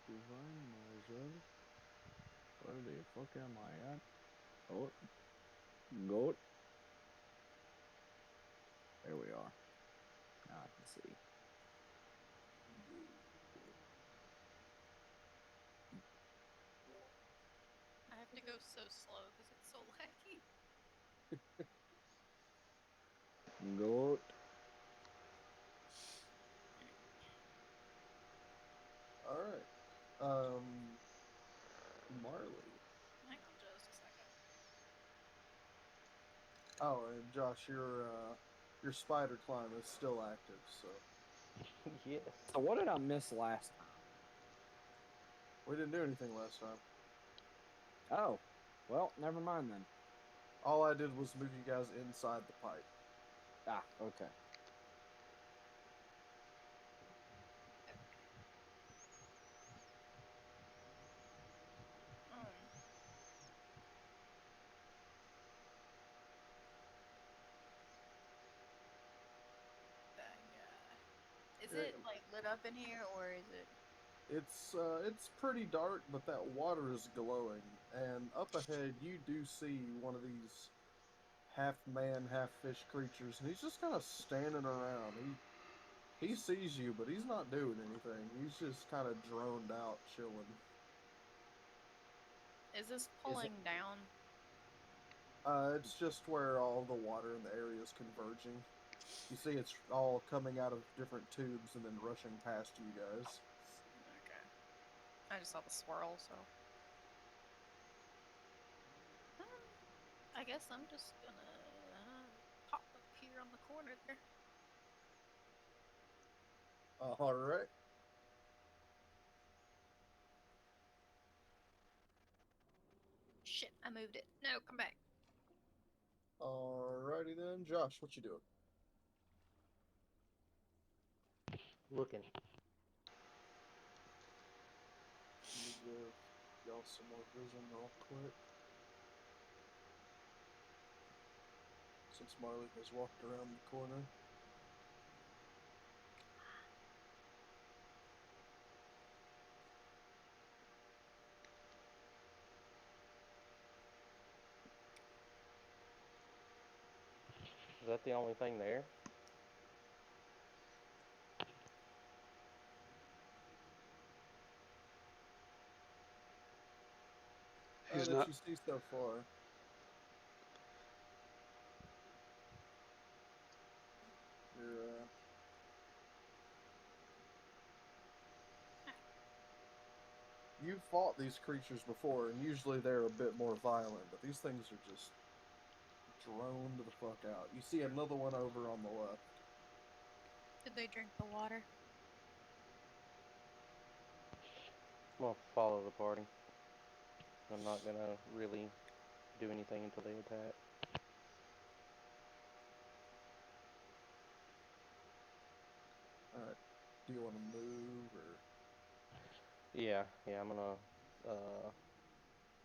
find myself. Where the fuck am I at? Oh, goat. There we are. Now I can see. I have to go so slow because it's so laggy. Goat. All right. Um, Marley. Hang on just a second. Oh, and Josh, your spider climb is still active, so Yes. So what did I miss last time? we didn't do anything last time. Oh, well, never mind then. All I did was move you guys inside the pipe. Ah, okay. Um, is Yeah, it like lit up in here or is it? it's pretty dark, but that water is glowing, and up ahead you do see one of these half man, half fish creatures, and he's just kind of standing around. He sees you, but he's not doing anything. He's just kind of droned out, chilling. Is this Is it? pulling down? It's just where all the water in the area is converging. You see, it's all coming out of different tubes and then rushing past you guys. Okay. I just saw the swirl, so. I guess I'm just gonna pop up here on the corner there. All right. Shit, I moved it. No, come back. Alrighty then, Josh, what you doing? Looking. Let me give y'all some more vision real quick. Since Marley has walked around the corner. Is that the only thing there? He's That not. you see so far. You're, you've fought these creatures before, and usually they're a bit more violent, but these things are just droned the fuck out. You see another one over on the left. Did they drink the water? I'm gonna follow the party. I'm not gonna really do anything until they attack. Alright. Do you want to move or Yeah, I'm gonna, uh,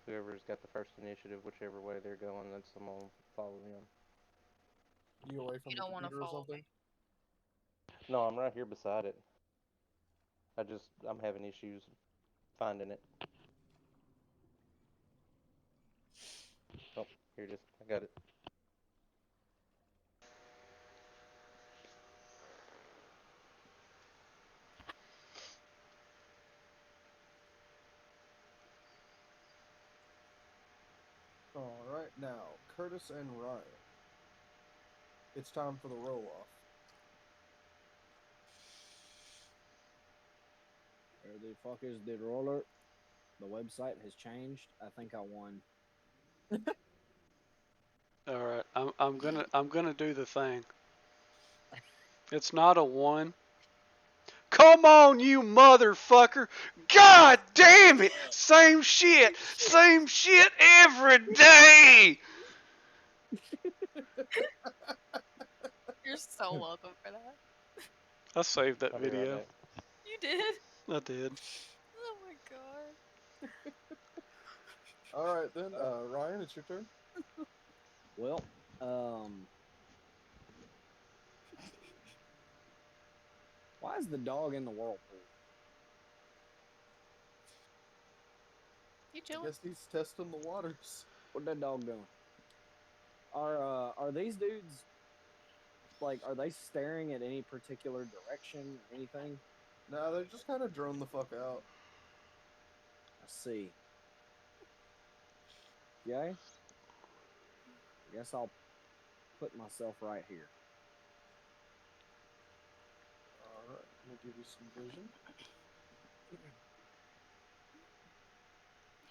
whoever's got the first initiative, whichever way they're going, I'm gonna follow them. you away from You the don't want to computer or follow something? me. No, I'm right here beside it. I'm having issues finding it. Oh, here it is. I got it. Alright, now, Curtis and Ryan. It's time for the roll off. Where the fuck is the roller? The website has changed. I think I won. All right. I'm gonna do the thing. It's not a one. Come on, you motherfucker! God damn it! Same shit. Same shit every day. You're so welcome for that. I saved that I'll be right video. back. You did? I did. Oh my god. Alright then, Ryan, it's your turn. Well, um, why is the dog in the whirlpool? I chilling. guess he's testing the waters. Where'd that dog going? Are these dudes like? Are they staring at any particular direction or anything? No, they're just kind of drone the fuck out. I see. Okay. I guess I'll put myself right here. Alright, let me give you some vision.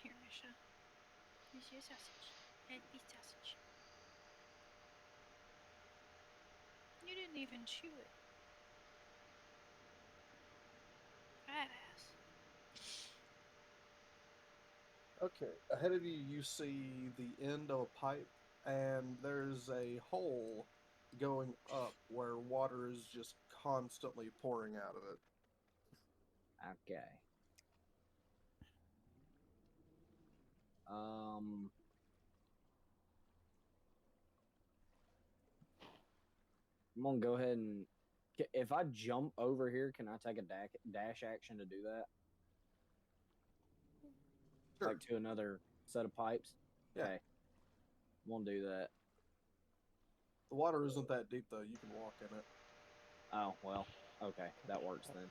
Here, Misha. Here's your sausage. And eat sausage. You didn't even chew it. Badass. Okay, ahead of you, you see the end of a pipe, and there's a hole going up where water is just constantly pouring out of it. Okay. Um. I'm gonna go ahead and if I jump over here, can I take a dash action to do that? Sure. Like to another set of pipes? Yeah. Okay. I'm gonna do that. The water isn't that deep, though. You can walk in it. Oh, well. Okay, that works then.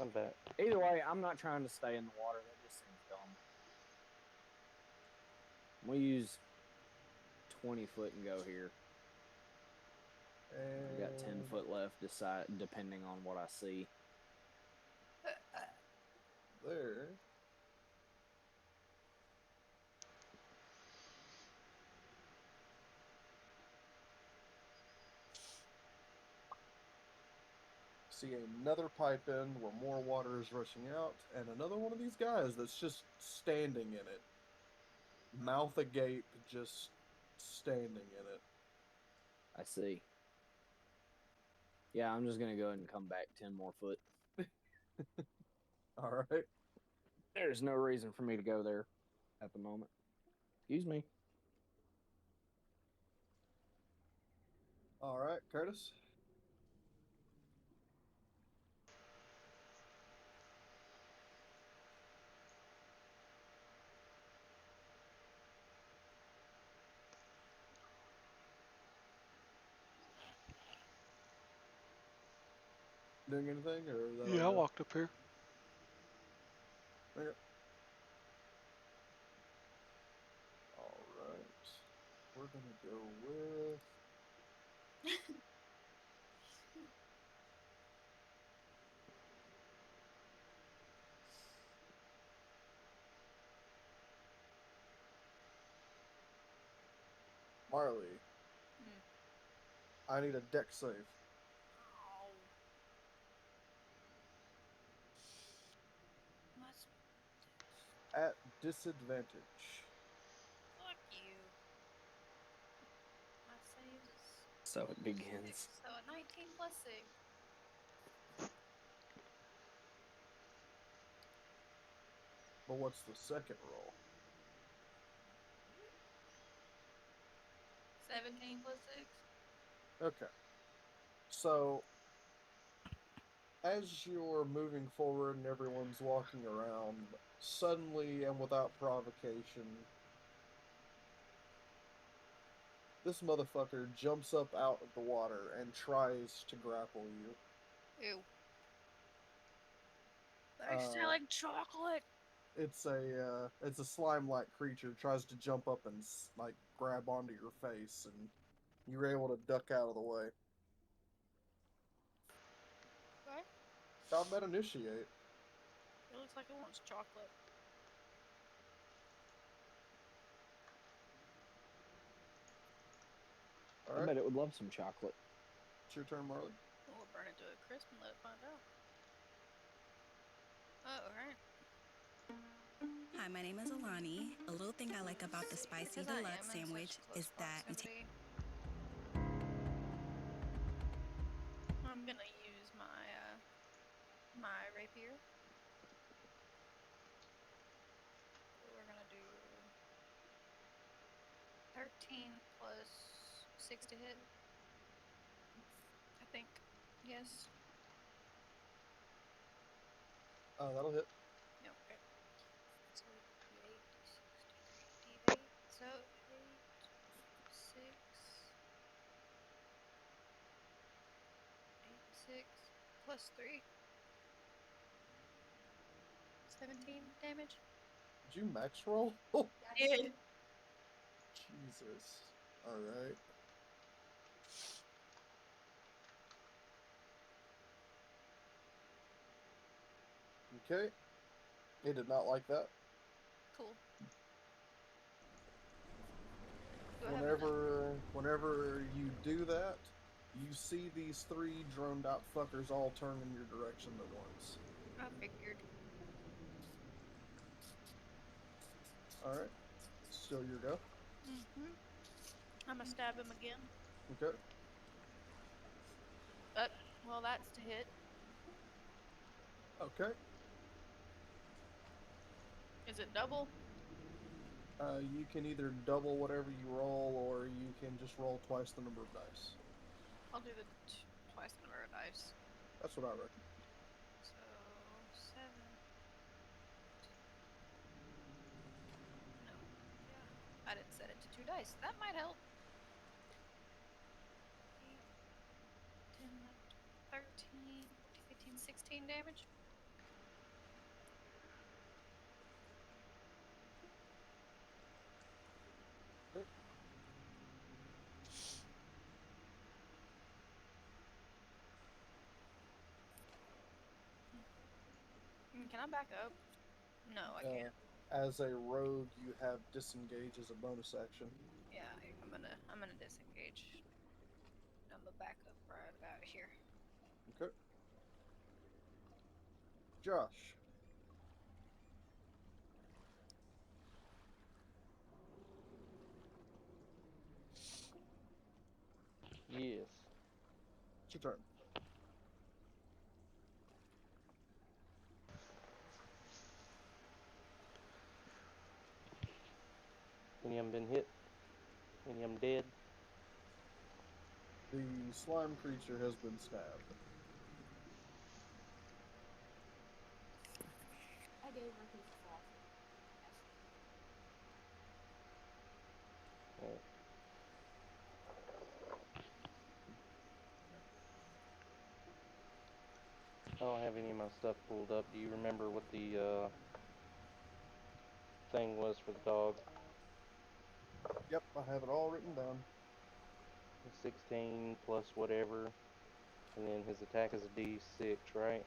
I'm back. Either way, I'm not trying to stay in the water. That just seems dumb. We'll use 20 foot and go here. And I've got 10 foot left, depending on what I see. there. See another pipe in where more water is rushing out, and another one of these guys that's just standing in it. Mouth agape, just standing in it. I see. Yeah, I'm just gonna go ahead and come back 10 more foot. Alright. There's no reason for me to go there at the moment. Excuse me. Alright, Curtis. Doing anything, or is that Yeah, I all walked up here. good? Okay. Alright. We're gonna go with... Marley. I need a deck save. Oh. Let's At disadvantage. fuck you. My save is So it begins. so a 19 plus 6. But what's the second roll? 17 plus 6. Okay. So, as you're moving forward and everyone's walking around, suddenly and without provocation, this motherfucker jumps up out of the water and tries to grapple you. Ew. They're selling chocolate. It's a slime-like creature, tries to jump up and like grab onto your face, and you're able to duck out of the way. What? Combat initiate. It looks like it wants chocolate. I Alright, bet it would love some chocolate. it's your turn, Marley. We'll burn it to a crisp and let it find out. Oh, alright. Hi, my name is Alani. A little thing I like about the spicy Because I am deluxe in sandwich such close is that you take. proximity. I'm gonna use my my rapier. So we're gonna do 13 plus 6 to hit. I think. Yes. That'll hit. No. Okay. So 8, So 8, 6, 8, 6 plus 3. 17 damage. Did you max roll? I did. Jesus. Alright. Okay. He did not like that. Cool. Do I have enough? Whenever you do that, you see these 3 droned out fuckers all turn in your direction at once. I figured. Alright. Still your go. Mm-hmm. I'm gonna stab him again. Okay. Well, that's to hit. Okay. Is it double? You can either double whatever you roll, or you can just roll twice the number of dice. I'll do the twice the number of dice. That's what I reckon. So 7. No. Yeah. I didn't set it to 2 dice. That might help. 8, 10, 11, 13, 14, 15, 16 damage. Can I back up? No, I can't. As a rogue, you have disengage as a bonus action. Yeah, I'm gonna disengage. I'm gonna back up right about here. Okay. Josh. Yes. It's your turn. Any of them been hit? Any of them dead? The slime creature has been stabbed. I gave her his sauce. Alright. I don't have any of my stuff pulled up. Do you remember what the thing was for the dog? Yep, I have it all written down. 16 plus whatever, and then his attack is a D6, right?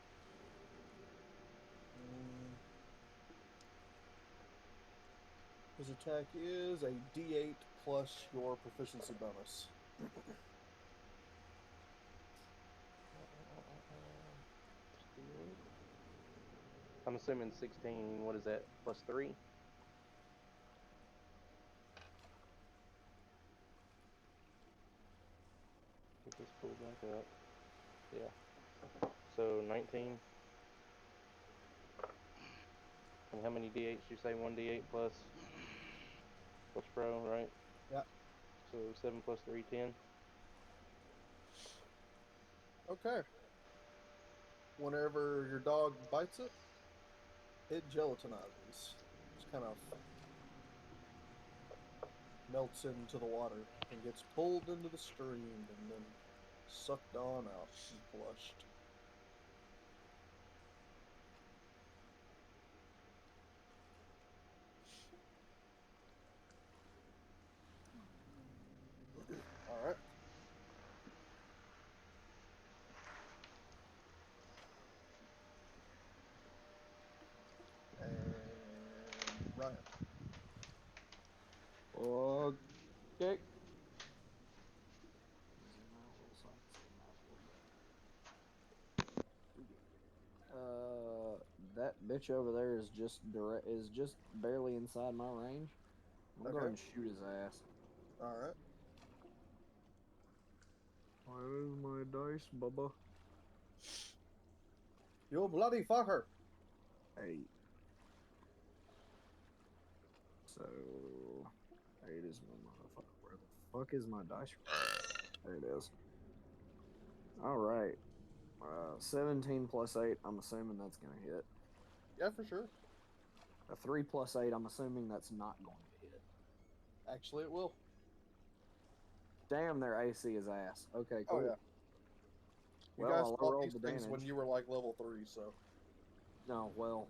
His attack is a D8 plus your proficiency bonus. I'm assuming 16, what is that, plus 3? Get this pulled back up. Yeah. So 19. And how many D8s you say? 1 D8 plus pro, right? Yeah. So 7 plus 3, 10. Okay. Whenever your dog bites it, it gelatinizes. Just kind of melts into the water and gets pulled into the stream and then sucked on out and flushed. Alright. And Ryan. Okay. That bitch over there is just barely inside my range. I'm Okay. going to shoot his ass. Alright. Where's my dice, Bubba? You bloody fucker! 8. So 8 is my motherfucker. Where the fuck is my dice? There it is. All right. 17 plus 8. I'm assuming that's gonna hit. Yeah, for sure. A 3 plus 8. I'm assuming that's not going to hit. Actually, it will. Damn, their AC is ass. Okay, cool. Oh yeah. You Well, guys I'll fought roll these the things when damage. you were like level 3, so. No, well,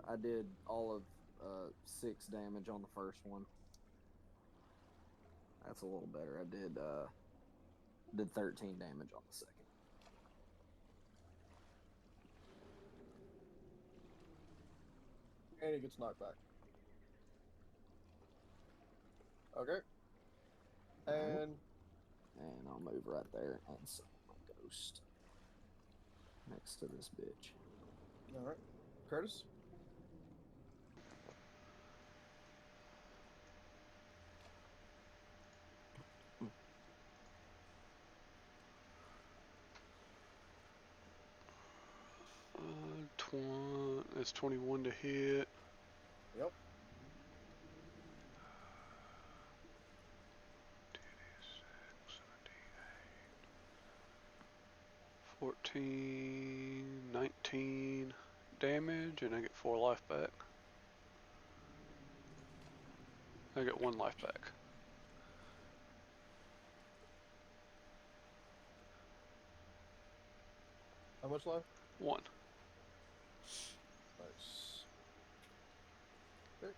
I did all of 6 damage on the first one. That's a little better. I did 13 damage on the second. And he gets knocked back. Okay. Alright. And And I'll move right there and summon my ghost next to this bitch. alright. Curtis? That's 21 to hit. Yep. 14, 19 damage, and I get 4 life back. I get 1 life back. How much life? 1. Nice. Okay.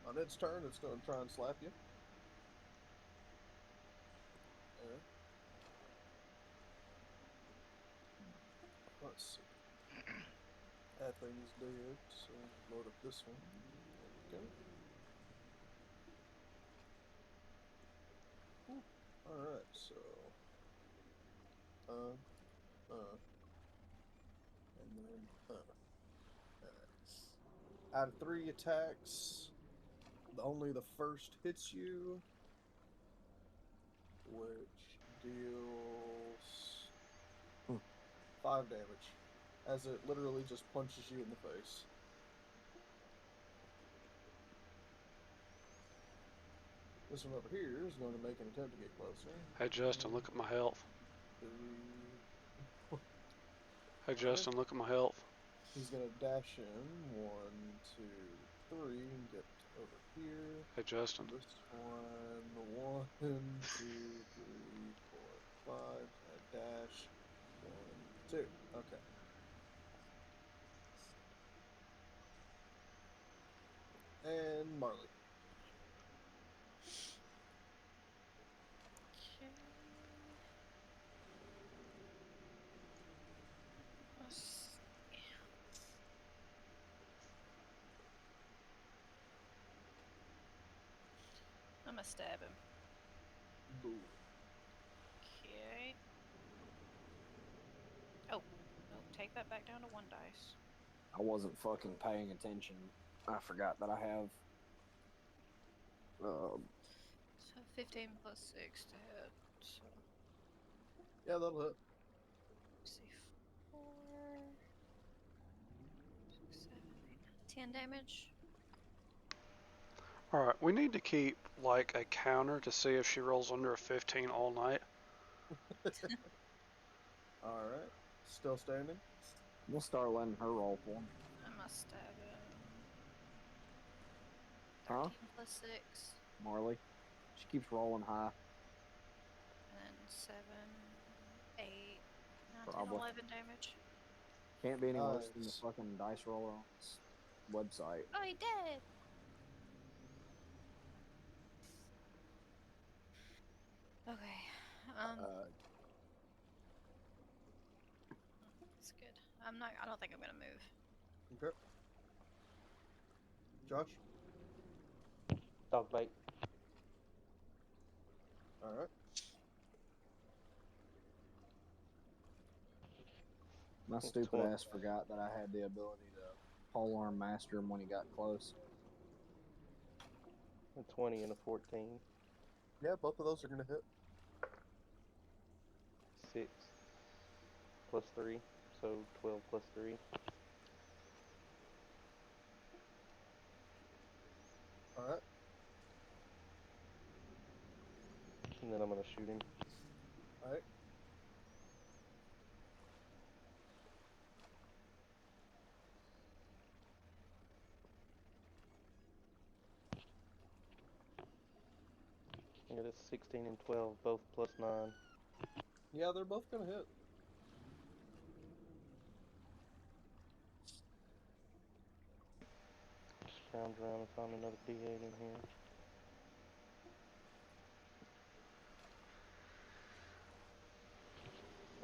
On its turn, it's going to try and slap you. Yeah. Let's see. That thing is dead, so load up this one. There we go. Alright, so. And then, Out of 3 attacks, only the first hits you, which deals 5 damage, as it literally just punches you in the face. This one over here is going to make an attempt to get closer. Hey Justin, look at my health. 3. Hey Justin, look at my health. He's going to dash in 1, 2, 3 and get over here. Hey Justin. This one, 1, 2, 3, 4, 5. And dash 1, 2. Okay. And Marley. Okay. Let's see. I'm gonna stab him. Boo. Okay. Oh, no, take that back down to 1 dice. I wasn't fucking paying attention. I forgot that I have. So 15 plus 6 to hit. So Yeah, that'll hit. let's see, 4, 6, 7, 8, 10 damage. Alright, we need to keep like a counter to see if she rolls under a 15 all night. Alright. Still standing? We'll start letting her roll for me. I'm gonna stab him. Huh? 13 plus 6. Marley. She keeps rolling high. And then 7, 8, 9, 10, Probably. 11 damage. Can't be any worse than the Nice. fucking dice roller on this website. Oh, he did! Okay. That's good. I don't think I'm gonna move. Okay. Josh? Dog bite. Alright. My stupid ass forgot that I had the ability to polearm master him when he got close. A 20 and a 14. Yeah, both of those are going to hit. 6 plus 3, so 12 plus 3. Alright. And then I'm gonna shoot him. Alright. That's 16 and 12, both +9. Yeah, they're both gonna hit. Scrounge around and find another D8 in here.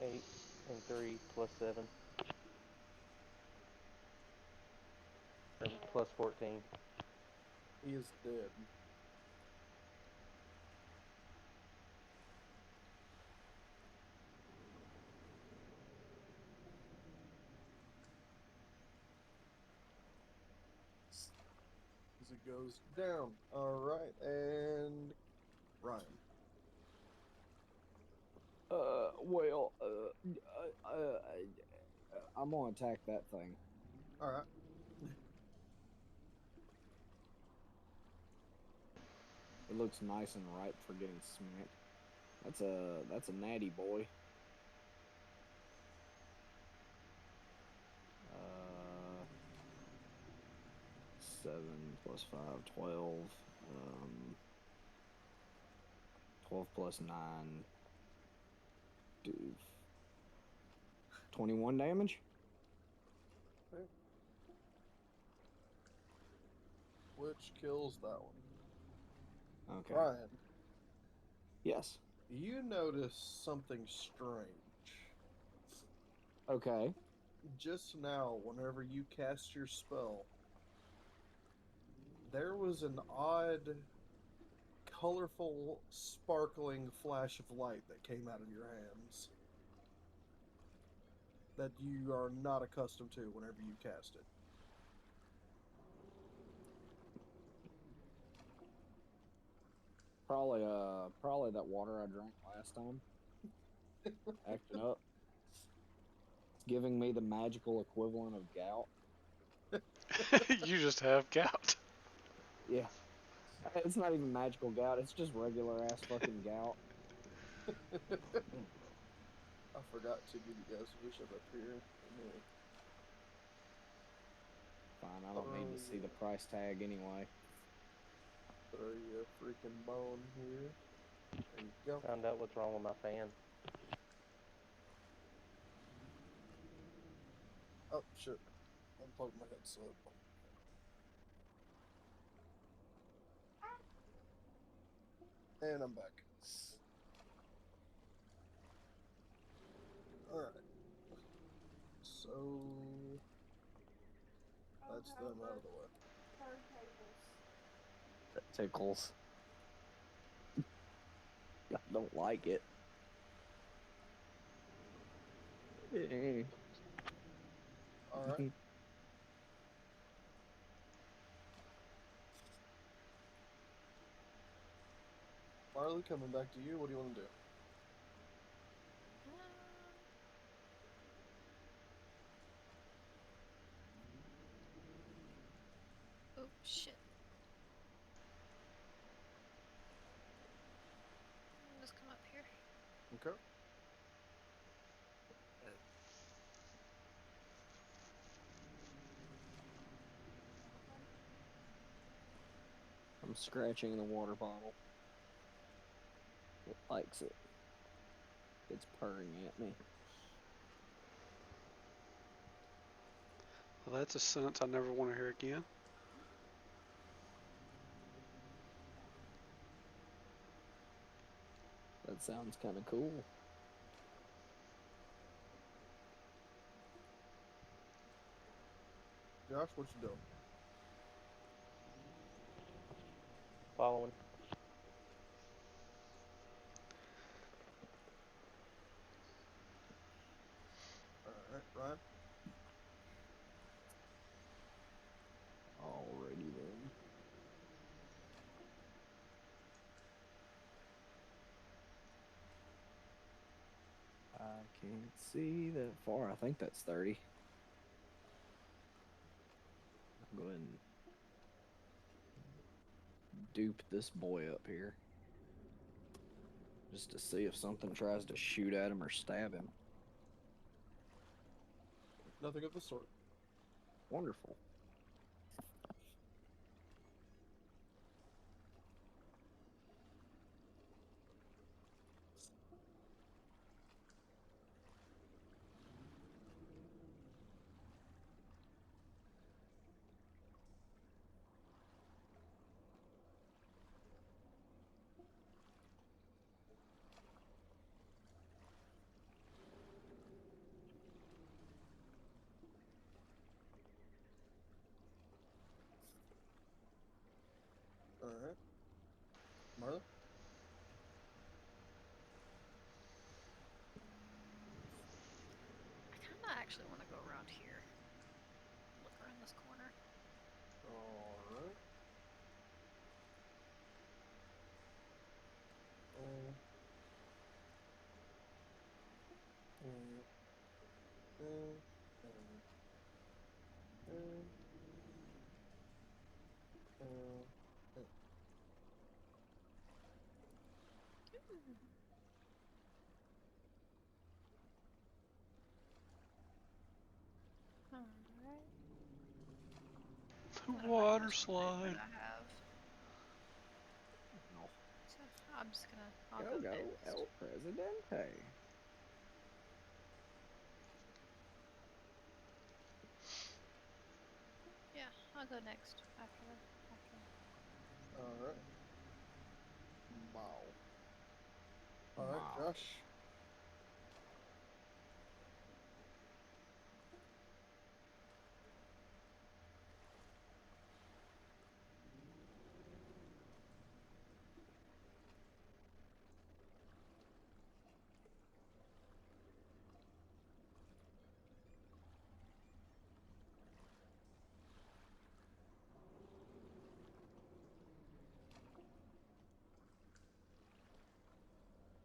8 and 3 +7. Or +14. He is dead. As it goes down. Alright, and Ryan. Well, I'm gonna attack that thing. Alright. It looks nice and ripe for getting smacked. That's a natty boy. 7 plus 5, 12. 12 plus 9. Do 21 damage. Okay. Which kills that one. Okay. Ryan, Yes. you notice something strange. Okay. Just now, whenever you cast your spell, there was an odd, colorful, sparkling flash of light that came out of your hands that you are not accustomed to whenever you cast it. Probably that water I drank last time. Acting up. It's giving me the magical equivalent of gout. You just have gout. Yeah. It's not even magical gout, it's just regular ass fucking gout. I forgot to give you guys a vision up here. Fine, I don't need to see the price tag anyway. Throw you a freaking bone here. There you go. Found out what's wrong with my fan. Oh, shit. Unplugged my headset. And I'm back. Alright. So... that's them out of the way. That tickles. I don't like it. Alright. Marley, coming back to you. What do you want to do? Oh shit. Just come up here. Okay. I'm scratching the water bottle. It likes it. It's purring at me. Well, that's a sentence I never want to hear again. That sounds kind of cool. Josh, what you doing? Following. Alright, Ryan. Alrighty then. I can't see that far. I think that's 30. I'll go ahead and dupe this boy up here. Just to see if something tries to shoot at him or stab him. Nothing of the sort. Wonderful. Marley? I kind of actually want to go around here. Look around this corner. Alright. Alright. The I'm gonna find water most of the movement slide. I have. No. So I'm just gonna. I'll Go, go go, next. El Presidente. Yeah, I'll go next after. Alright. Wow. Alright, Wow. Josh.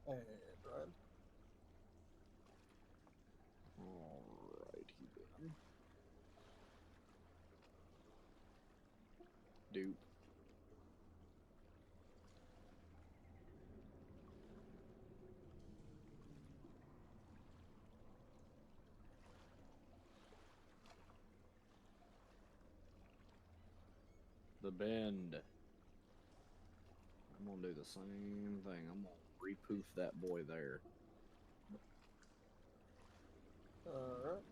And Ryan. Alrighty then. Dupe. The bend. I'm gonna do the same thing. I'm gonna repoof that boy there. Alright.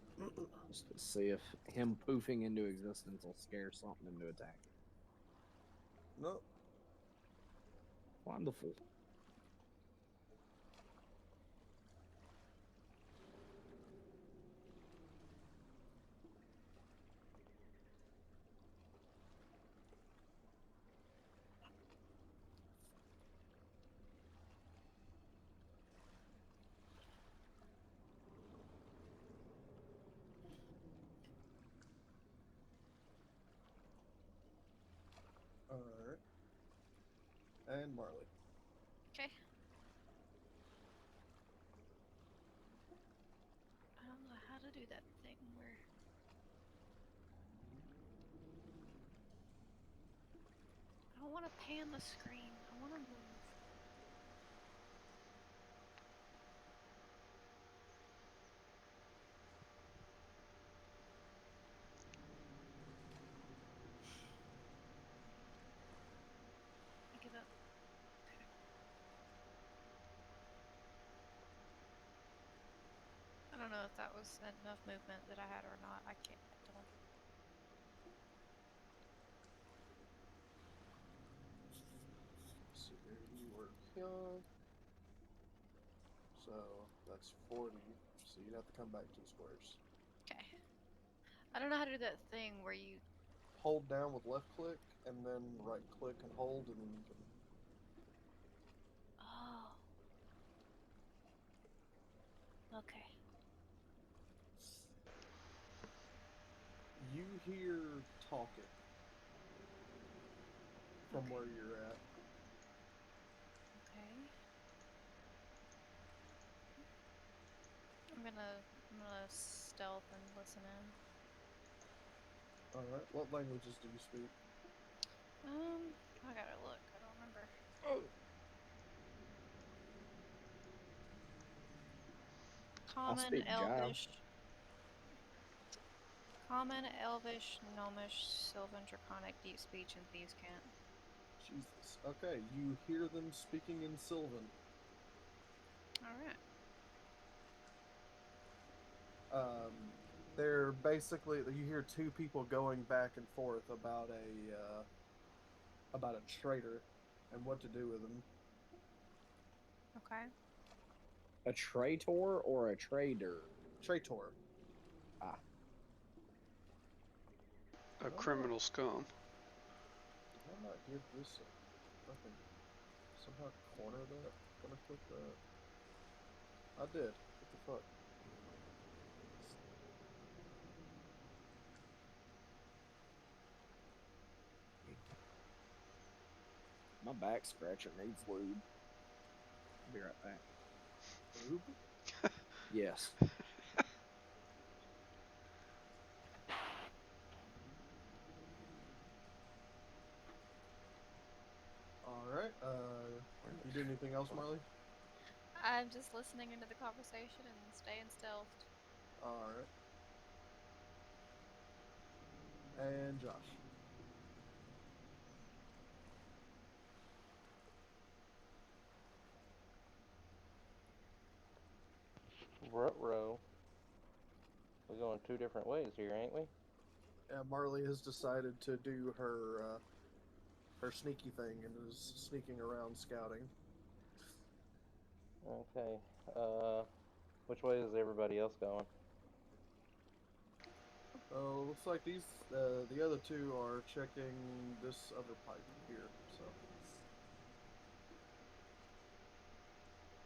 Just to see if him poofing into existence will scare something into attacking. Nope. Wonderful. Alright. And Marley. Okay. I don't know how to do that thing where. I don't want to pan the screen. I want to move. I give up. Okay. I don't know if that was enough movement that I had or not. I can't. I don't. So you work here. So that's 40. So you'd have to come back 2 squares. Okay. I don't know how to do that thing where you. Hold down with left click and then right click and hold, and then you can. Oh. Okay. You hear talking from Okay. where you're at. Okay. I'm gonna stealth and listen in. Alright, what languages do you speak? I gotta look. I don't remember. I'll Common, speak Jive. Elvish. Common, Elvish, Gnomish, Sylvan, Draconic, Deep Speech, and Thieves' Cant. Jesus. Okay, you hear them speaking in Sylvan. Alright. They're basically, you hear 2 people going back and forth about a traitor and what to do with him. Okay. A traitor or a trader? Traitor. Ah. A criminal scum. Did I not give this a fucking somehow corner that when I click that? I did. What the fuck? My back scratcher needs lube. I'll be right back. Lube? Yes. Alright, you do anything else, Marley? I'm just listening into the conversation and staying stealthed. Alright. And Josh. Ruh-roh. We're going two different ways here, ain't we? Yeah, Marley has decided to do her her sneaky thing and is sneaking around scouting. Okay. Which way is everybody else going? Oh, looks like these the other two are checking this other pipe here. So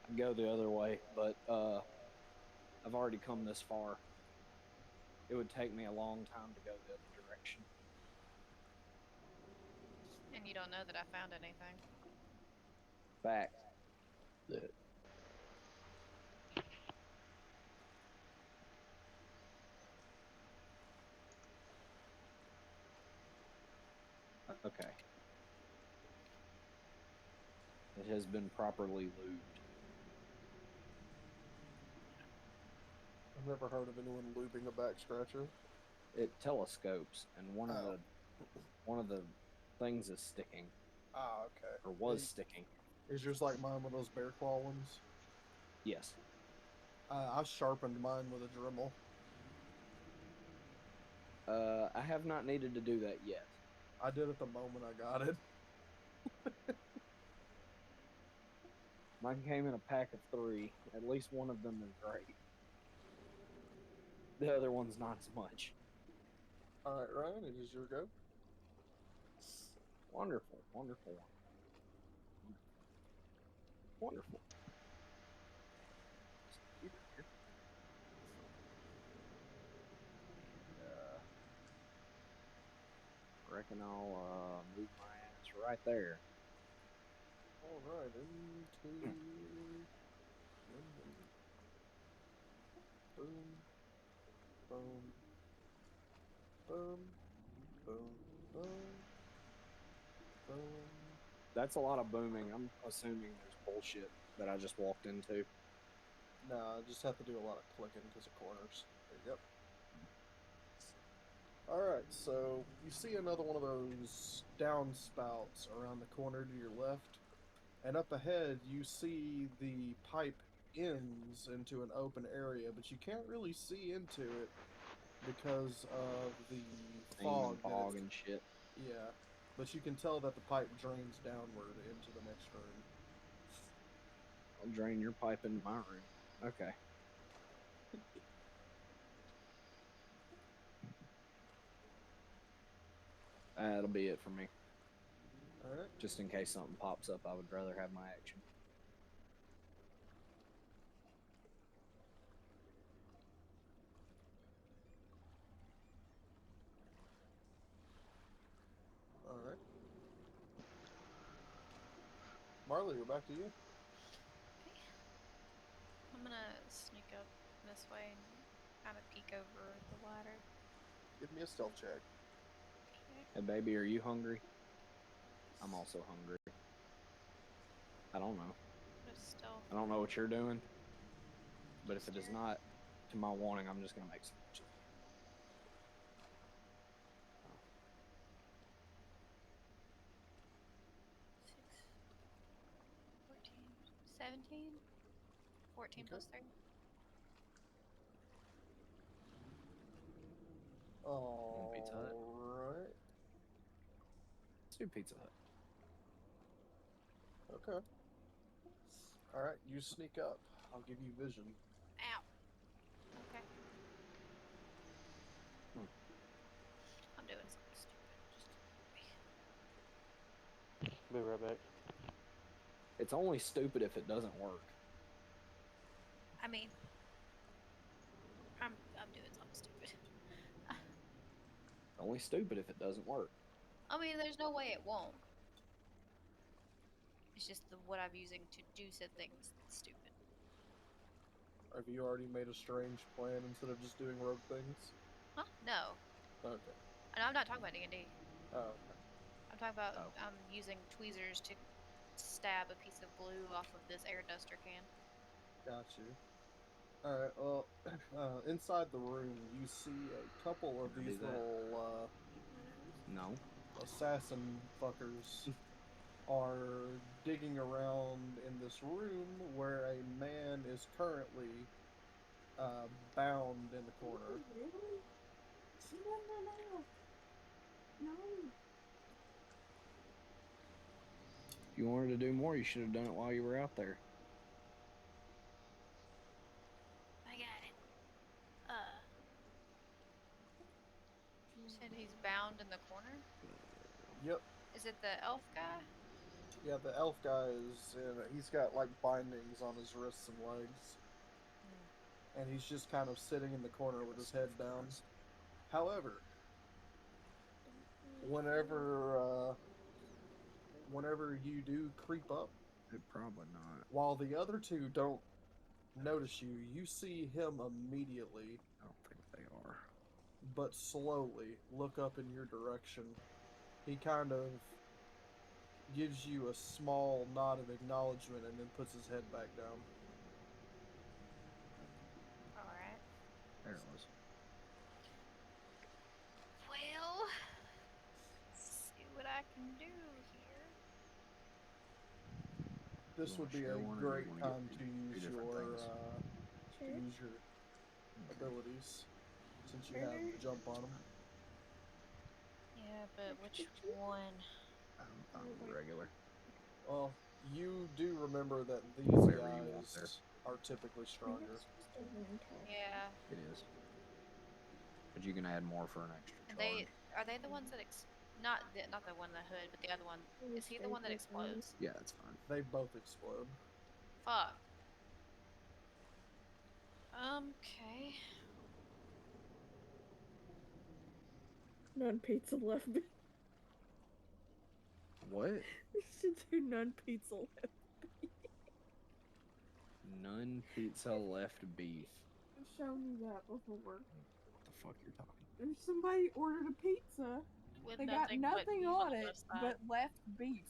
I'd go the other way, but I've already come this far. It would take me a long time to go the other direction. And you don't know that I found anything. Fact. Okay. It has been properly lubed. I've never heard of anyone lubing a back scratcher. It telescopes, and one of the things is sticking, Ah, okay. or was sticking. Is yours like mine with those bear claw ones? Yes. I sharpened mine with a Dremel. I have not needed to do that yet. I did it the moment I got it. Mine came in a pack of 3. At least one of them is great. The other one's not as much. Alright, Ryan, it is your go. Wonderful, wonderful, wonderful. Reckon I'll move my ass right there. Alright, into... Boom. Boom. Boom. Boom. Boom. Boom. That's a lot of booming. I'm assuming there's bullshit that I just walked into. No, I just have to do a lot of clicking because of corners. Yep. Alright, so you see another one of those downspouts around the corner to your left, and up ahead you see the pipe ends into an open area, but you can't really see into it because of the fog. Fog and shit. Yeah, but you can tell that the pipe drains downward into the next room. I'll drain your pipe into my room. Okay. That'll be it for me. Alright. Just in case something pops up, I would rather have my action. Alright. Marley, we're back to you. Okay. I'm gonna sneak up this way and kind of peek over the ladder. Give me a stealth check. Okay. Hey, baby, are you hungry? I'm also hungry. I don't know. Just stealth. I don't know what you're doing. But if it is not to my wanting, I'm just going to make some lunches. 6, 14, 17, 14 plus 3. Pizza Hut. Alright. Let's do Pizza Hut. Okay. Alright, you sneak up. I'll give you vision. Ow. Okay. I'm doing something stupid. Just Be right back. It's only stupid if it doesn't work. I mean, I'm doing something stupid. It's only stupid if it doesn't work. I mean, there's no way it won't. It's just what I'm using to do said things stupid. Have you already made a strange plan instead of just doing rogue things? Huh? No. Okay. And I'm not talking about D&D. Oh, okay. I'm talking about Oh. using tweezers to stab a piece of glue off of this air duster can. Got you. Alright, well, inside the room, you see a couple of Can I do these that? little No. assassin fuckers are digging around in this room where a man is currently bound in the corner. Really? No. If you wanted to do more, you should have done it while you were out there. I got it. You said he's bound in the corner? Yep. Is it the elf guy? Yeah, the elf guy is he's got like bindings on his wrists and legs. And he's just kind of sitting in the corner with his head down. However, whenever you do creep up, Probably not. while the other two don't notice you, you see him immediately, I don't think they are. but slowly look up in your direction. He kind of gives you a small nod of acknowledgement and then puts his head back down. Alright. There it was. Well, see what I can do here. This You would wanna be share a one, or do you great wanna time get to two use different your things? abilities, since you have jump on them. Yeah, but which one? I'm regular. Well, you do remember that these Whatever you want there. guys are typically stronger. Yeah. It is. But you can add more for an extra And charge. are they the ones that not the one in the hood, but the other one? Is he the one that explodes? Yeah, that's fine. They both explode. Fuck. Okay. None pizza left. We What? should do none pizza left. None pizza left beef. I've shown you that before. What the fuck you're talking If somebody ordered a pizza, With they got but nothing beef on the it left side. but left beef.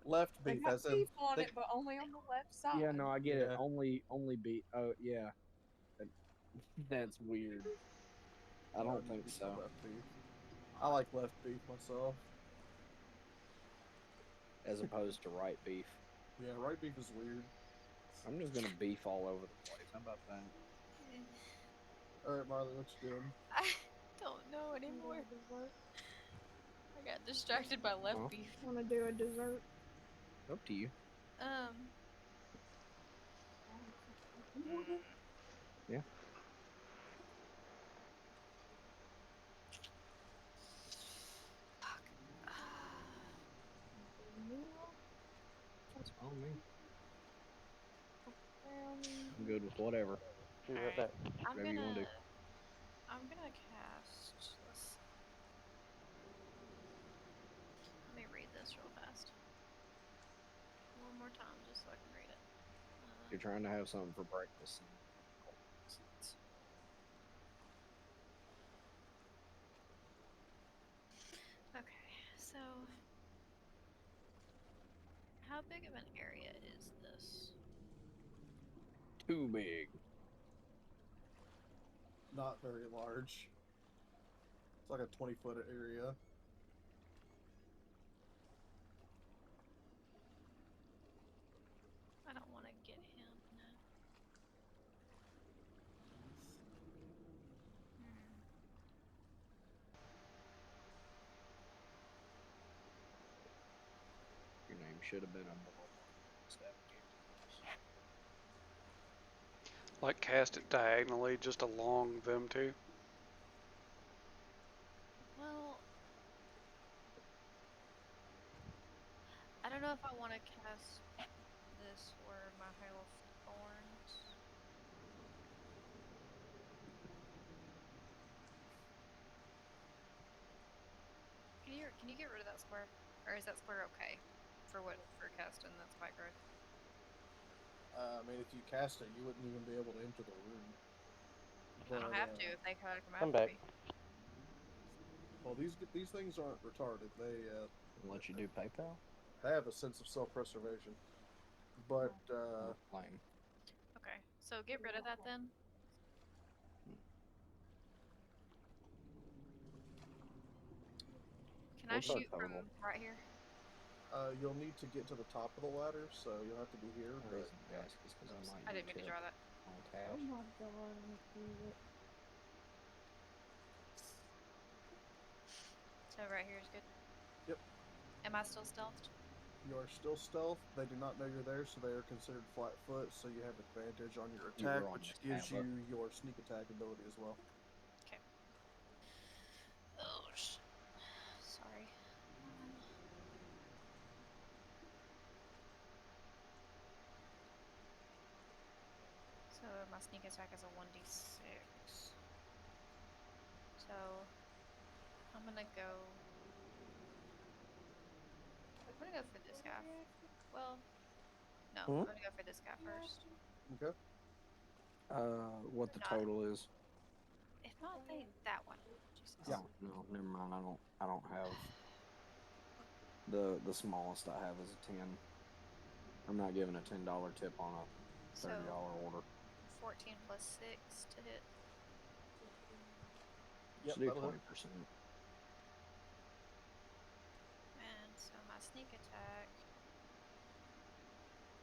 Left They beef, got as in beef on they, it, but only on the left side. Yeah, no, I get it. Yeah. Only beef. Oh, yeah. That's weird. I don't think it's so. not left beef. I like left beef myself. As opposed to right beef. Yeah, right beef is weird. I'm just gonna beef all over the place. How about that? Alright, Marley, what you doing? I don't know anymore. I got distracted by left Huh? beef. Want to do a dessert? Up to you. Yeah. Fuck. That's fine with me. I'm good with whatever. Be right Alright. back. Whatever you wanna do. I'm gonna cast. Let me read this real fast. One more time, just so I can read it. You're trying to have something for breakfast. Okay, so how big of an area is this? Too big. Not very large. It's like a 20-foot area. I don't want to get him. Your name should have been above. Like cast it diagonally just along them two. Well, I get rid of that square? Or is that square okay for casting that spike growth? I mean, if you cast it, you wouldn't even be able to enter the room. I don't But, have to if they come I'm after back. me. Well, these things aren't retarded. They Let you do PayPal? have a sense of self-preservation. But Lame. Okay, so get rid of that then. Can I What's our shoot total? from right here? you'll need to get to the top of the ladder, so you'll have to be here. The But reason I ask is because I might I didn't mean to tip draw that. on Oh cash. my god, let's do it. So right here is good. Yep. Am I still stealthed? you are still stealth. They do not know you're there, so they are considered flat-foot. So you have advantage on your You attack, were on which this gives tablet. you your sneak attack ability as well. Okay. Oh shit. Sorry. So my sneak attack is a 1d6. So I'm gonna go for this guy. Well, no, I'm gonna go for this guy first. Okay. What the Not- total is? If not, they that one. Jesus. Yeah. Oh, no, never mind. I don't have the smallest I have is a 10. I'm not giving a $10 tip on a So $30 order. 14 plus 6 to hit. Yep, So do that'll 20%. hit. And so my sneak attack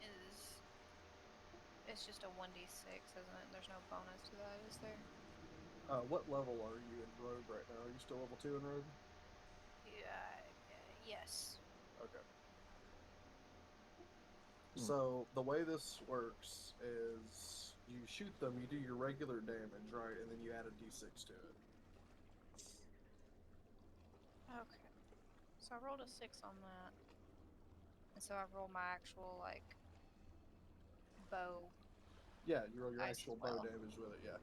is it's just a 1d6, isn't it? There's no bonus to that, is there? What level are you in Rogue right now? Are you still level 2 in Rogue? Yeah. Yes. Okay. So the way this works is you shoot them, you do your regular damage, right, and then you add a d6 to it. Okay. So I rolled a 6 on that. And so I roll my actual, like, bow. Yeah, you roll your Dice as actual bow well. damage with it, yeah.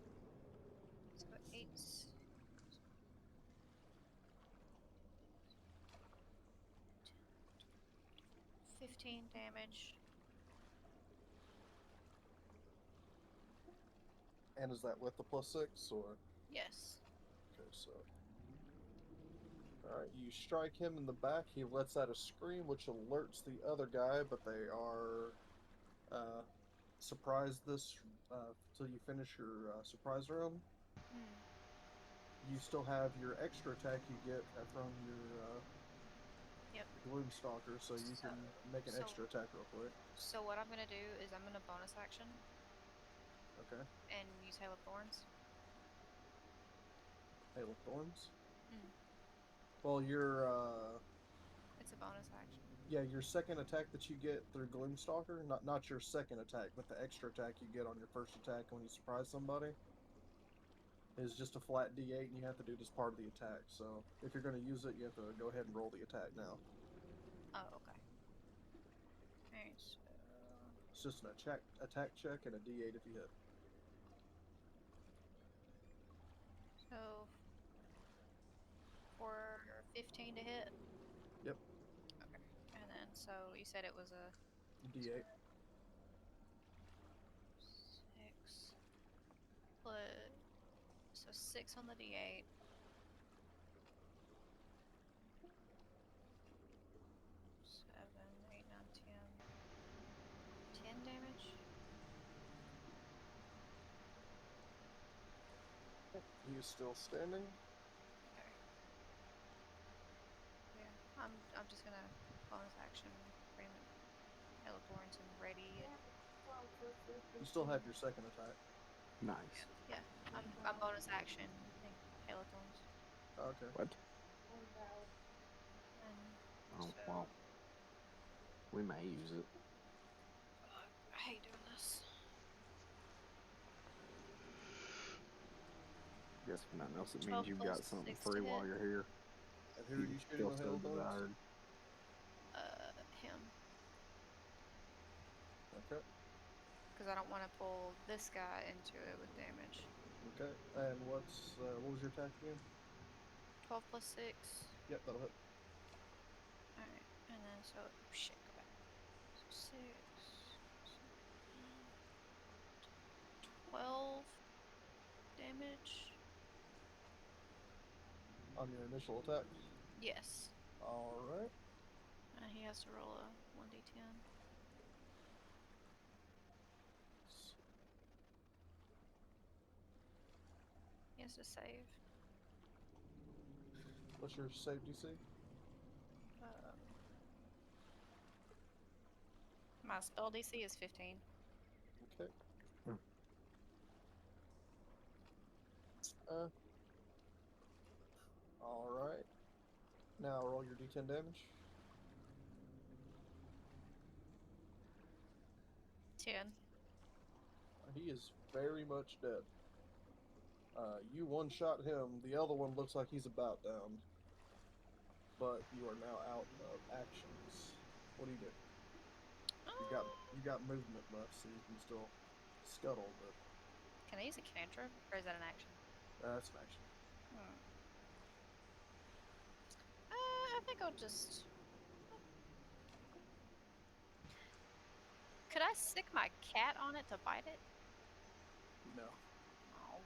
So 8. 15 damage. And is that with the +6, or? Yes. Okay, so. Alright, you strike him in the back, he lets out a scream, which alerts the other guy, but they are surprised till you finish your surprise round. You still have your extra attack you get from your Yep. Gloomstalker, so you can make an extra attack real quick. So what I'm gonna do is I'm gonna bonus action Okay. and use Hail of Thorns. Hail of Thorns? Mm. Well, It's a bonus action. yeah, your second attack that you get through Gloomstalker, not your second attack, but the extra attack you get on your first attack when you surprise somebody, is just a flat d8, and you have to do it as part of the attack. So if you're going to use it, you have to go ahead and roll the attack now. Oh, okay. Alright, so... It's just an attack check and a d8 if you hit. So... For 15 to hit? Yep. Okay. And then, so you said it was a... d8. 6... So 6 on the d8. 7, 8, 9, 10. 10 damage? He is still standing. Okay. Yeah, I'm just gonna bonus action, bring Hail of Thorns and ready it. You still have your second attack. Nice. Yeah, I'm bonus action, Hail of Thorns. Okay. What? And Oh, so, well. We may use it. I hate doing this. Guess if nothing else, it 12 means you've plus got something 6 to free hit. while you're here. And who are you shooting Feel with so Hail of Thorns? desired. Him. Okay. Because I don't want to pull this guy into it with damage. Okay. And what was your attack again? 12 plus 6. Yep, that'll hit. And then so shit, go back. So 6, 12 damage. On your initial attack. Yes. Alright. He has to roll a 1d10. He has to save. What's your save DC? My spell DC is 15. Okay. Hmm. Alright. Now roll your d10 damage. 10. He is very much dead. You one-shot him. The other one looks like he's about down. But you are now out of actions. What do you do? You got movement left, so you can still scuttle, but Can I use a cantrip, or is that an action? that's an action. I think I'll just. Could I stick my cat on it to bite it? No, Oh,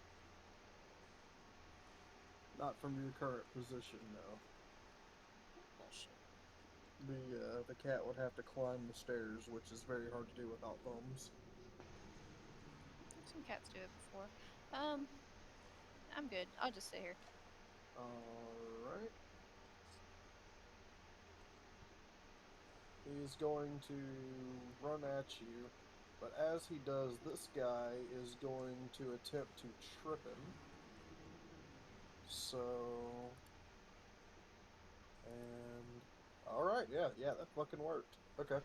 not from your current position. No, bullshit. the cat would have to climb the stairs, which is very hard to do without thumbs. Some cats do it before. I'm good. I'll just sit here. All right. He's going to run at you, but as he does, this guy is going to attempt to trip him. So, and alright, yeah, that fucking worked. Okay.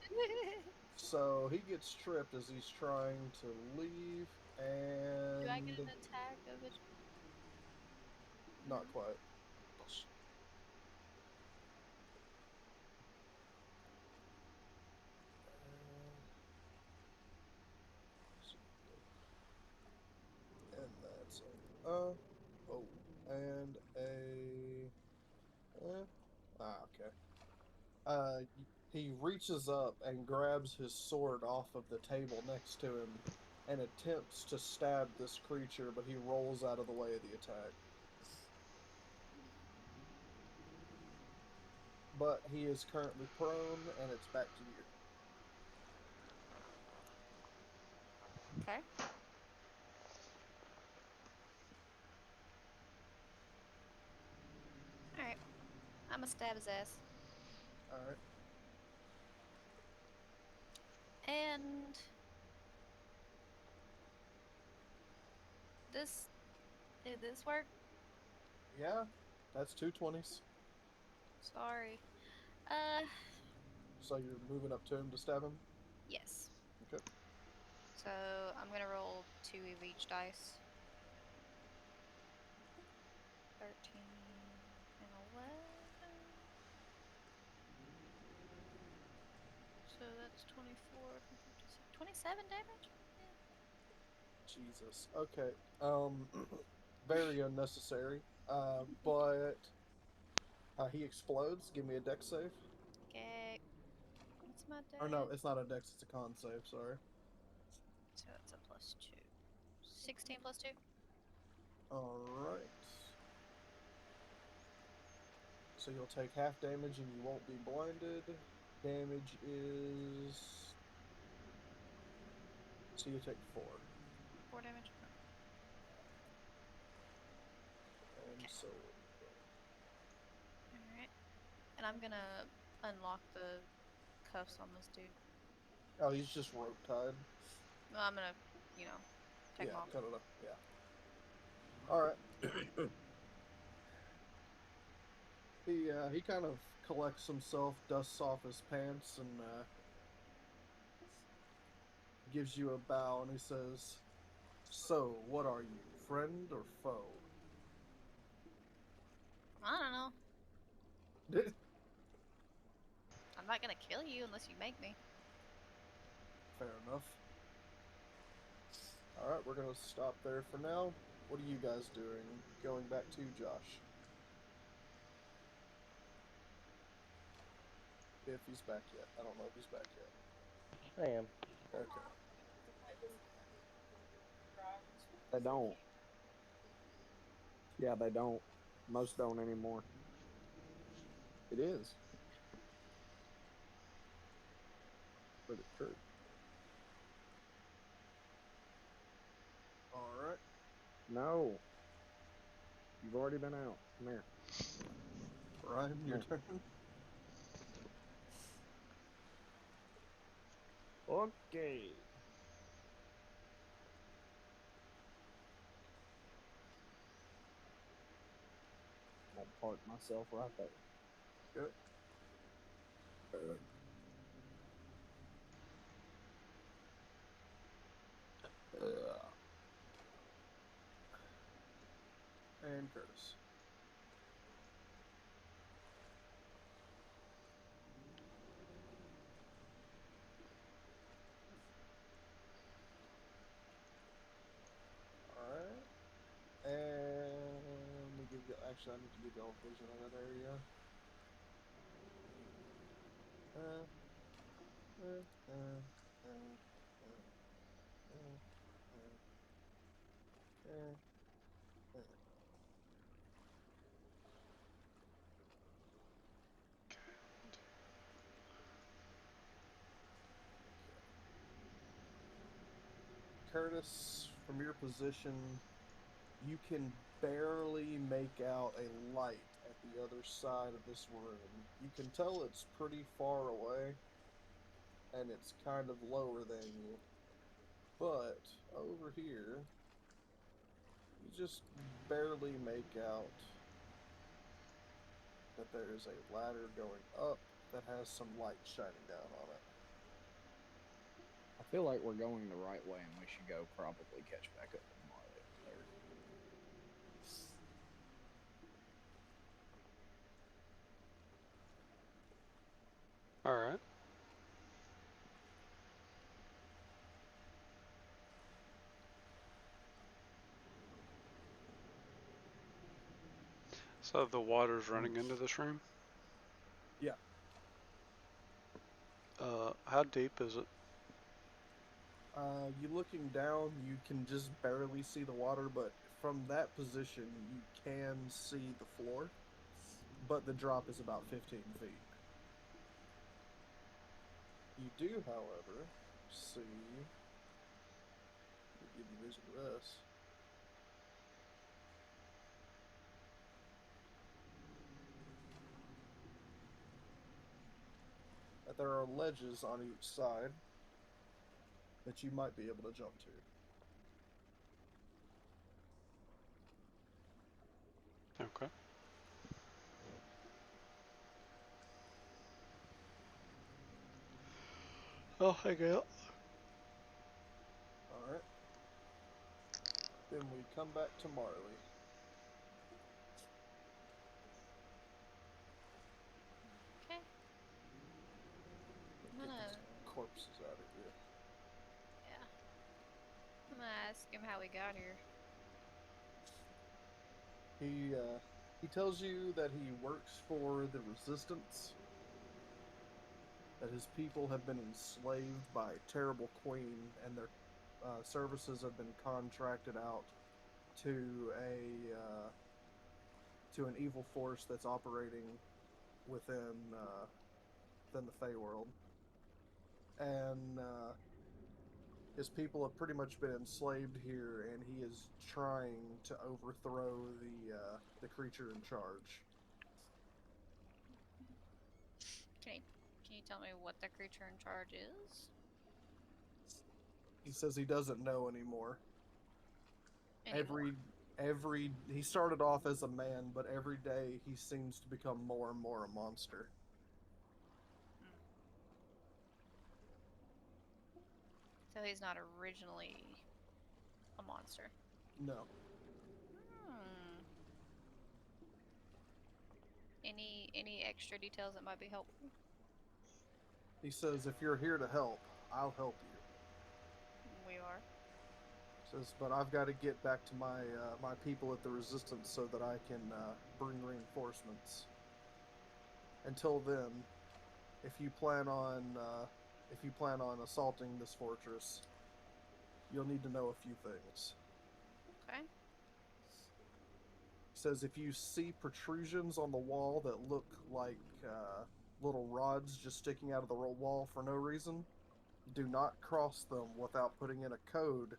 So he gets tripped as he's trying to leave, and Do I get an attack of it? not quite. Bullshit. And that's and okay. He reaches up and grabs his sword off of the table next to him and attempts to stab this creature, but he rolls out of the way of the attack. But he is currently prone, and it's back to you. Okay. Alright. I'm gonna stab his ass. Alright. And did this work? Yeah, that's 2 20s. Sorry. So you're moving up to him to stab him? Yes. Okay. So I'm gonna roll 2 of each dice. 13 and 11. So that's 24, 27 damage? Jesus. Okay. Very unnecessary. But he explodes. Give me a dex save. Okay. What's my dex? Or no, it's not a dex, it's a con save, sorry. So that's a +2. 16 +2? Alright. So you'll take half damage and you won't be blinded. Damage is... So you take 4. 4 damage? And Okay. so... Alright. And I'm gonna unlock the cuffs on this dude. Oh, he's just rope tied. Well, I'm gonna, take him off. Cut it up. Yeah. Alright. He kind of collects himself, dusts off his pants, and gives you a bow, and he says, "So, what are you, friend or foe?" I don't know. Fair I'm not gonna kill you unless you make me. enough. Alright, we're gonna stop there for now. What are you guys doing? Going back to Josh. If he's back yet. I don't know if he's back yet. I am. Okay. They don't. Yeah, they don't. Most don't anymore. It is. But it's true. Alright. No. You've already been out. Come here. Ryan, your turn. Okay. I'm gonna park myself right there. Good. And Curtis. Alright. And let me give you. Actually, I need to give y'all vision on that area. Curtis, from your position, you can barely make out a light at the other side of this room. You can tell it's pretty far away, and it's kind of lower than you. But over here, you just barely make out that there is a ladder going up that has some light shining down on it. I feel like we're going the right way and we should go probably catch back up with Marley up there. All right. So the water's running into this room? Yeah. How deep is it? You looking down, you can just barely see the water, but from that position, you can see the floor. But the drop is about 15 feet. You do, however, see. Let me give you vision of this. That there are ledges on each side that you might be able to jump to. Okay. I'll hang out. Alright. Then we come back to Marley. Okay. I'm Get gonna, these corpses out of here. yeah. I'm gonna ask him how we got here. He tells you that he works for the Resistance, that his people have been enslaved by a terrible queen, and their services have been contracted out to an evil force that's operating within the Feyworld, and his people have pretty much been enslaved here, and he is trying to overthrow the creature in charge. Can you tell me what the creature in charge is? He says he doesn't know anymore. Anymore. He started off as a man, but every day he seems to become more and more a monster. So he's not originally a monster. No. Any extra details that might be helpful? He says, if you're here to help, I'll help you. We are. Says, but I've got to get back to my people at the Resistance so that I can bring reinforcements. Until then, if you plan on assaulting this fortress, you'll need to know a few things. Okay. He says if you see protrusions on the wall that look like little rods just sticking out of the wall for no reason, do not cross them without putting in a code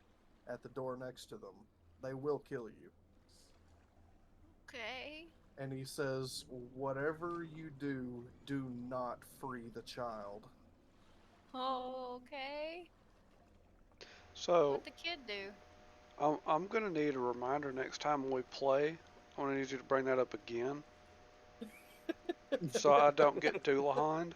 at the door next to them. They will kill you. Okay. And he says, whatever you do, do not free the child. Okay. So What'd the kid do? I'm gonna need a reminder next time we play. I'm gonna need you to bring that up again, so I don't get Doulahind.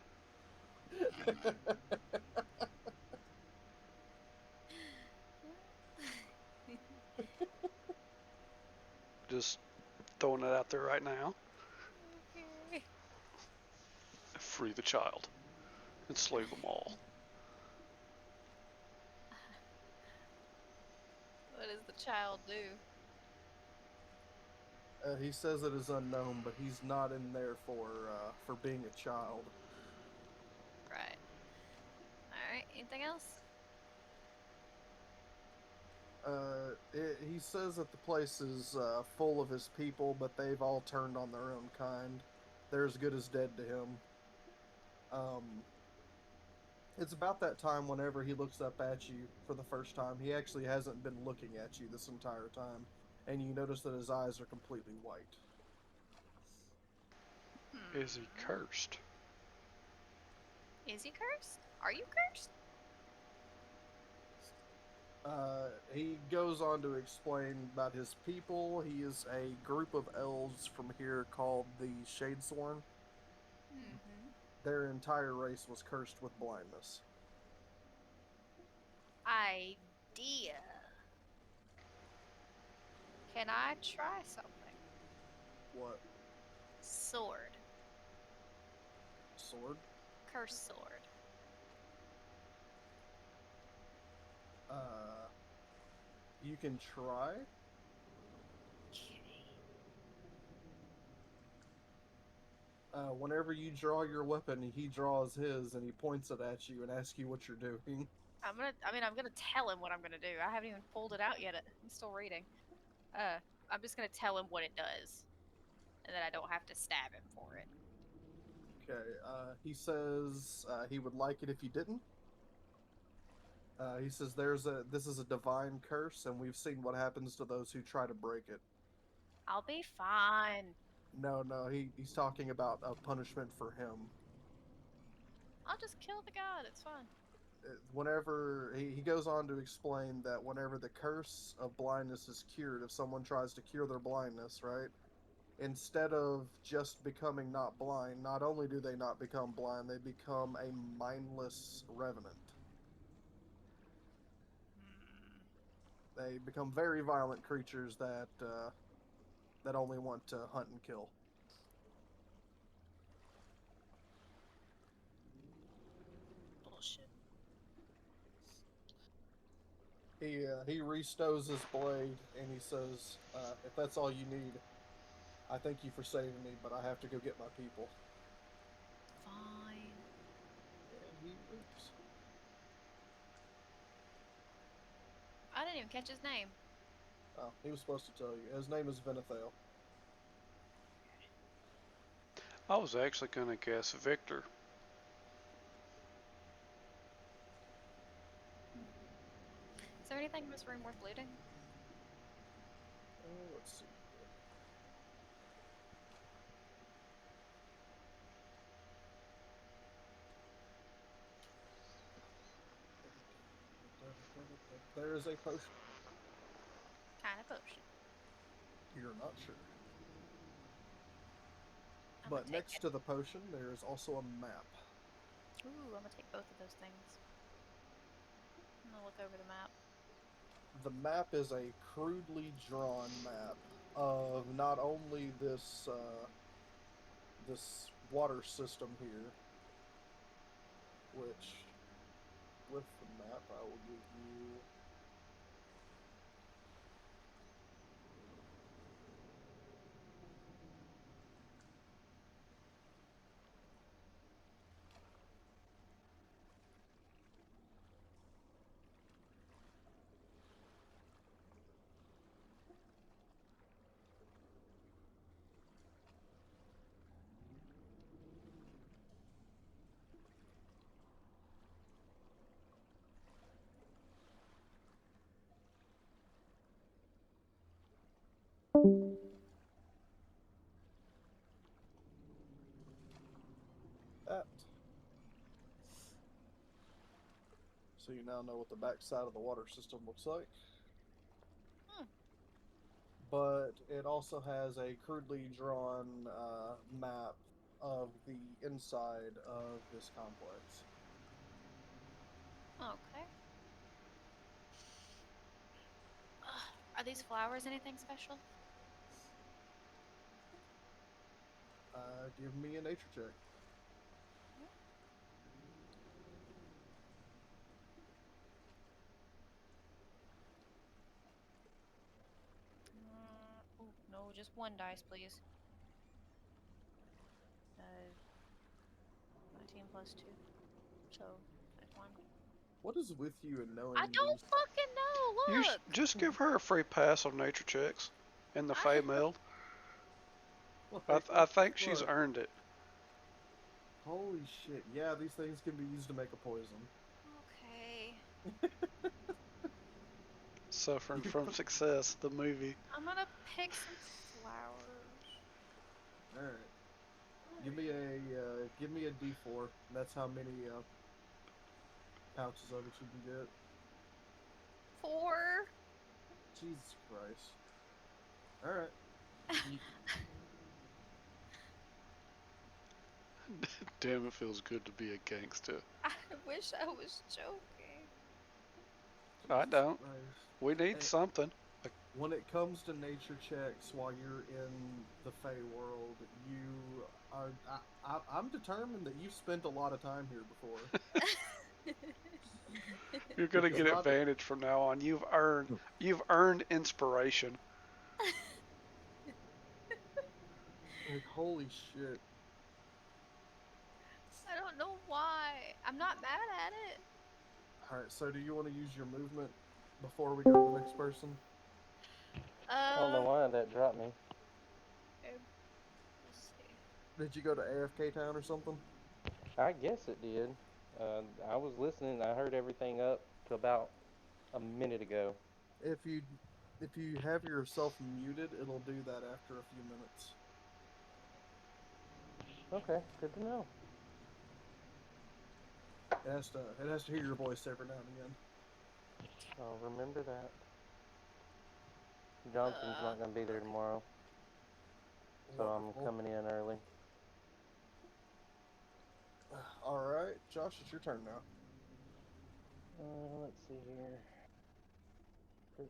Just throwing it out there right now. Okay. Free the child and slay them all. What does the child do? He says it is unknown, but he's not in there for being a child. Right. Alright, anything else? He says that the place is full of his people, but they've all turned on their own kind. They're as good as dead to him. It's about that time whenever he looks up at you for the first time. He actually hasn't been looking at you this entire time, and you notice that his eyes are completely white. Is he cursed? Is he cursed? Are you cursed? He goes on to explain about his people. He is a group of elves from here called the Shadesworn. Mm-hmm. Their entire race was cursed with blindness. Idea. Can I try something? What? Sword. Sword? Curse sword. You can try. Okay. Whenever you draw your weapon, he draws his, and he points it at you and asks you what you're doing. I'm gonna tell him what I'm gonna do. I haven't even pulled it out yet. I'm still reading. I'm just gonna tell him what it does, and then I don't have to stab him for it. Okay, he says he would like it if you didn't. He says this is a divine curse, and we've seen what happens to those who try to break it. I'll be fine. No, he's talking about a punishment for him. I'll just kill the god. It's fine. Whenever he goes on to explain that whenever the curse of blindness is cured, if someone tries to cure their blindness, right? Instead of just becoming not blind, not only do they not become blind, they become a mindless revenant. They become very violent creatures that only want to hunt and kill. Bullshit. He restows his blade and he says, "If that's all you need, I thank you for saving me, but I have to go get my people." Fine. And he leaves. I didn't even catch his name. Oh, he was supposed to tell you. His name is Venethale. I was actually gonna guess Victor. Is there anything in this room worth looting? Let's see. There is a potion. Kind of potion. You're not sure. I'm But gonna take next it. to the potion, there is also a map. Ooh, I'm gonna take both of those things. I'm gonna look over the map. The map is a crudely drawn map of not only this water system here, which with the map I will give you. That. So you now know what the backside of the water system looks like. Hmm. But it also has a crudely drawn map of the inside of this complex. Okay. Are these flowers anything special? Give me a nature check. Ooh, no, just one dice, please. 19 plus 2. So, 21. What is with you in knowing I don't these? fucking know! You Look! just give her a free pass on nature checks in the Fey Meld. Like, I think she's look, earned it. holy shit! Yeah, these things can be used to make a poison. Okay. Suffering from Success, the movie. I'm gonna pick some flowers. All right. Give me a D4. That's how many pouches of it you can get. 4. Jesus Christ. All right. Damn, it feels good to be a gangster. I wish I was joking. I don't. Christ. We need something. When it comes to nature checks while you're in the Fey world, you are. I'm determined that you've spent a lot of time here before. You're gonna It's get not- advantage from now on. You've earned inspiration. Like, holy shit. I don't know why. I'm not mad at it. Alright, so do you want to use your movement before we go to the next person? I don't know why that dropped me. Let's see. Did you go to AFK Town or something? I guess it did. I was listening. I heard everything up to about a minute ago. If you have yourself muted, it'll do that after a few minutes. Okay, good to know. It has to hear your voice every now and again. I'll remember that. Johnson's not going to be there tomorrow, so I'm Wonderful. coming in early. Alright, Josh, it's your turn now. Let's see here. I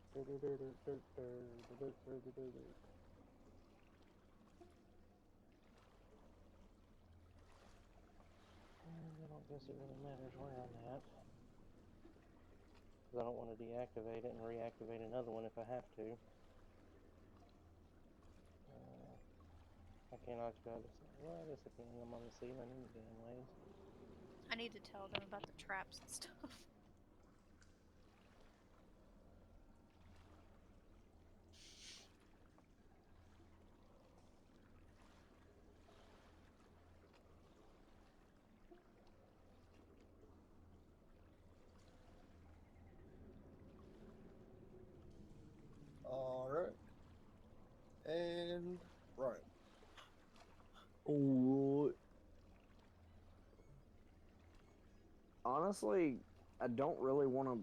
don't guess it really matters where I'm at, because I don't want to deactivate it and reactivate another one if I have to. I can't occupy this. Well, I guess I can. I'm on the ceiling any damn ways. I need to tell them about the traps and stuff. Alright. And right. Oh. Honestly, I don't really want to.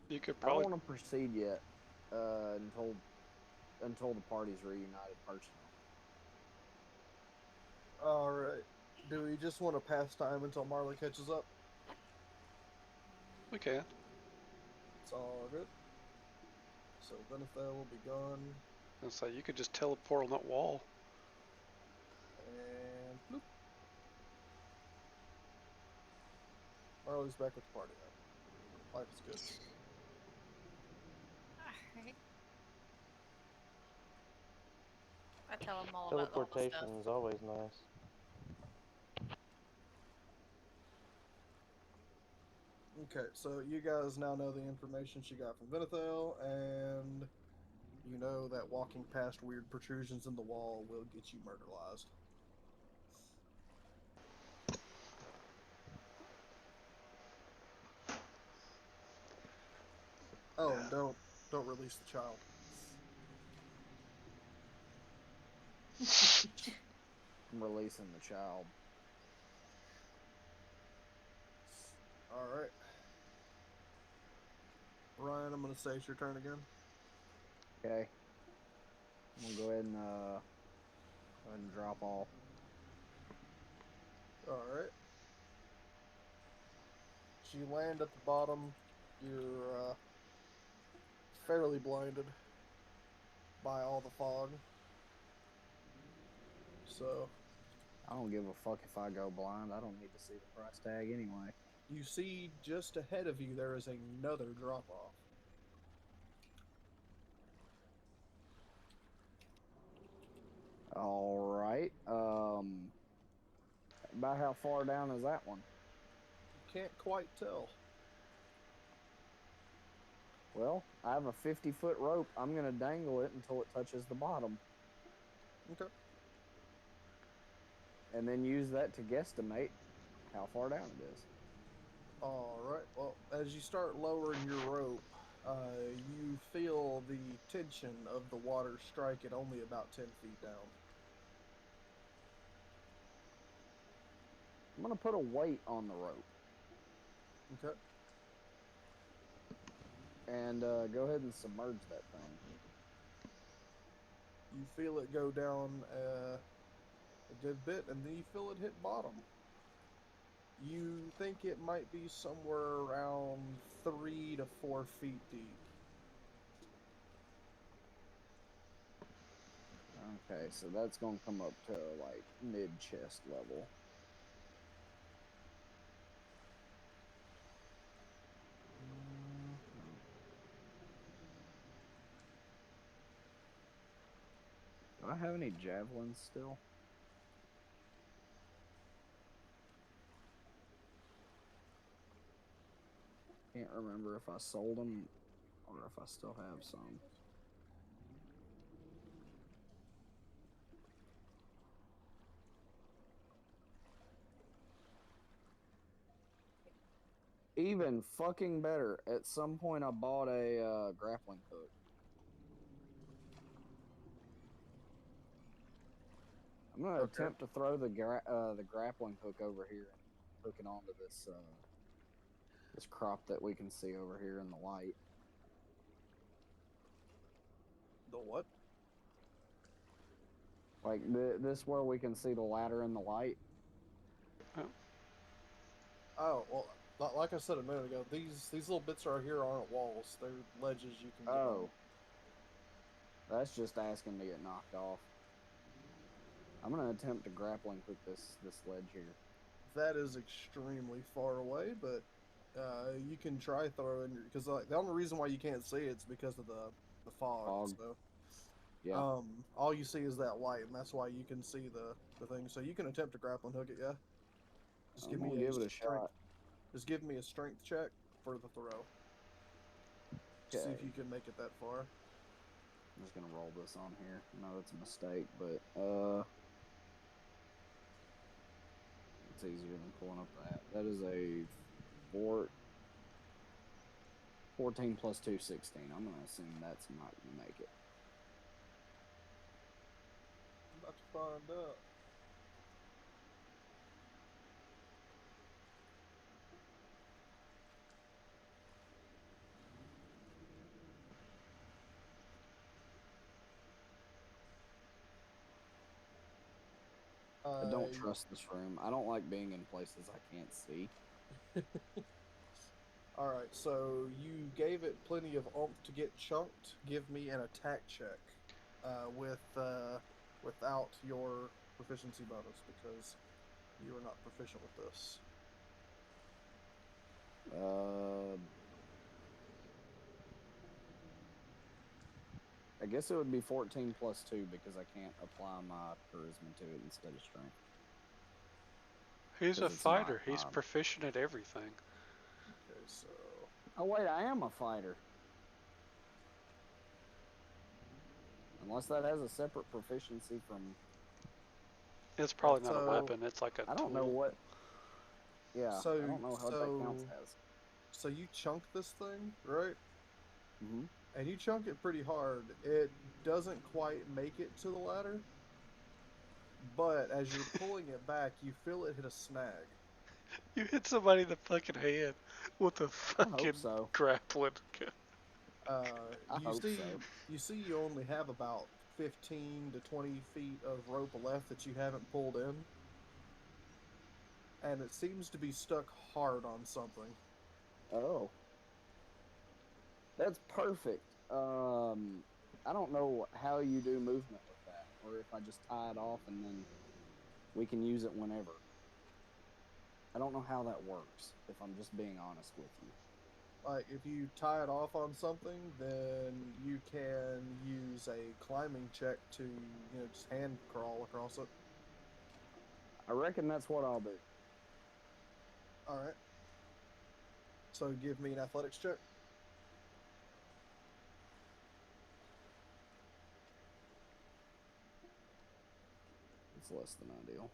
You could I don't probably. want to proceed yet until the party's reunited personally. Alright. Do we just want to pass time until Marley catches up? We can. It's all good. So Benethel will be gone. And so you could just teleport on that wall. And bloop. Marley's back with the party now. Life is good. Alright. I tell them all about the whole stuff. Teleportation is always nice. Okay, so you guys now know the information she got from Benethel, and you know that walking past weird protrusions in the wall will get you murderized. Oh, and don't release the child. I'm releasing the child. All right. Ryan, I'm gonna say it's your turn again. Okay. I'm gonna go ahead and drop off. All right. So you land at the bottom. You're fairly blinded by all the fog. So I don't give a fuck if I go blind. I don't need to see the price tag anyway. you see just ahead of you there is another drop off. All right. About how far down is that one? You can't quite tell. Well, I have a 50-foot rope. I'm gonna dangle it until it touches the bottom, Okay. and then use that to guesstimate how far down it is. All right. Well, as you start lowering your rope, you feel the tension of the water strike at only about 10 feet down. I'm gonna put a weight on the rope Okay. and go ahead and submerge that thing. You feel it go down a good bit, and then you feel it hit bottom. You think it might be somewhere around 3 to 4 feet deep. Okay, so that's gonna come up to like mid-chest level. Do I have any javelins still? Can't remember if I sold them or if I still have some. Even fucking better. At some point, I bought a grappling hook. I'm gonna Okay. attempt to throw the grappling hook over here and hook it onto this crop that we can see over here in the light. The what? Like this where we can see the ladder in the light. Oh, well, like I said a minute ago, these little bits right here aren't walls. They're ledges you can get Oh, that's just asking to get knocked off. I'm gonna attempt to grappling hook this ledge here. on. That is extremely far away, but you can try throwing, because like the only reason why you can't see it's because of the fog. Fog. So Yeah. all you see is that light, and that's why you can see the thing. So you can attempt to grappling hook it, yeah. Just I'm gonna give it a shot. Just give me a strength check for the throw. Okay. See if you can make it that far. I'm just gonna roll this on here. I know it's a mistake, but it's easier than pulling up that. That is a 14 plus 2, 16. I'm gonna assume that's not gonna make it. I'm about to find out. I don't trust this room. I don't like being in places I can't see. Alright, so you gave it plenty of oomph to get chunked. Give me an attack check without your proficiency bonus, because you are not proficient with this. I guess it would be 14 plus 2 because I can't apply my charisma to it instead of strength. He's a 'Cause it's not, fighter. He's proficient at everything. Okay, so Oh wait, I am a fighter. Unless that has a separate proficiency from. It's probably not a So- weapon. It's like a I don't know tool. what. Yeah, So- I don't know what that counts so- as. so you chunk this thing, right? Mm-hmm. and you chunk it pretty hard. It doesn't quite make it to the ladder, but as you're pulling it back, you feel it hit a snag. You hit somebody in the fucking head with a I hope fucking so. grappling gun. I hope so. You see, you only have about 15 to 20 feet of rope left that you haven't pulled in, and it seems to be stuck hard on something. Oh, that's perfect. I don't know how you do movement with that, or if I just tie it off and then we can use it whenever. I don't know how that works, if I'm just being honest with you. Like, if you tie it off on something, then you can use a climbing check to, just hand crawl across it. I reckon that's what I'll do. Alright. So give me an athletics check. It's less than ideal.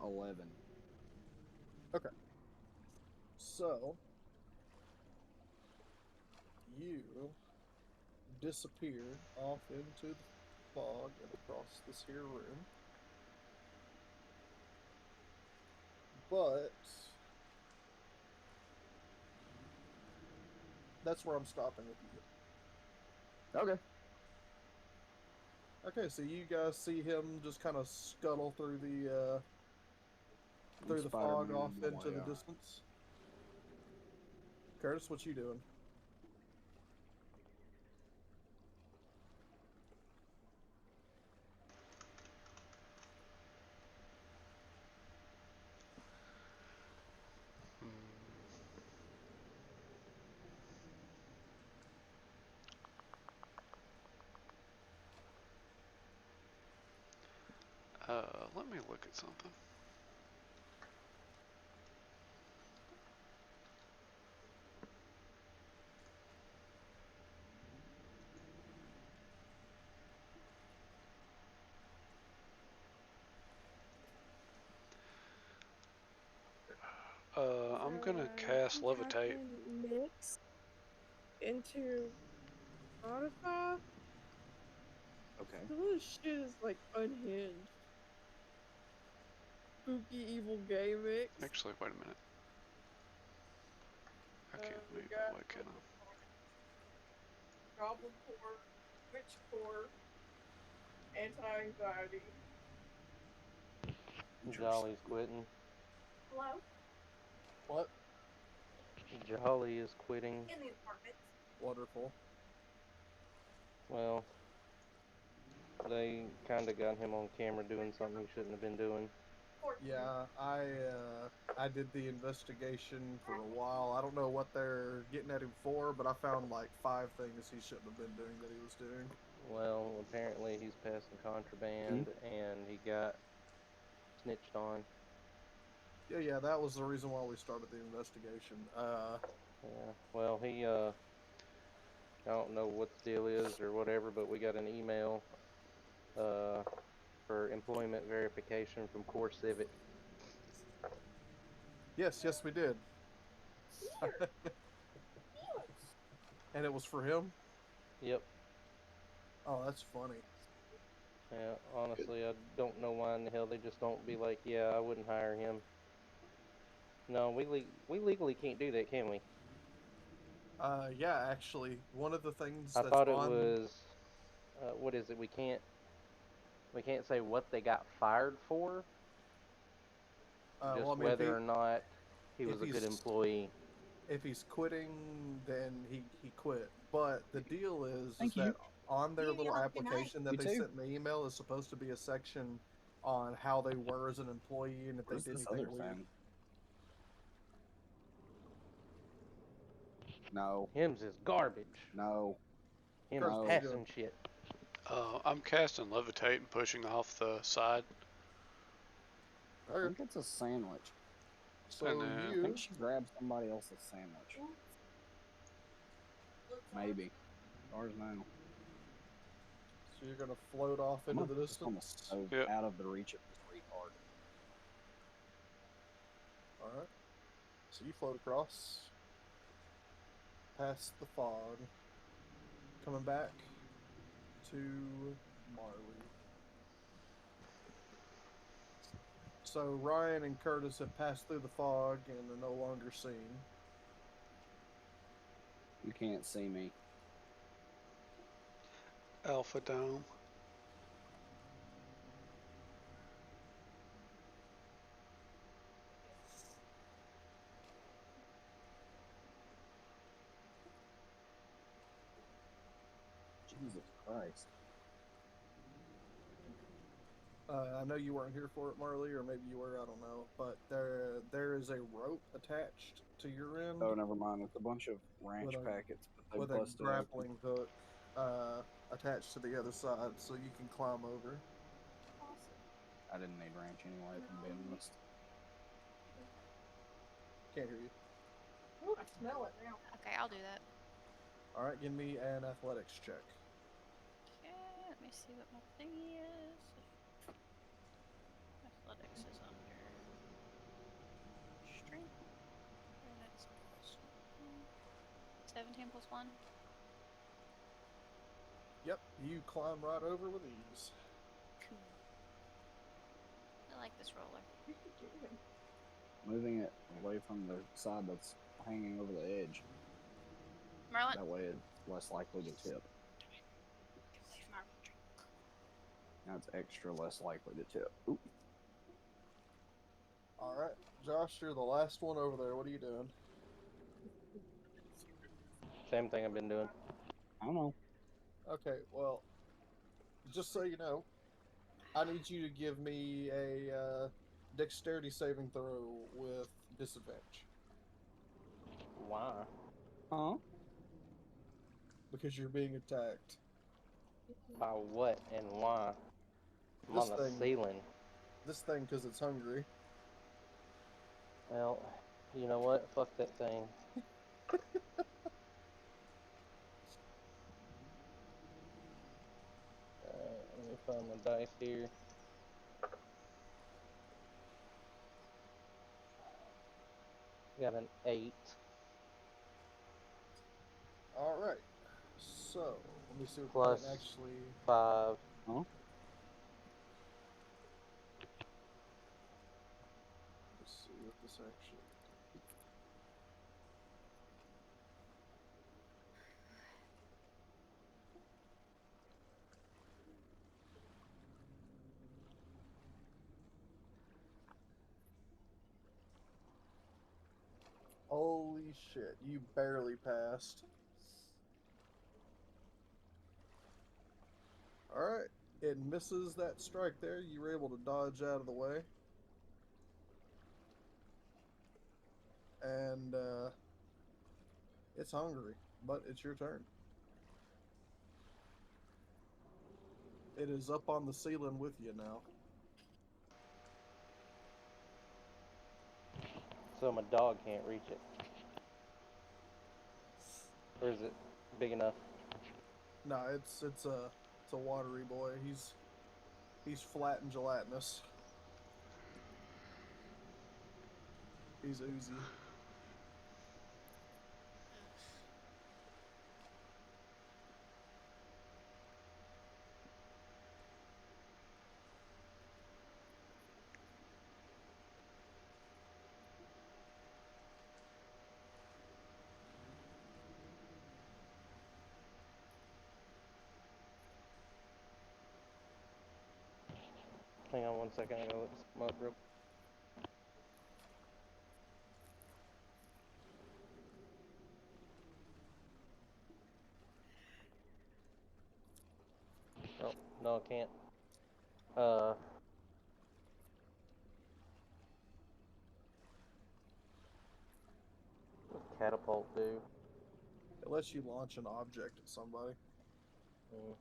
11. Okay. So, you disappear off into the fog and across this here room. But that's where I'm stopping with you. Okay. Okay, so you guys see him just kind of scuttle through the fog Spider-Man off the into way the up. distance. Curtis, what you doing? Let me look at something. I'm gonna cast levitate. Mix into Spotify. Okay. Some of this shit is like unhinged. Spooky evil gay mix. Actually, wait a minute. I can't We move got it. Why can't I? Goblin core, witch core, anti-anxiety. Jolly's quitting. Hello? What? Jolly is quitting. In the apartment. Wonderful. Well, they kind of got him on camera doing something he shouldn't have been doing. Yeah, I did the investigation for a while. I don't know what they're getting at him for, but I found like 5 things he shouldn't have been doing that he was doing. Well, apparently he's passing contraband and he got snitched on. Yeah, that was the reason why we started the investigation. Yeah, well, I don't know what the deal is or whatever, but we got an email for employment verification from Core Civic. Yes, we did. And it was for him? Yep. Oh, that's funny. Yeah, honestly, I don't know why in the hell they just don't be like, yeah, I wouldn't hire him. No, we legally can't do that, can we? Yeah, actually, one of the things I that's thought it on... was, what is it? We can't say what they got fired for, just well, I mean, whether or not he was a good employee. if he's quitting, then he quit. But the deal is Thank that you. on their You little have a good night. application that You they too. sent in the email is supposed to be a section on how they were as an employee and if What is they did this anything other weird. thing? No. Him's is garbage. No. Him's Curtis, what you passing doing? shit. I'm casting levitate and pushing off the side. I think it's a sandwich. So And then- I think she grabbed somebody else's sandwich. Maybe. As far as now. So you're gonna float off into the Just on the distance. stove, Yep. out of the reach of this retard. All right. So you float across. past the fog, coming back to Marley. So Ryan and Curtis have passed through the fog and are no longer seen. You can't see me. Alpha Dome. Jesus Christ. I know you weren't here for it, Marley, or maybe you were, I don't know. But there is a rope attached to your end Oh, never mind. It's a bunch of ranch With a- packets, but they with a busted open. grappling hook attached to the other side so you can climb over. Awesome. I didn't need ranch anyway, if I'm being honest. Can't hear you. Ooh, I smell it now. Okay, I'll do that. Alright, give me an athletics check. Okay, let me see what my thingy is. Athletics is under strength. Or that's plus 17 plus 1. Yep, you climb right over with ease. Cool. I like this roller. What are you doing? Moving it away from the side that's hanging over the edge. Merlin, That way it's less likely to tip. get away from our drink. Now it's extra less likely to tip. Oop. Alright, Josh, you're the last one over there. What are you doing? Same thing I've been doing. I don't know. Okay, well, just so you know, I need you to give me a dexterity saving throw with disadvantage. Why? Huh? Because you're being attacked. By what and why? I'm This on the thing- ceiling. This thing, because it's hungry. Well, you know what? Fuck that thing. Let me find my dice here. Got an 8. Alright, so, let me see what Plus- I can actually... 5. Huh? Let's see what this actually... Holy shit, you barely passed. Alright, it misses that strike there. You were able to dodge out of the way. And, it's hungry, but it's your turn. It is up on the ceiling with you now. So my dog can't reach it. Or is it big enough? No, it's a watery boy. He's flat and gelatinous. He's oozy. Hang on 1 second. I gotta look some up real. Oh, no, I can't. What's catapult do? It lets you launch an object at somebody. Mm.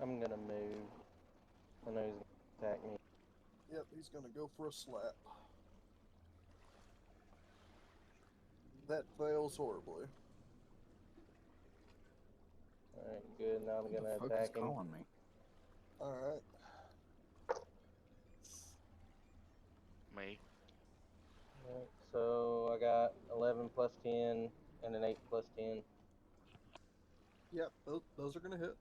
I'm gonna move. I know he's gonna attack me. Yep, he's gonna go for a slap. That fails horribly. Alright, good. Now I'm Who the gonna fuck is attack him. calling me? Alright. Me. Alright, so I got 11 plus 10 and an 8 plus 10. Yep, those are gonna hit.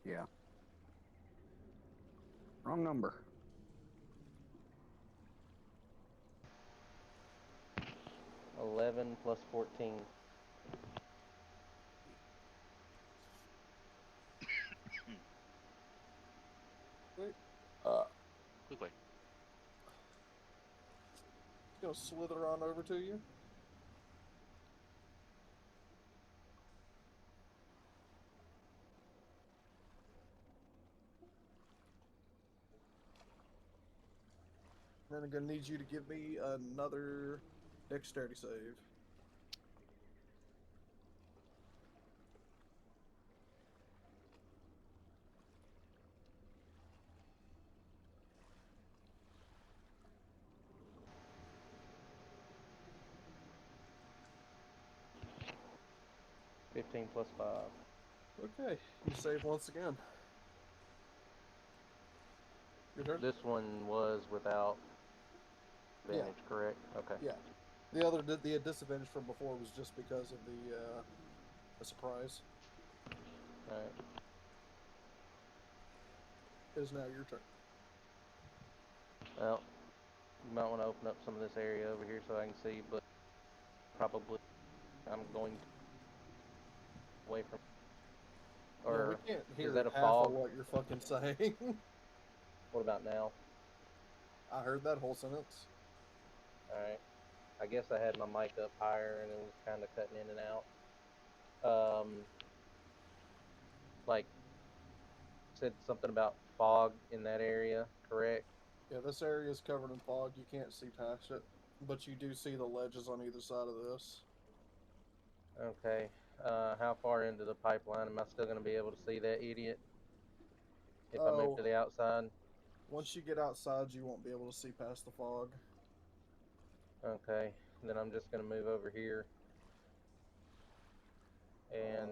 Yeah. Wrong number. Mm. 11 plus 14. Quickly. Gonna slither on over to you. Then I'm gonna need you to give me another dexterity save. $15 plus 5. Okay, you save once again. Your turn? This one was without Yeah. advantage, correct? Okay. Yeah. The other the disadvantage from before was just because of the surprise. Alright. It is now your turn. Well, you might want to open up some of this area over here so I can see, but probably I'm going away from. Yeah, Or we can't hear is that a half fog? of what you're fucking saying. What about now? I heard that whole sentence. Alright. I guess I had my mic up higher and it was kind of cutting in and out. Like, said something about fog in that area, correct? Yeah, this area is covered in fog. You can't see past it, but you do see the ledges on either side of this. Okay. How far into the pipeline am I still going to be able to see that idiot? If I move to the outside? Once you get outside, you won't be able to see past the fog. Okay. Then I'm just going to move over here and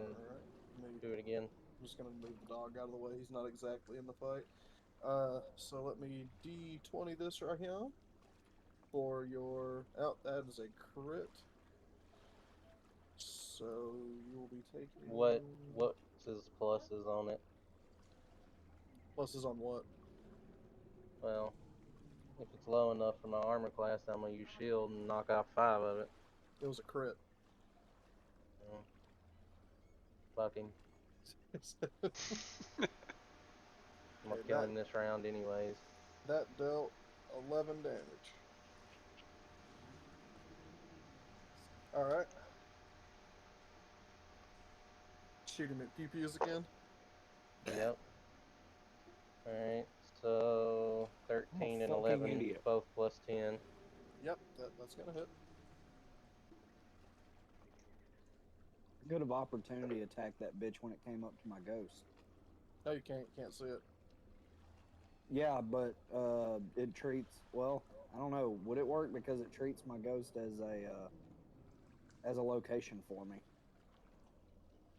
do it again. I'm just gonna move the dog out of the way. He's not exactly in the fight. So let me D20 this right here for your. Oh, that is a crit. So you will be taking. What's his pluses on it? Pluses on what? Well, if it's low enough for my armor class, I'm gonna use shield and knock off 5 of it. It was a crit. Fuck him. I'm gonna kill him this round anyways. That dealt 11 damage. Alright. Shoot him at pew-pews again. Yep. Alright, so 13 and 11, idiot. both plus 10. Yep, that's gonna hit. Good of opportunity attack that bitch when it came up to my ghost. No, you can't see it. Yeah, but it treats, well, I don't know. Would it work because it treats my ghost as a location for me?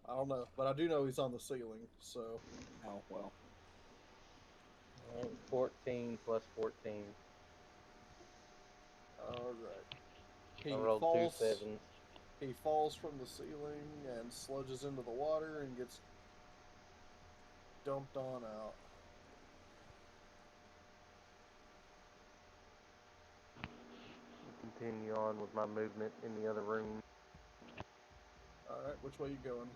I don't know, but I do know he's on the ceiling, so. Oh, well. Alright, 14 plus 14. Alright. I rolled 2 7s. He falls from the ceiling and sludges into the water and gets dumped on out. Continue on with my movement in the other room. Alright, which way you going?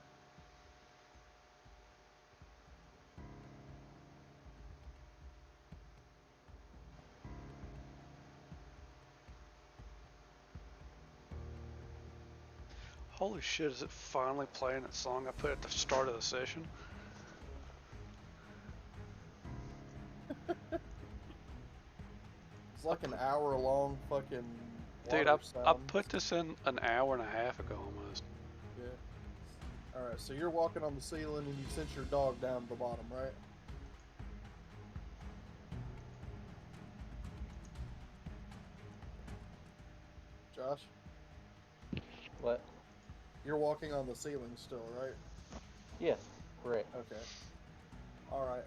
Holy shit, is it finally playing that song I put at the start of the session? It's like an hour-long fucking Dude, water I sound. put this in an hour and a half ago almost. Yeah. Alright, so you're walking on the ceiling and you sent your dog down to the bottom, right? Josh? What? You're walking on the ceiling still, right? Yes, correct. Okay. Alright.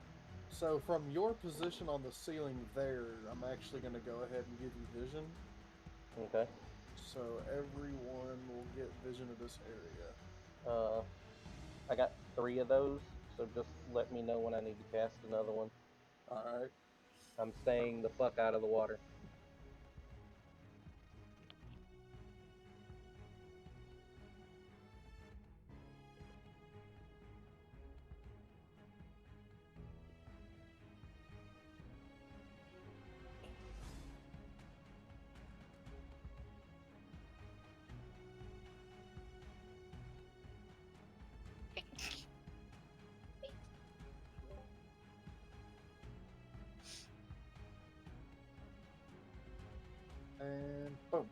So from your position on the ceiling there, I'm actually going to go ahead and give you vision. Okay. So everyone will get vision of this area. I got 3 of those, so just let me know when I need to cast another one. Alright. I'm staying the fuck out of the water. And boom.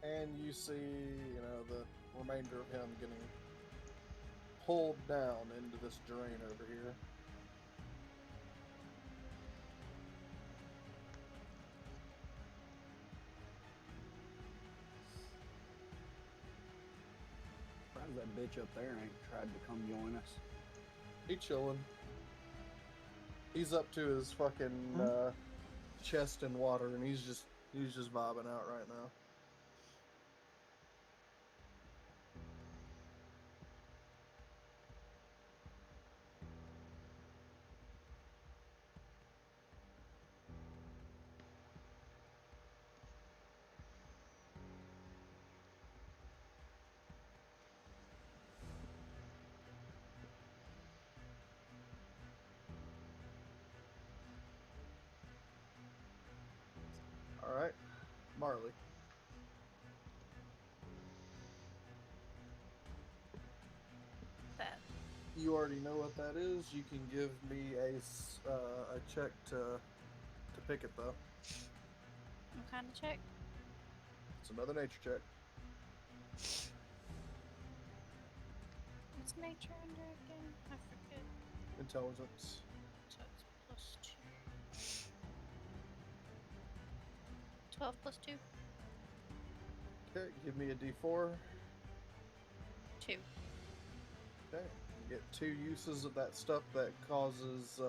And you see, the remainder of him getting pulled down into this drain over here. Surprised that bitch up there ain't tried to come join us. He chilling. He's up to his fucking chest in water, and he's just vibing out right now. All right, Marley. That. You already know what that is. You can give me a check to pick it though. What kind of check? It's another nature check. What's nature under again? I forget. Intelligence. So it's plus 2. 12 plus 2? Okay, give me a D4. 2. Okay, you get 2 uses of that stuff that causes.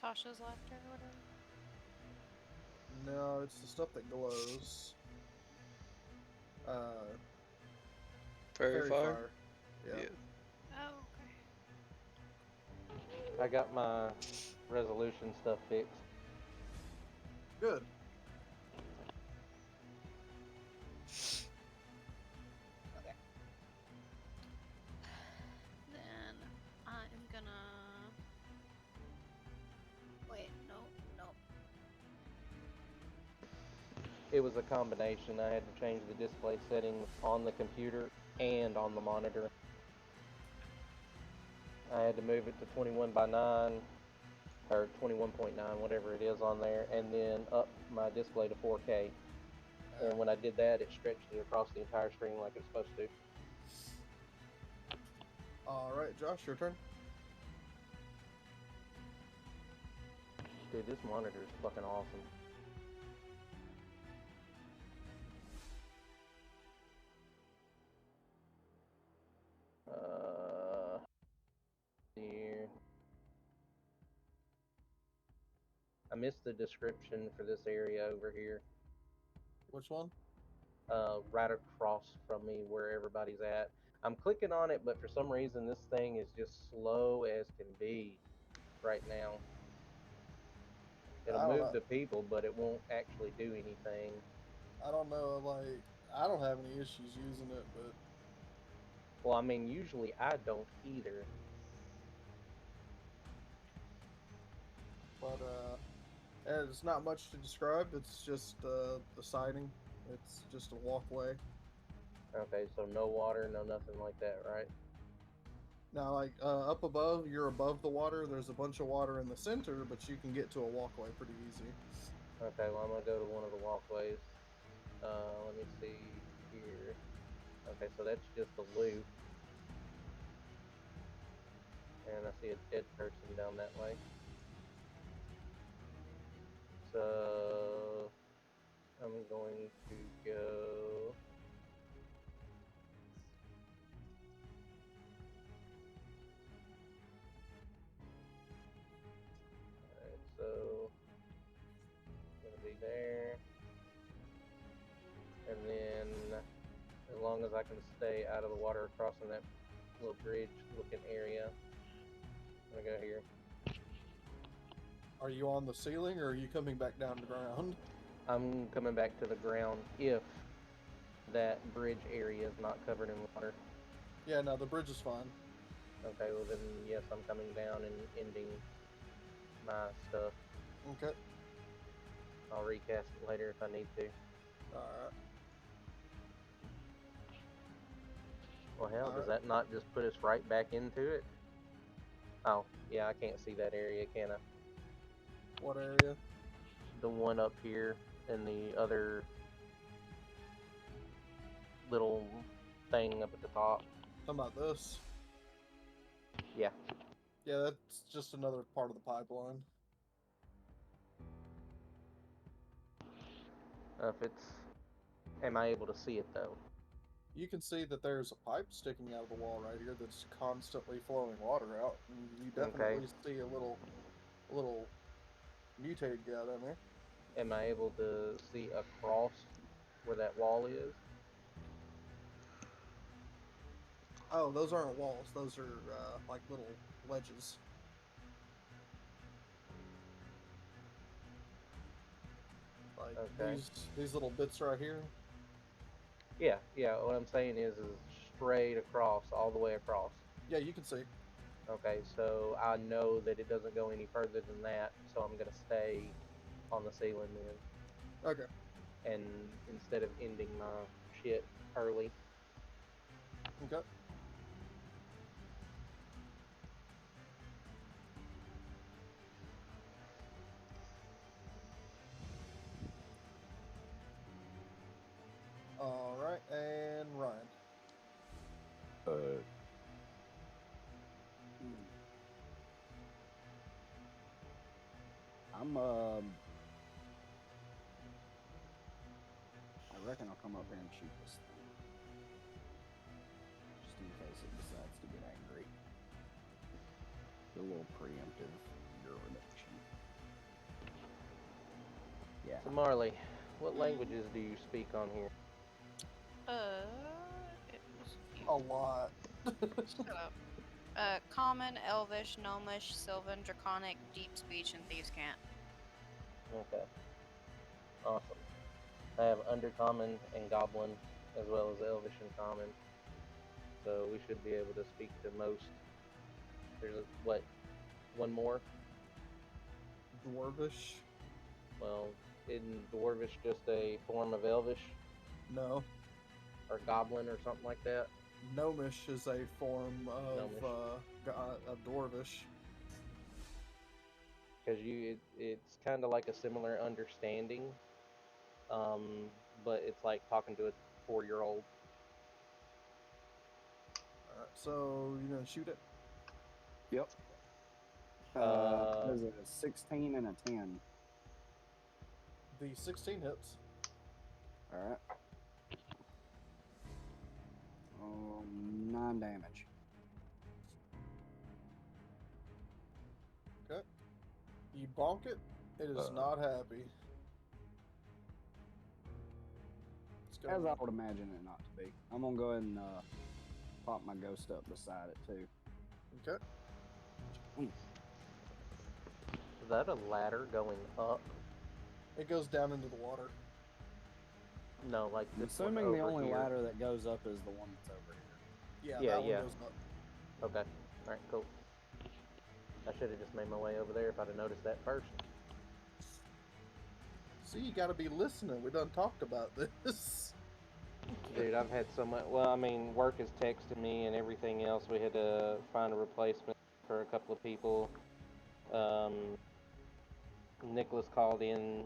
Tasha's laughter or whatever. No, it's the stuff that glows. Fairy fire? Yeah. Oh, okay. I got my resolution stuff fixed. Good. Okay. Then I am gonna. Wait, no. It was a combination. I had to change the display settings on the computer and on the monitor. I had to move it to 21:9 or 21.9, whatever it is on there, and then up my display to 4K. And when I did that, it stretched it across the entire screen like it's supposed to. All right, Josh, your turn. Dude, this monitor is fucking awesome. Here. I missed the description for this area over here. Which one? Right across from me where everybody's at. I'm clicking on it, but for some reason this thing is just slow as can be right now. It'll move the people, but it won't actually do anything. I don't know, I don't have any issues using it, but... Well, I mean, usually I don't either. But, it's not much to describe. It's just, the siding. It's just a walkway. Okay, so no water, no nothing like that, right? Now, like up above, you're above the water. There's a bunch of water in the center, but you can get to a walkway pretty easy. Okay, well, I'm gonna go to one of the walkways. Let me see here. Okay, so that's just a loop. And I see a dead person down that way. So I'm going to go. Alright, so I'm gonna be there. And then as long as I can stay out of the water crossing that little bridge looking area, I'm gonna go here. Are you on the ceiling or are you coming back down to ground? I'm coming back to the ground if that bridge area is not covered in water. Yeah, no, the bridge is fine. Okay, well then yes, I'm coming down and ending my stuff. Okay. I'll recast it later if I need to. Alright. Well hell, does Alright. that not just put us right back into it? Oh, yeah, I can't see that area, can I? What area? The one up here and the other little thing up at the top. Talking about this? Yeah. Yeah, that's just another part of the pipeline. If it's... Am I able to see it though? You can see that there's a pipe sticking out of the wall right here that's constantly flowing water out, and you definitely see a little mutated guy down there. Am I able to see across where that wall is? Oh, those aren't walls. Those are like little ledges. Like Okay. these little bits right here. Yeah, what I'm saying is straight across, all the way across. Yeah, you can see. Okay, so I know that it doesn't go any further than that, so I'm gonna stay on the ceiling then. Okay. And instead of ending my shit early. Okay. All right, and Ryan. I reckon I'll come up here and shoot this thing. Just in case it decides to get angry. Do a little preemptive gear reduction. Yeah. So Marley, what languages do you speak on here? It was a few. A lot. Shut up. Common, Elvish, Gnomish, Sylvan, Draconic, Deep Speech, and Thieves' Cant. Okay. Awesome. I have Undercommon and Goblin, as well as Elvish and Common. So we should be able to speak to most. There's one more? Dwarvish? Well, isn't Dwarvish just a form of Elvish? No. Or Goblin or something like that? Gnomish is a form of Dwarvish. Because it's kind of like a similar understanding, but it's like talking to a 4-year-old. Alright, so you're gonna shoot it? Yep. There's a 16 and a 10. The 16 hits. Alright. 9 damage. Okay. You bonk it. It is not happy. As I would imagine it not to be. I'm gonna go ahead and pop my ghost up beside it too. Okay. Is that a ladder going up? It goes down into the water. No, like I'm this one assuming the over only here. ladder that goes up is the one that's over here. Yeah, that Yeah. one goes up. Okay. Alright, cool. I should have just made my way over there if I'd have noticed that first. See, you gotta be listening. We done talked about this. Dude, I've had so much. Well, I mean, work has texted me and everything else. We had to find a replacement for a couple of people. Nicholas called in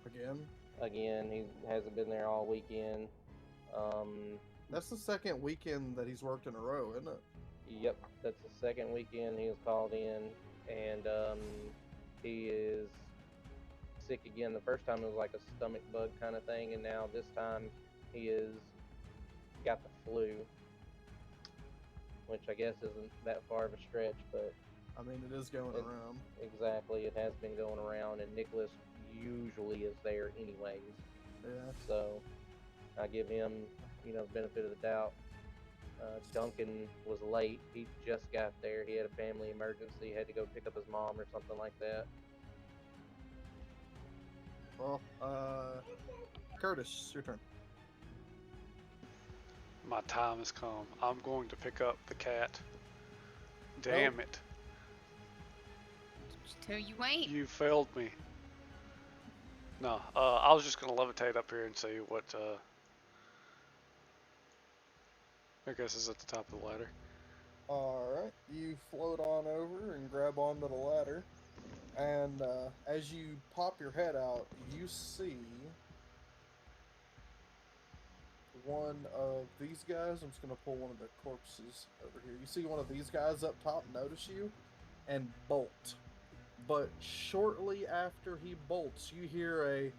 Again? again. He hasn't been there all weekend. That's the second weekend that he's worked in a row, isn't it? Yep, that's the second weekend he was called in, and he is sick again. The first time it was like a stomach bug kind of thing, and now this time he is got the flu, which I guess isn't that far of a stretch, but I mean, it is going around. exactly, it has been going around, and Nicholas usually is there anyways. Yeah. So I give him, the benefit of the doubt. Duncan was late. He just got there. He had a family emergency. Had to go pick up his mom or something like that. Well, Curtis, your turn. My time has come. I'm going to pick up the cat. Damn it. Till you ain't. You failed me. No, I was just going to levitate up here and see what, I guess is at the top of the ladder. Alright, you float on over and grab onto the ladder, and as you pop your head out, you see one of these guys. I'm just going to pull one of the corpses over here. You see one of these guys up top notice you and bolt. But shortly after he bolts, you hear a...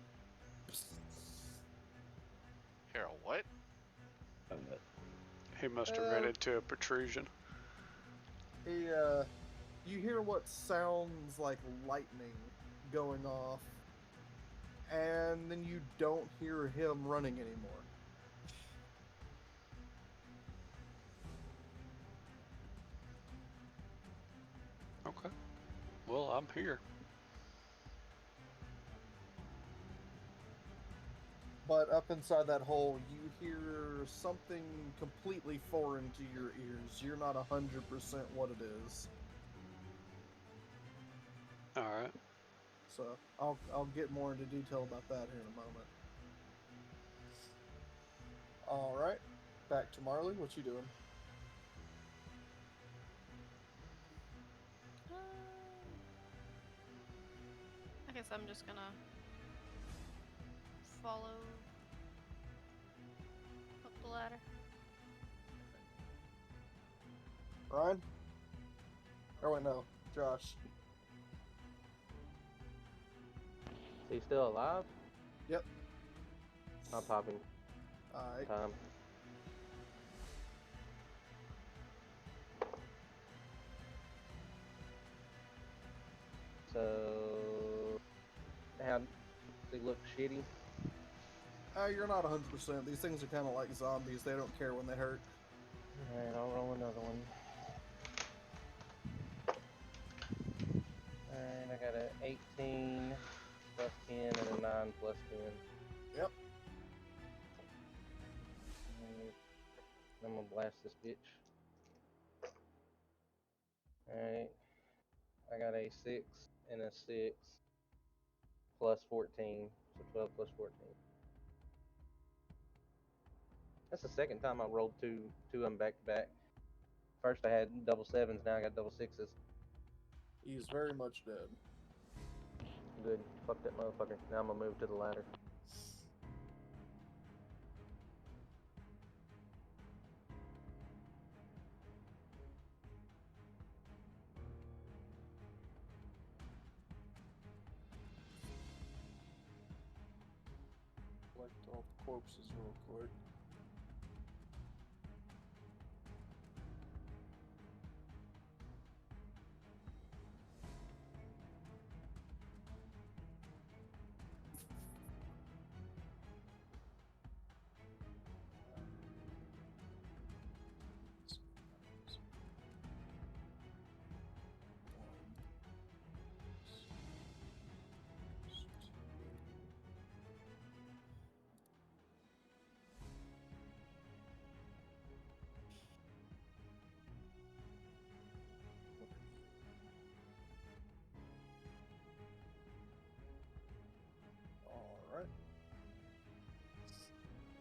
Hear a what? He must have ran into a protrusion. You hear what sounds like lightning going off, and then you don't hear him running anymore. Okay. Well, I'm here. But up inside that hole, you hear something completely foreign to your ears. You're not 100% what it is. Alright. So I'll get more into detail about that here in a moment. Alright, back to Marley. What you doing? I guess I'm just gonna follow up the ladder. Ryan? Oh wait, no. Josh. Is he still alive? Yep. I'm popping. Alright. Time. So, how does he look shitty? You're not 100%. These things are kind of like zombies. They don't care when they hurt. Alright, I'll roll another one. Alright, I got an 18 plus 10 and a 9 plus 10. Yep. Alright, I'm gonna blast this bitch. Alright, I got a 6 and a 6 plus 14, so 12 plus 14. That's the second time I rolled two of them back to back. First I had double 7s, now I got double 6s. He's very much dead. Good. Fuck that motherfucker. Now I'm gonna move to the ladder. Collect all the corpses real quick.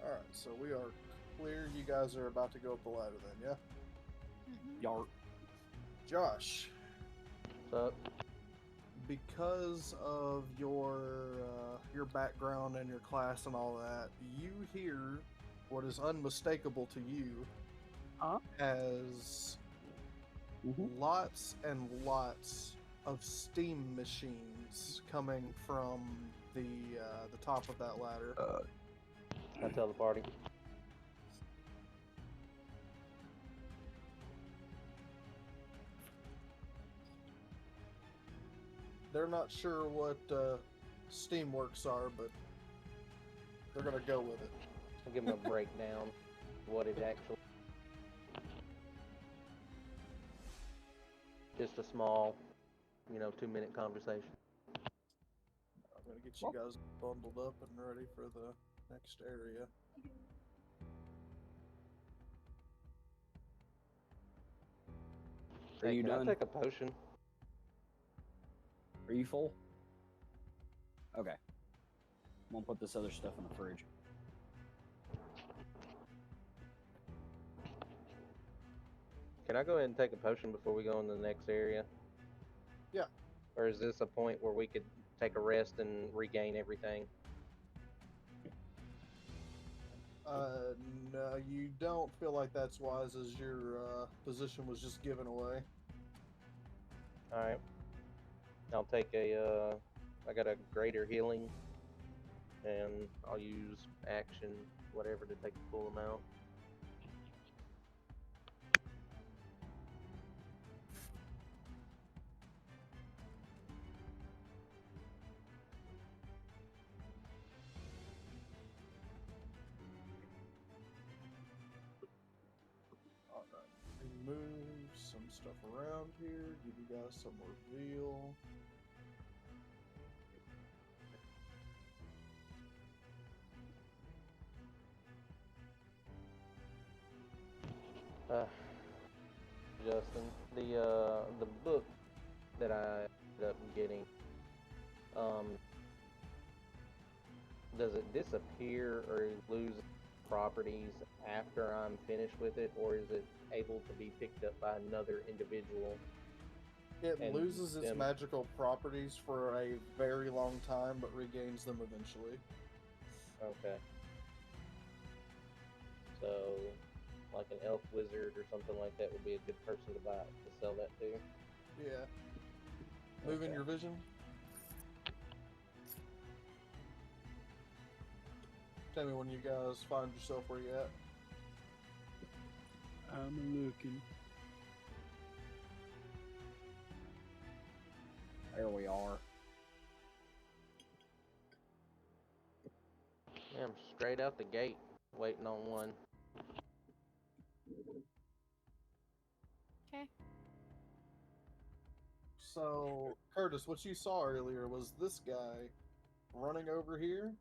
Alright, so we are clear, you guys are about to go up the ladder then, yeah? Yart. Josh, What's up? because of your background and your class and all that, you hear what is unmistakable to you Huh? as lots and lots of steam machines coming from the top of that ladder. I tell the party. They're not sure what Steamworks are, but they're gonna go with it. I'll give them a breakdown of what it actually. Just a small, 2-minute conversation. I'm gonna get you guys bundled up and ready for the next area. Are you Can done? I take a potion? Are you full? Okay. I'm gonna put this other stuff in the fridge. Can I go ahead and take a potion before we go into the next area? Yeah. Or is this a point where we could take a rest and regain everything? No, you don't feel like that's wise as your position was just given away. Alright. I'll take I got a greater healing, and I'll use action, whatever, to take the full amount. Alright. Move some stuff around here, give you guys some reveal. Justin, the book that I ended up getting, does it disappear or lose properties after I'm finished with it, or is it able to be picked up by another individual? It And loses its them- magical properties for a very long time, but regains them eventually. Okay. So, like an elf wizard or something like that would be a good person to sell that to. Yeah. Moving Okay. your vision. Tell me when you guys find yourself where you at. I'm looking. There we are. Yeah, I'm straight out the gate, waiting on one. Okay. So, Curtis, what you saw earlier was this guy running over here,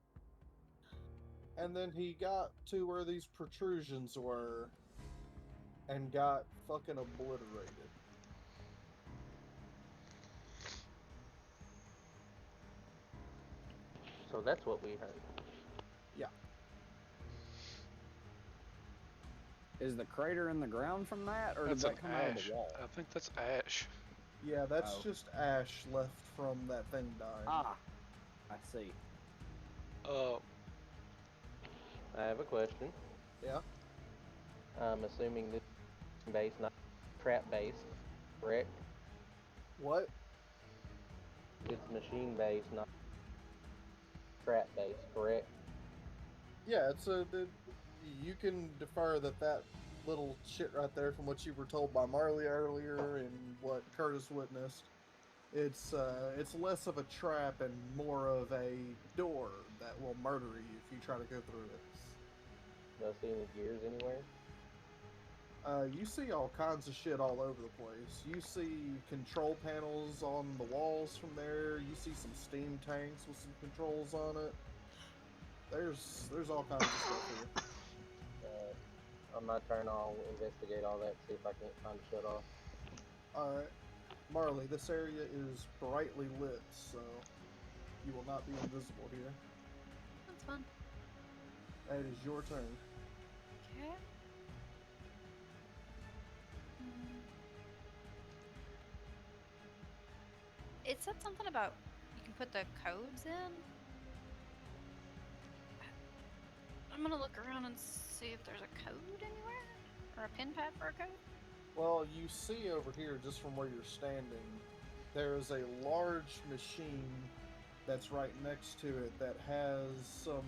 and then he got to where these protrusions were and got fucking obliterated. So that's what we heard. Yeah. Is the crater in the ground from that, or That's did an that come out of ash. the wall? I think that's ash. Yeah, that's Oh. just ash left from that thing dying. Ah, I see. I have a question. Yeah. I'm assuming this is base, not trap based, correct? What? It's machine based, not trap based, correct? Yeah, you can defer that little shit right there from what you were told by Marley earlier and what Curtis witnessed. It's less of a trap and more of a door that will murder you if you try to go through it. Do I see any gears anywhere? You see all kinds of shit all over the place. You see control panels on the walls from there. You see some steam tanks with some controls on it. There's all kinds of stuff here. On my turn, I'll investigate all that, see if I can't find a shut off. Alright. Marley, this area is brightly lit, so you will not be invisible here. That's fun. That is your turn. Okay. It said something about you can put the codes in. I'm gonna look around and see if there's a code anywhere or a pin pad for a code. Well, you see over here, just from where you're standing, there is a large machine that's right next to it that has some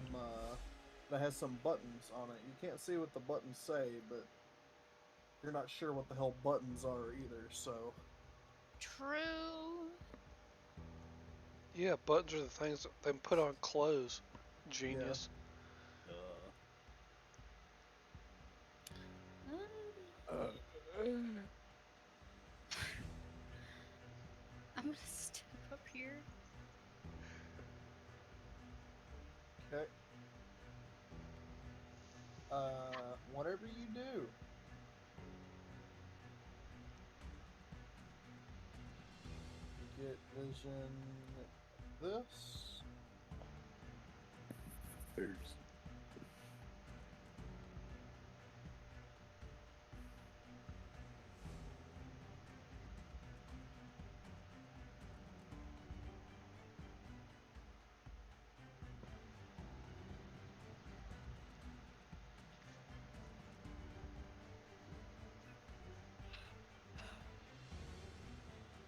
buttons on it. You can't see what the buttons say, but you're not sure what the hell buttons are either. So True. Yeah, buttons are the things that they put on clothes. Genius. I'm gonna step up here. okay. Whatever you do, get vision this. There's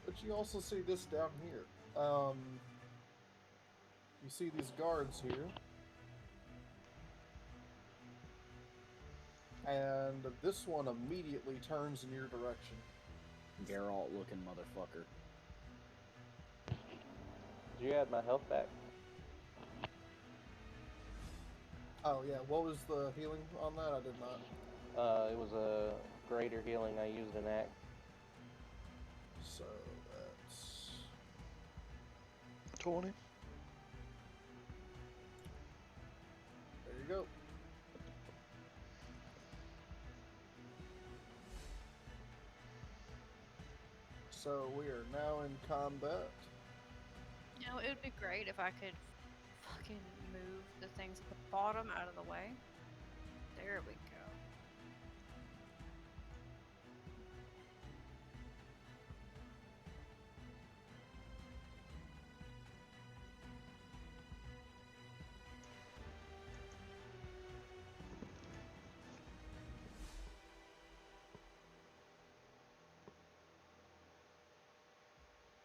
But you also see this down here. You see these guards here. And this one immediately turns in your direction. Geralt looking motherfucker. Did you add my health back? Oh yeah, what was the healing on that? I did not. It was a greater healing. I used an axe. So that's 20. there you go. So we are now in combat. You know, it would be great if I could fucking move the things at the bottom out of the way. There we go.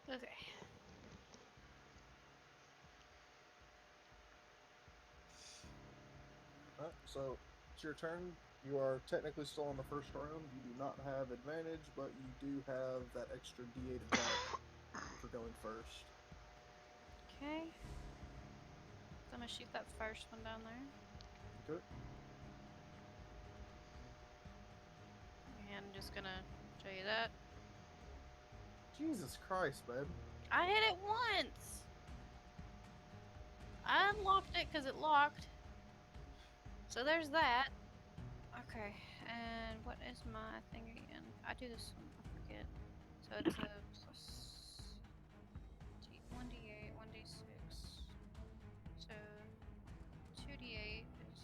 Okay. Alright, so it's your turn. You are technically still in the first round. You do not have advantage, but you do have that extra D8 attack for going first. Okay. So I'm gonna shoot that first one down there. Good. And I'm just gonna show you that. Jesus Christ, babe. I hit it once! I unlocked it because it locked. So there's that. Okay, and what is my thing again? I do this one, I forget. So it's a plus 1d8, 1d6. So 2d8 is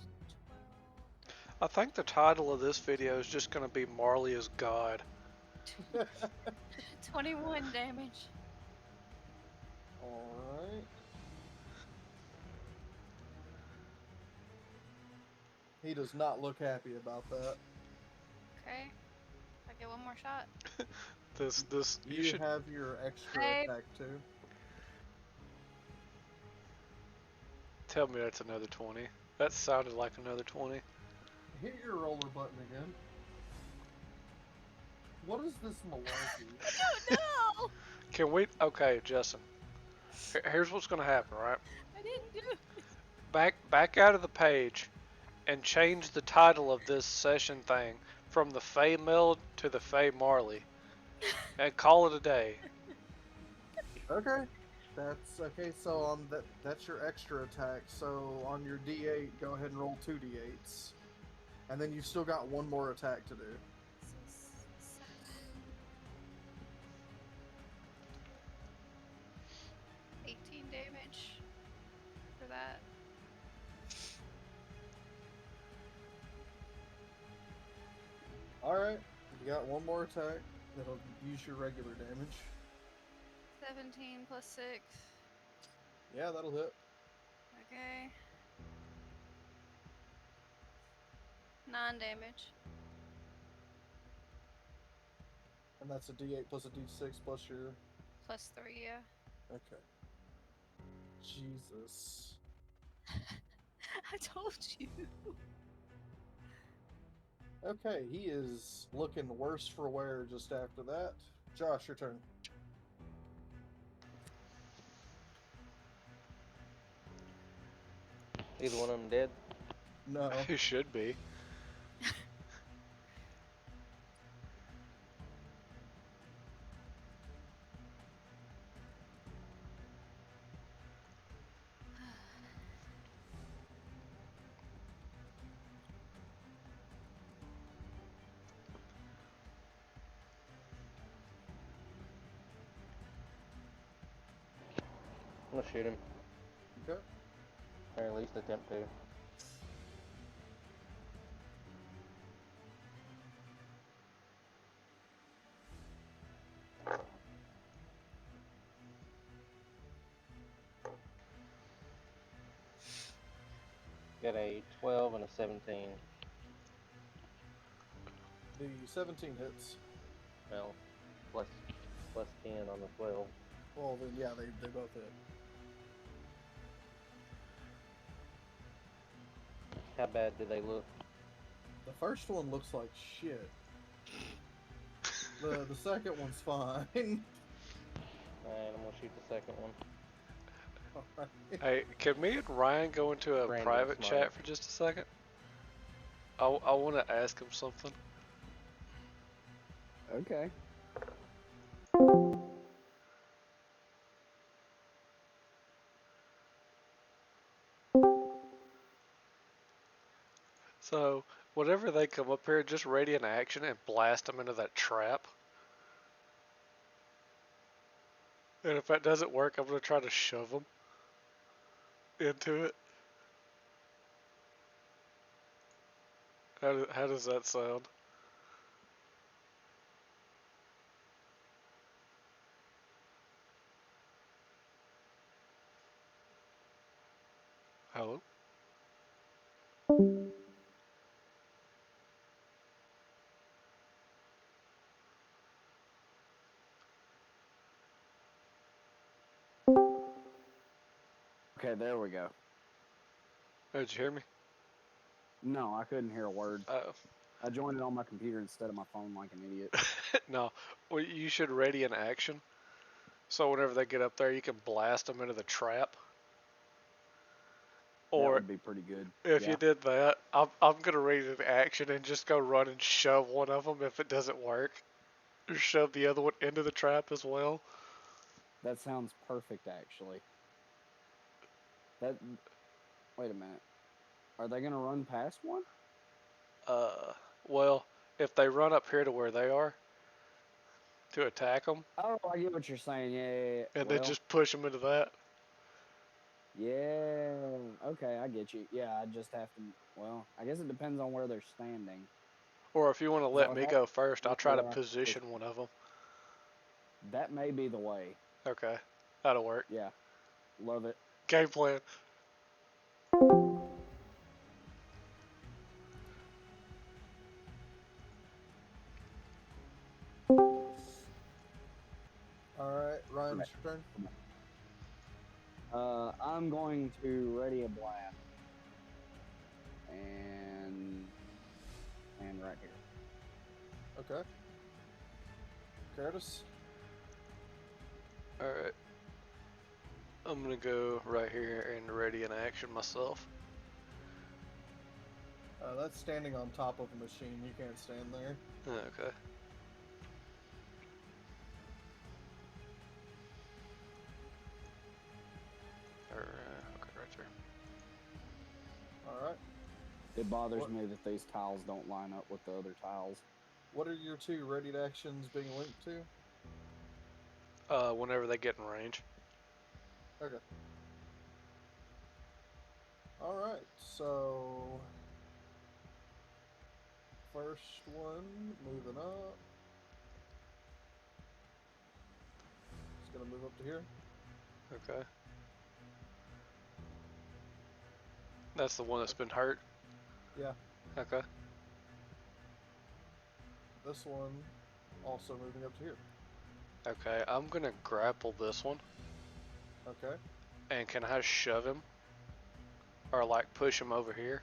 12. I think the title of this video is just going to be Marley is God. 21 damage. Alright. He does not look happy about that. Okay. I get one more shot. You You should have your extra Babe. attack too. tell me that's another 20. That sounded like another 20. Hit your roller button again. What is this malarkey? No! Can we? Okay, Justin. Here's what's going to happen, right? I didn't do it. Back out of the page and change the title of this session thing from the Fey Meld to the Fey Marley. And call it a day. Okay. That's okay, so on that's your extra attack. So on your D8, go ahead and roll 2 D8s. And then you've still got one more attack to do. 18 damage for that. Alright, you got one more attack. That'll use your regular damage. 17 plus 6. Yeah, that'll hit. Okay. 9 damage. And that's a d8 plus a d6 plus your... Plus 3, yeah. Okay. Jesus. I told you. Okay, he is looking worse for wear just after that. Josh, your turn. Either one of them dead? No. He should be. I'm gonna shoot him. Okay. Or at least attempt to. Got a 12 and a 17. The 17 hits. Well, plus 10 on the 12. Well, then, yeah, they both hit. How bad do they look? The first one looks like shit. The second one's fine. Alright, I'm gonna shoot the second one. Alright. Hey, can me and Ryan go into a Random private smite. chat for just a second? I want to ask him something. Okay. So, whenever they come up here, just radiant action and blast them into that trap. And if that doesn't work, I'm going to try to shove them into it. How does that sound? Hello? Okay, there we go. Did you hear me? No, I couldn't hear a word. Oh. I joined it on my computer instead of my phone like an idiot. No. Well, you should radiant action. So whenever they get up there, you can blast them into the trap. That Or would be pretty good. if Yeah. you did that, I'm gonna radiant action and just go run and shove one of them if it doesn't work. Or shove the other one into the trap as well. That sounds perfect, actually. Wait a minute. Are they gonna run past one? Well, if they run up here to where they are to attack them, Oh, I get what you're saying. Yeah. and Well, then just push them into that. yeah. Okay, I get you. Yeah, I just have to. Well, I guess it depends on where they're standing. Or if you want to So let I'd me have go first, I'll try to where I- position one of them. That may be the way. Okay, that'll work. Yeah. Love it. Game plan. Alright, Ryan's your turn. I'm going to ready a blast. And right here. Okay. Curtis? Alright. I'm gonna go right here and ready in action myself. That's standing on top of a machine. You can't stand there. Okay. Okay, right there. Alright. It bothers What- me that these tiles don't line up with the other tiles. What are your two readied actions being linked to? Whenever they get in range. Okay. Alright, so... first one moving up. It's gonna move up to here. Okay. That's the one that's been hurt? Yeah. Okay. This one also moving up to here. Okay, I'm gonna grapple this one. Okay. And can I shove him? Or like push him over here?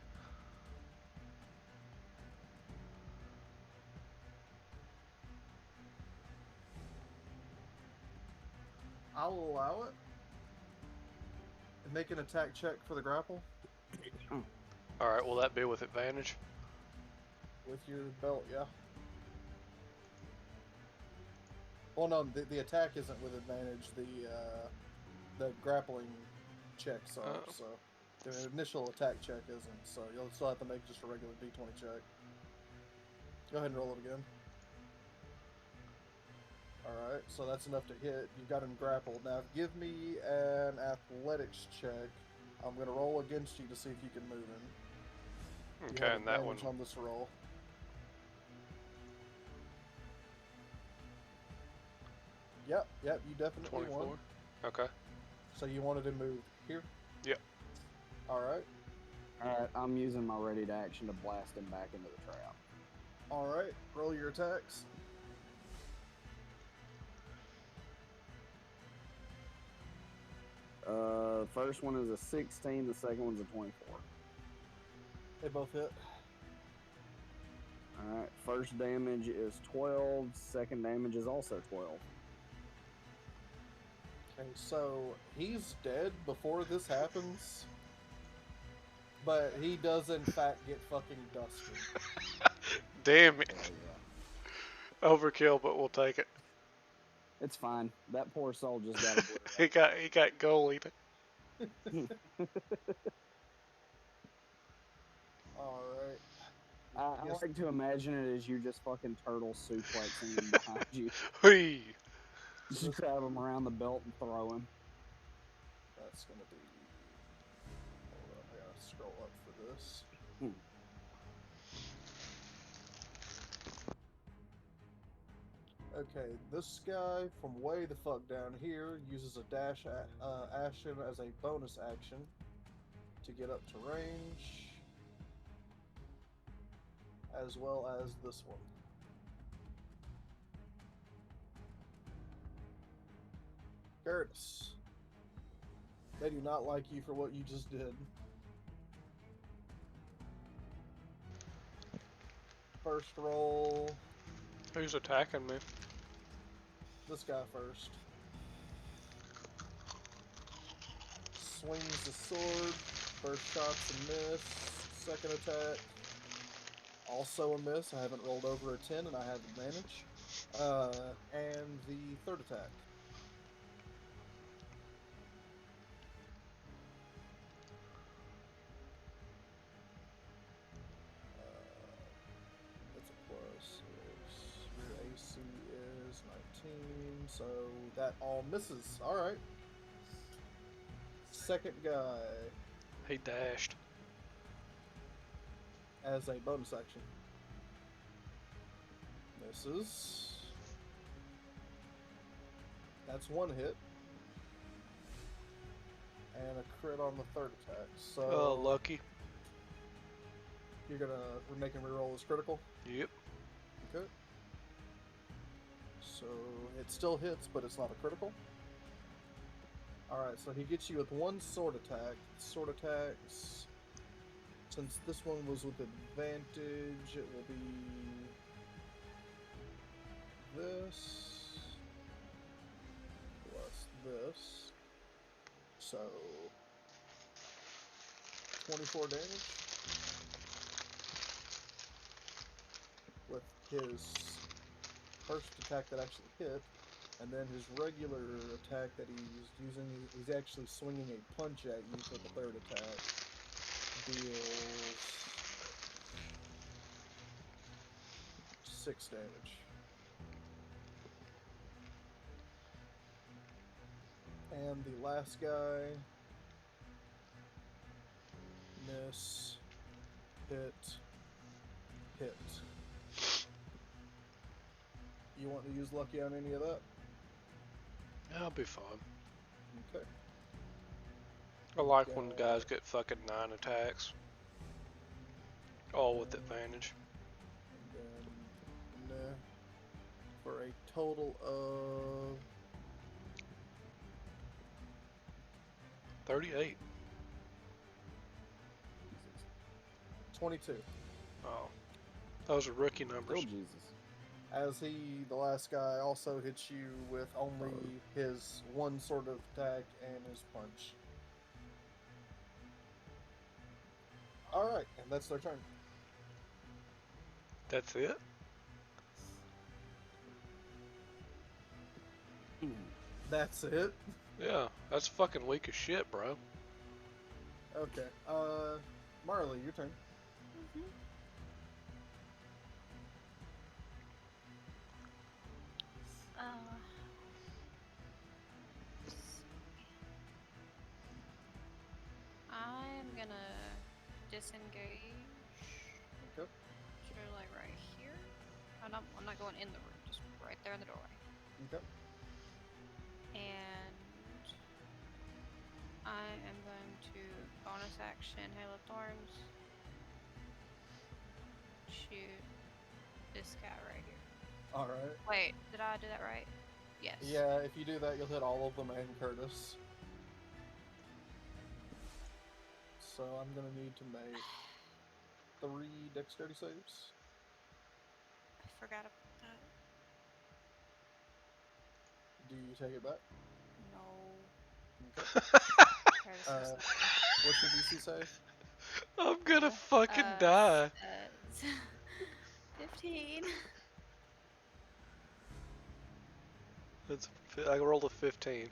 I'll allow it. And make an attack check for the grapple. Alright, will that be with advantage? With your belt, yeah. Well, no, the attack isn't with advantage. The grappling checks are. Oh. So the initial attack check isn't. So you'll still have to make just a regular D20 check. Go ahead and roll it again. All right, so that's enough to hit. You've got him grappled. Now, give me an athletics check. I'm gonna roll against you to see if you can move him. Okay, and that one. On this roll. Yep, you definitely 24. won. Okay. So you wanted to move here? Yep. Alright. Alright, I'm using my ready to action to blast him back into the trap. Alright, roll your attacks. First one is a 16, the second one's a 24. They both hit. Alright, first damage is 12, second damage is also 12. Okay, so he's dead before this happens. But he does in fact get fucking dusted. Damn it. Oh, yeah. Overkill, but we'll take it. It's fine. That poor soul just got obliterated. he got goalied. Alright. I like to imagine it as you just fucking turtle suplexing him behind you. Whee! Just grab him around the belt and throw him. That's gonna be... Hold on, I gotta scroll up for this. Okay, this guy from way the fuck down here uses a dash action as a bonus action to get up to range, as well as this one. Curtis, they do not like you for what you just did. First roll. Who's attacking me? This guy first. Swings the sword. First shot's a miss. Second attack, also a miss. I haven't rolled over a 10 and I have advantage. And the third attack. That's a plus 6. Your AC is 19, so that all misses. Alright. Second guy. He dashed. As a bonus action. Misses. That's one hit. And a crit on the third attack. So Oh, lucky. you're gonna make him reroll as critical? Yep. Okay. So it still hits, but it's not a critical. Alright, so he gets you with one sword attack. Sword attacks. Since this one was with advantage, it will be this plus this. So 24 damage with his first attack that actually hit, and then his regular attack that he's using, he's actually swinging a punch at you for the third attack. Deals 6 damage. And the last guy, miss, hit, hit. You want to use lucky on any of that? Yeah, I'll be fine. Okay. I like when Yeah. guys get fucking 9 attacks. All with advantage. And then, nah, for a total of 38. 22. Oh. Those are rookie numbers. Still Jesus. As the last guy, also hits you with only his one sort of attack and his punch. Alright, and that's their turn. That's it? That's it? Yeah, that's fucking weak as shit, bro. Okay. Marley, your turn. I'm gonna disengage. Okay. Sure, like right here. I'm not going in the room, just right there in the doorway. Okay. And I am going to bonus action Hail of Thorns. Shoot this guy right here. Alright. Wait, did I do that right? Yes. Yeah, if you do that, you'll hit all of them and Curtis. So I'm gonna need to make 3 dexterity saves. I forgot about that. Do you take it back? No. Okay. What's your DC save? I'm gonna fucking die. 15. I rolled a 15.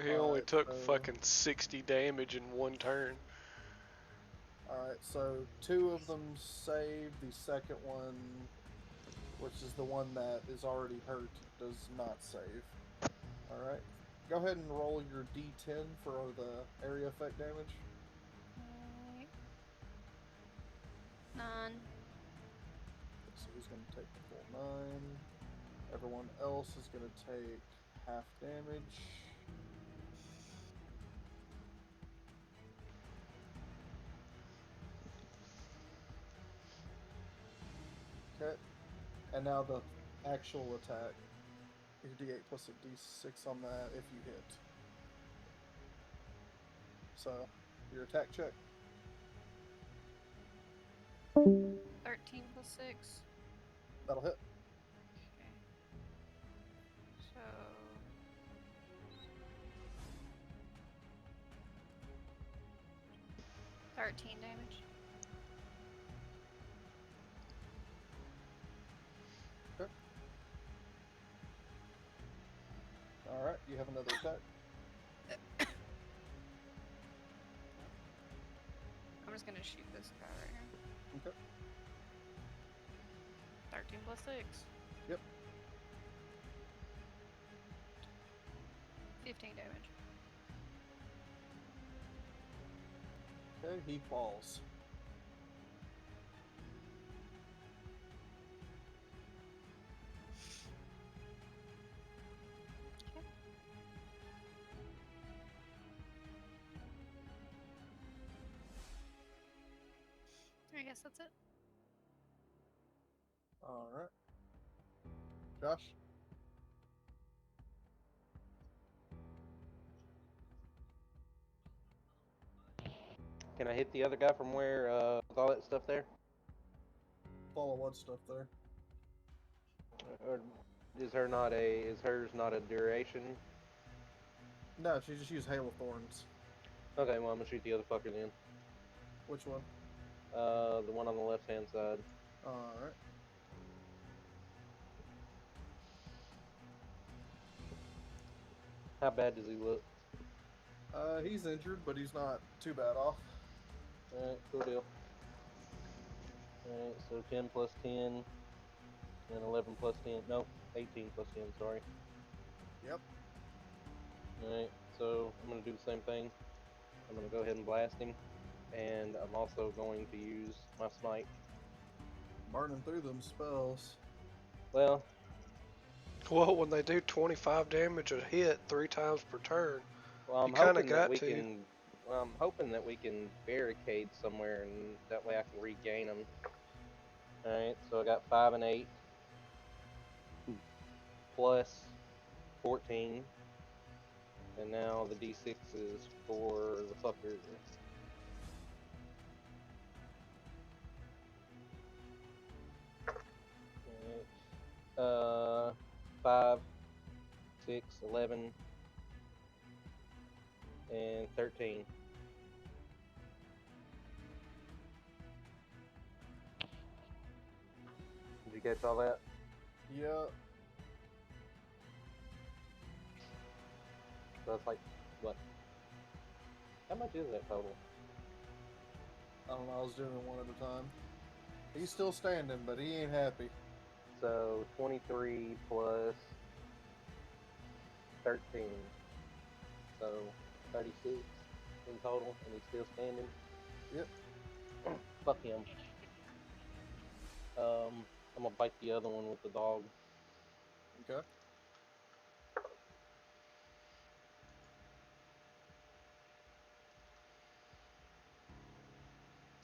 He only took fucking 60 damage in one turn. Alright, so 2 of them save. The second one, which is the one that is already hurt, does not save. Alright. Go ahead and roll your d10 for the area effect damage. Right. 9. So he's going to take the full 9. Everyone else is going to take half damage. Okay. And now the actual attack. Your d8 plus a d6 on that if you hit. So, your attack check. 13 plus 6. That'll hit. Okay. So. $13 damage. Okay. Alright, you have another attack. I'm just gonna shoot this guy right here. Okay. 13 plus 6. Yep. 15 damage. Okay, he falls. I guess that's it. Alright. Josh? Can I hit the other guy from where, with all that stuff there? Follow what stuff there? Or is hers not a duration? No, she just used Hail of Thorns. Okay, well I'm gonna shoot the other fucker then. Which one? The one on the left hand side. Alright. How bad does he look? He's injured, but he's not too bad off. Alright, cool deal. Alright, so 10 plus 10, and 11 plus 10, no, 18 plus 10, sorry. Yep. Alright, so I'm going to do the same thing. I'm going to go ahead and blast him, and I'm also going to use my smite. burning through them spells. Well, Well, when they do 25 damage a hit 3 times per turn, well, you kind of got to. I'm hoping that we can barricade somewhere, and that way I can regain them. All right, so I got 5 and 8 plus 14, and now the D6 is for the fucker. Alright. 5, 6, 11, and 13. Did you catch all that? Yep. So that's like, what? How much is that total? I don't know, I was doing it one at a time. He's still standing, but he ain't happy. So 23 plus 13. So 36 in total, and he's still standing. Yep. Fuck him. I'm gonna bite the other one with the dog. Okay.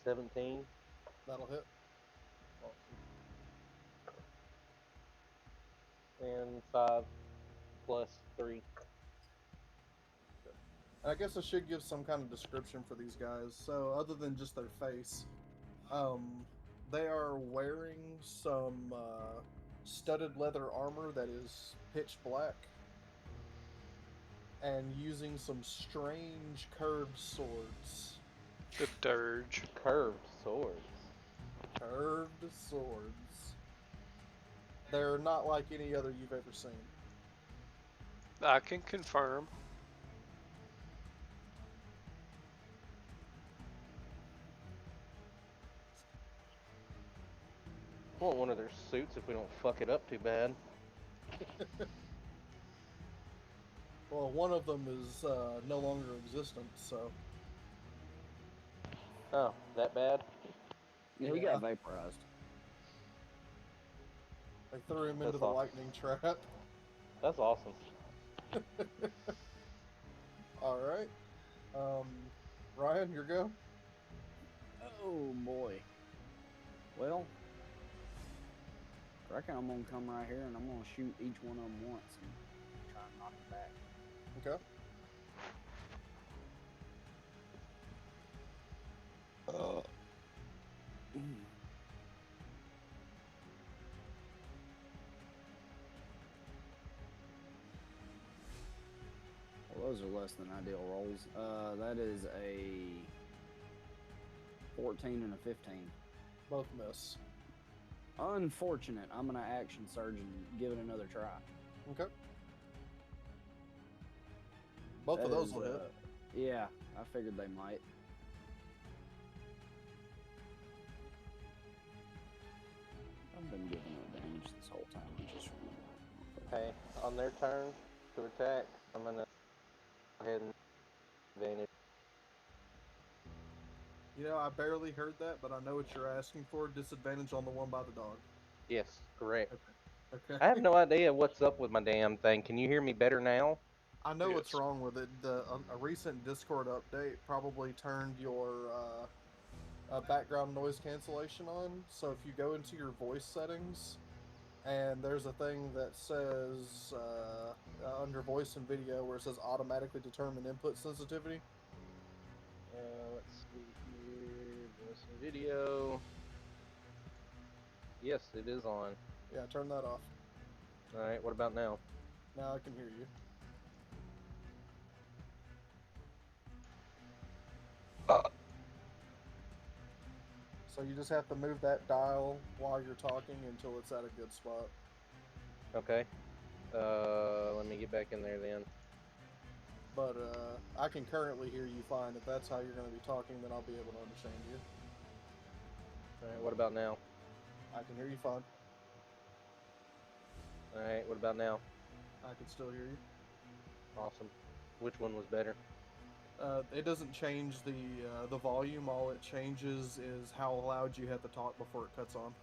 $17. That'll hit. And 5 plus 3. And I guess I should give some kind of description for these guys. So, other than just their face, they are wearing some studded leather armor that is pitch black, and using some strange curved swords. The dirge. Curved swords. Curved swords. They're not like any other you've ever seen. I can confirm. I want one of their suits if we don't fuck it up too bad. Well, one of them is no longer existent, so. Oh, that bad? Yeah, he got vaporized. They threw him into That's the awesome. lightning trap. That's awesome. Alright. Ryan, your go? Oh boy. Well, I reckon I'm gonna come right here and I'm gonna shoot each one of them once and try and knock them back. Okay. Well, those are less than ideal rolls. That is a 14 and a 15. Both miss. Unfortunate. I'm gonna action surge and give it another try. Okay. Both That of those is, will hit. Yeah, I figured they might. I've been giving no damage this whole time. I just Okay, on their turn to attack, I'm gonna go ahead and advantage. You know, I barely heard that, but I know what you're asking for. Disadvantage on the one by the dog. Yes, correct. Okay. I have no idea what's up with my damn thing. Can you hear me better now? I know what's Yes. wrong with it. A recent Discord update probably turned your background noise cancellation on. So if you go into your voice settings, and there's a thing that says under voice and video where it says automatically determine input sensitivity. Let's see here. Voice and video. Yes, it is on. Yeah, turn that off. Alright, what about now? Now I can hear you. So you just have to move that dial while you're talking until it's at a good spot. Okay. Let me get back in there then. But I can currently hear you fine. If that's how you're going to be talking, then I'll be able to understand you. Alright, what about now? I can hear you fine. Alright, what about now? I can still hear you. Awesome. Which one was better? It doesn't change the volume. All it changes is how loud you have to talk before it cuts on.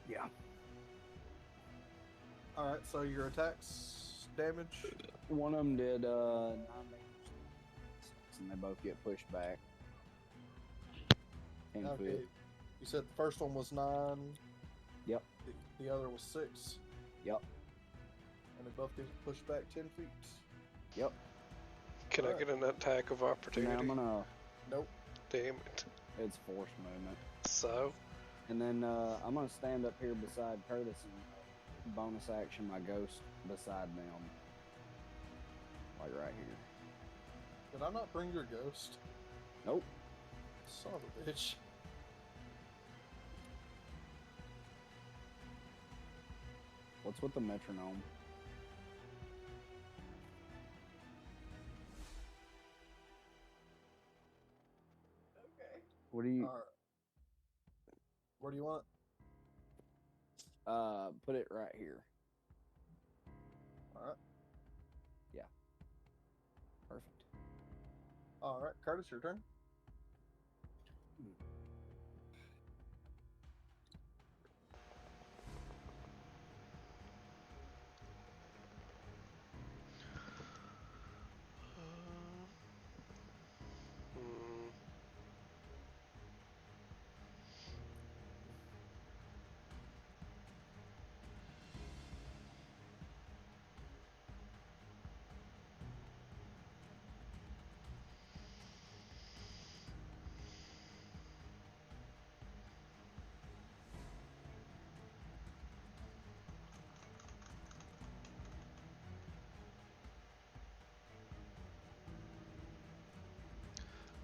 Yeah. Alright, so your attacks damage. One of them did 9 damage, and they both get pushed back 10 Okay. feet. You said the first one was 9. Yep. The other was 6. Yep. And they both get pushed back 10 feet. Yep. Can I get an attack of And opportunity? then I'm gonna. Nope. Damn it. It's force movement. So? And then I'm gonna stand up here beside Curtis and bonus action my ghost beside them. Like right here. Did I not bring your ghost? Nope. Son of a bitch. What's with the metronome? Okay. What do you Alright. Where do you want put it right here? Alright. Yeah. Perfect. Alright, Curtis, your turn. Hmm.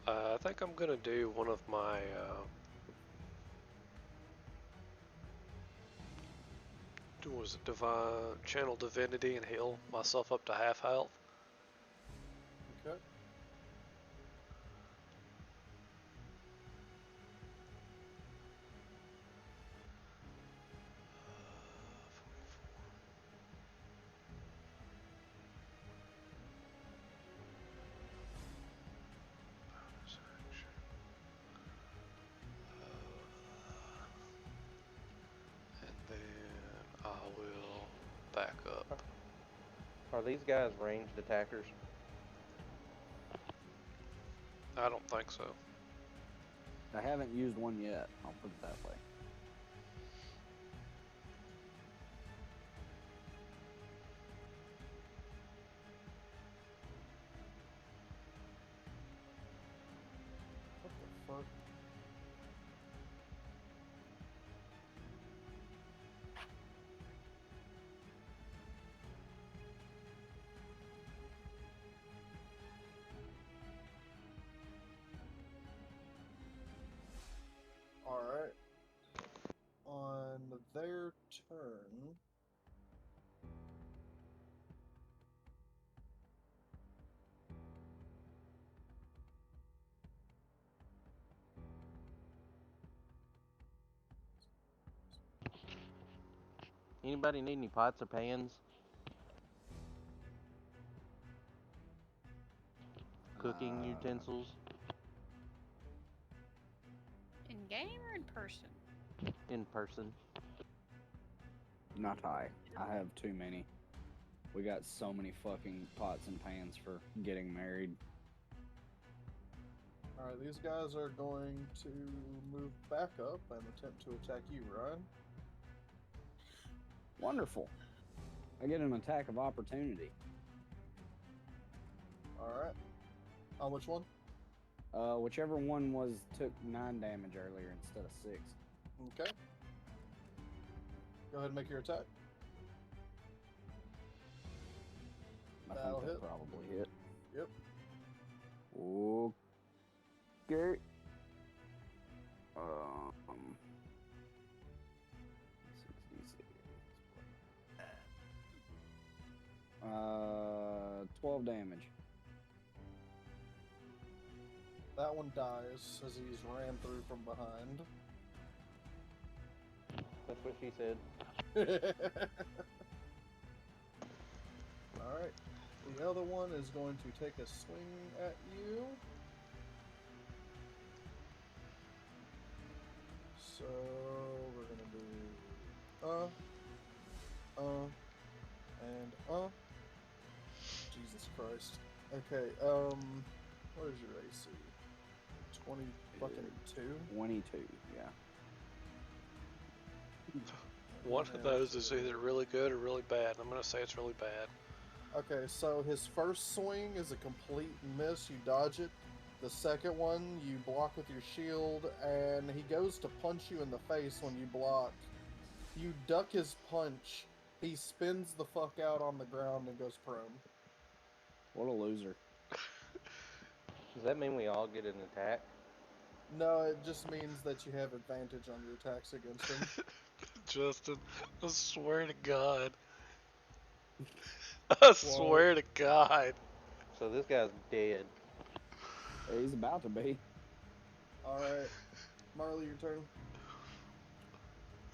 I think I'm gonna do one of my was it divine channel divinity and heal myself up to half health. Okay. And then I will back up. Are these guys ranged attackers? I don't think so. I haven't used one yet. I'll put it that way. What the fuck? Alright. On their turn. Anybody need any pots or pans? Cooking utensils? In game or in person? In person. Not high. I have too many. We got so many fucking pots and pans for getting married. Alright, these guys are going to move back up and attempt to attack you, Ryan. Wonderful. I get an attack of opportunity. Alright. On which one? Whichever one took 9 damage earlier instead of 6. Okay. Go ahead and make your attack. I That'll think that hit. probably hit. Yep. Okay. 66. 12 damage. That one dies as he's ran through from behind. That's what she said. Alright. The other one is going to take a swing at you. So we're gonna do and Jesus Christ. Okay, what is your AC? 20 fucking 2? 22, yeah. One of those is either really good or really bad. I'm gonna say it's really bad. Okay, so his first swing is a complete miss, you dodge it. The second one, you block with your shield, and he goes to punch you in the face when you block. You duck his punch, he spins the fuck out on the ground and goes prone. What a loser. Does that mean we all get an attack? No, it just means that you have advantage on your attacks against him. Justin, I swear to God. I swear to God. So this guy's dead. He's about to be. Alright, Marley, your turn.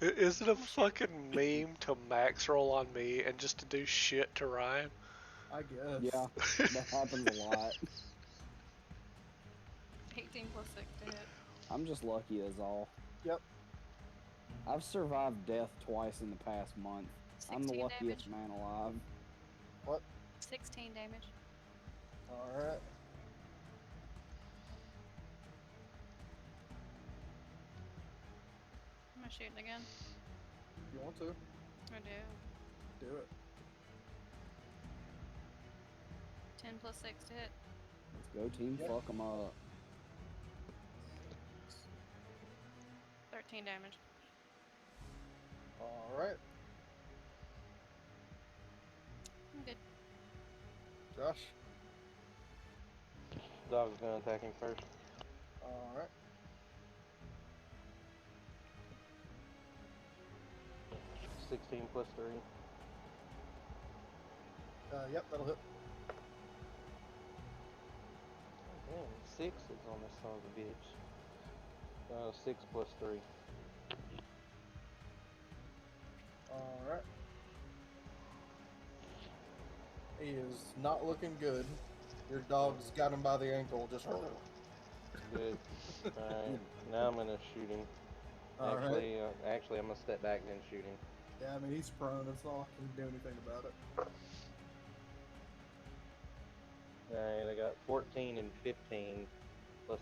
Is it a fucking meme to max roll on me and just to do shit to Ryan? I guess. Yeah, that happens a lot. 18 plus 6 to hit. I'm just lucky as all. Yep. I've survived death twice in the past month. I'm the 16 luckiest damage. man alive. What? 16 damage. Alright. Am I shooting again? You want to? I do. Do it. 10 plus 6 to hit. Let's go, team. Yep. Fuck 'em up. 13 damage. Alright. I'm good. Josh. Dog's gonna attack him first. Alright. +16 +3. Yep, that'll hit. Damn, 6 is on this son of a bitch. 6 +3. Alright. He is not looking good. Your dog's got him by the ankle, just... Good. Alright, now I'm gonna shoot him. Alright. Actually, I'm gonna step back then shoot him. Yeah, I mean, he's prone. It's not like I can do anything about it. Alright, I got 14 and 15 +10.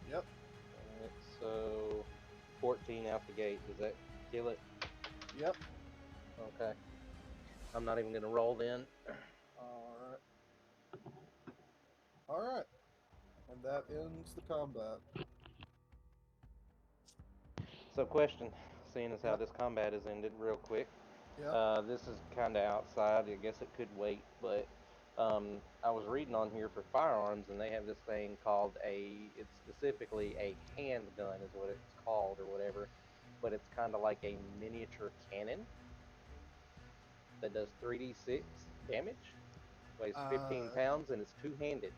Yep. Alright, so 14 out the gate. Does that kill it? Yep. Okay. I'm not even gonna roll then. Alright. Alright. And that ends the combat. So question, seeing as how this combat has ended real quick. Yeah. This is kind of outside. I guess it could wait, but I was reading on here for firearms, and they have this thing called it's specifically a handgun is what it's called or whatever, but it's kind of like a miniature cannon that does 3d6 damage, weighs 15 pounds, and it's two-handed.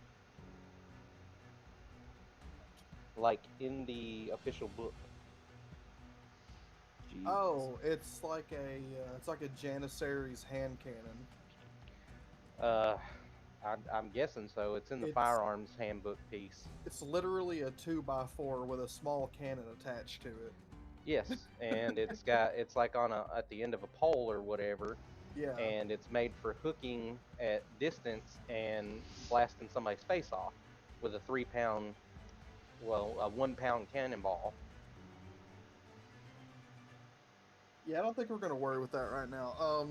Like in the official book. Jesus. Oh, it's like a Janissary's hand cannon. I'm guessing so. It's in the It's- firearms handbook piece. It's literally a 2x4 with a small cannon attached to it. Yes, and it's like on at the end of a pole or whatever, Yeah. and it's made for hooking at distance and blasting somebody's face off with a 1 pound cannonball. Yeah, I don't think we're gonna worry with that right now.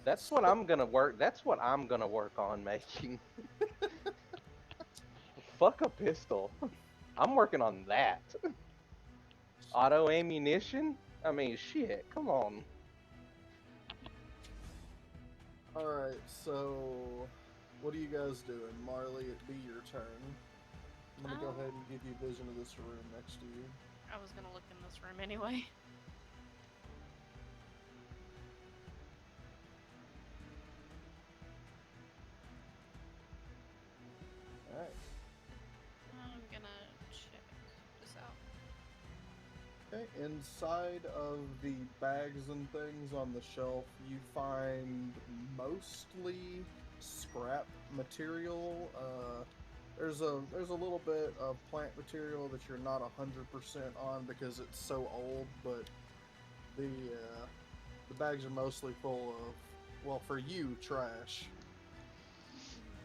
That's what I'm gonna work. That's what I'm gonna work on making. Fuck a pistol. I'm working on that. Auto ammunition? I mean, shit. Come on. Alright, so what are you guys doing? Marley, it'd be your turn. I'm gonna go ahead and give you vision of this room next to you. I was gonna look in this room anyway. Alright. I'm gonna check this out. Okay, inside of the bags and things on the shelf, you find mostly scrap material. There's a little bit of plant material that you're not 100% on because it's so old, but the bags are mostly full of, well, for you, trash.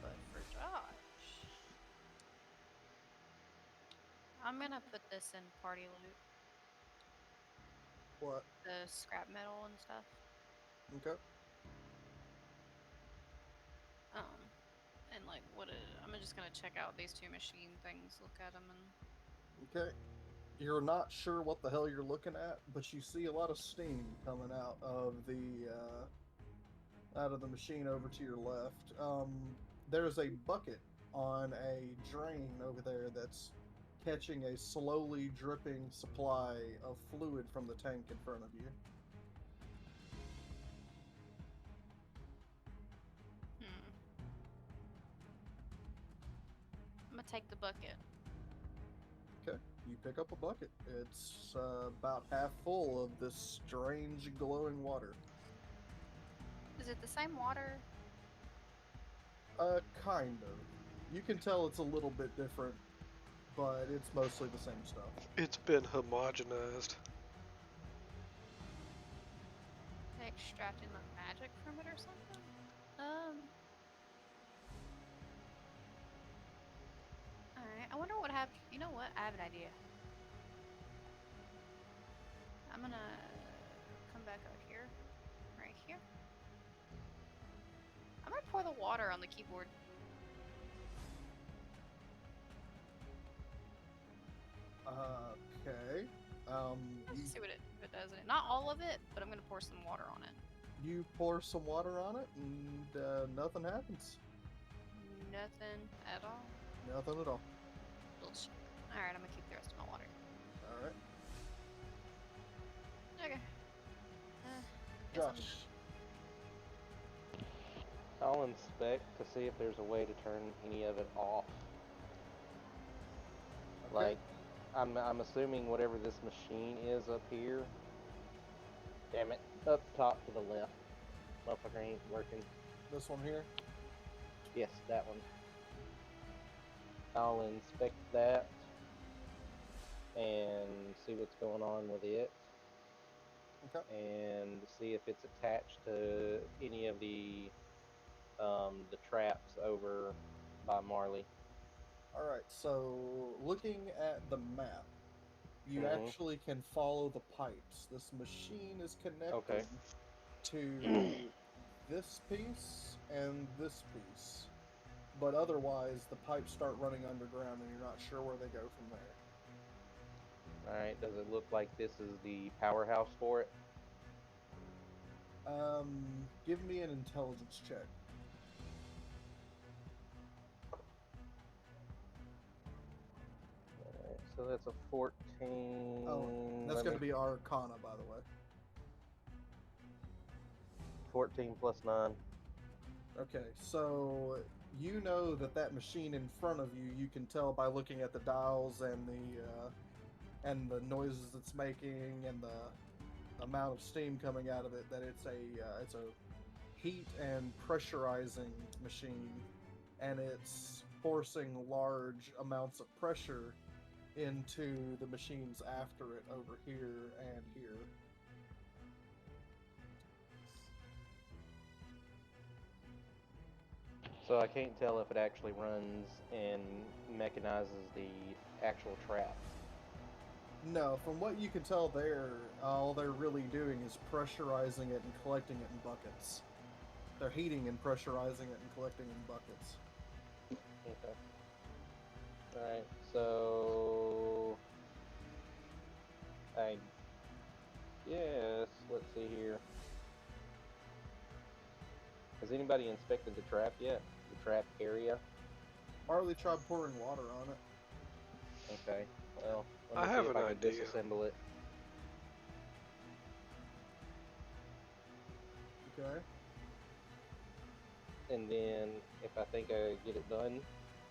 But for Josh, I'm gonna put this in party loot. What? The scrap metal and stuff. Okay. And like, I'm just gonna check out these two machine things, look at them, and Okay. You're not sure what the hell you're looking at, but you see a lot of steam coming out of the machine over to your left. There's a bucket on a drain over there that's catching a slowly dripping supply of fluid from the tank in front of you. I'm gonna take the bucket. Okay, you pick up a bucket. It's about half full of this strange glowing water. Is it the same water? Kind of. You can tell it's a little bit different, but it's mostly the same stuff. It's been homogenized. They extracting the magic from it or something? Alright, I wonder what happened. You know what? I have an idea. I'm gonna come back out here. Right here. I'm gonna pour the water on the keyboard. Okay. Let's see what it does. Not all of it, but I'm gonna pour some water on it. You pour some water on it, and nothing happens. Nothing at all. Nothing at all. Bullshit. Alright, I'm gonna keep the rest of my water. Alright. Okay. Josh. I'll inspect to see if there's a way to turn any of it off. Okay. Like, I'm assuming whatever this machine is up here. Damn it, up top to the left. Motherfucker ain't working. This one here? Yes, that one. I'll inspect that and see what's going on with it. Okay. And see if it's attached to any of the traps over by Marley. Alright, so looking at the map, you actually can follow the pipes. This machine is connected to this piece and this piece. But otherwise, the pipes start running underground and you're not sure where they go from there. Alright, does it look like this is the powerhouse for it? Give me an intelligence check. Alright, so that's a 14. Oh, that's going to be Arcana, by the way. 14 plus 9. Okay, so you know that machine in front of you, you can tell by looking at the dials and the noises it's making and the amount of steam coming out of it, that it's a heat and pressurizing machine, and it's forcing large amounts of pressure into the machines after it over here and here. So I can't tell if it actually runs and mechanizes the actual trap. No, from what you can tell there, all they're really doing is pressurizing it and collecting it in buckets. They're heating and pressurizing it and collecting in buckets. Okay. Alright, so I guess, let's see here. Has anybody inspected the trap yet? The trap area? Marley tried pouring water on it. Okay, well, I let me have see if an I can idea. disassemble it. Okay. And then, if I think I get it done,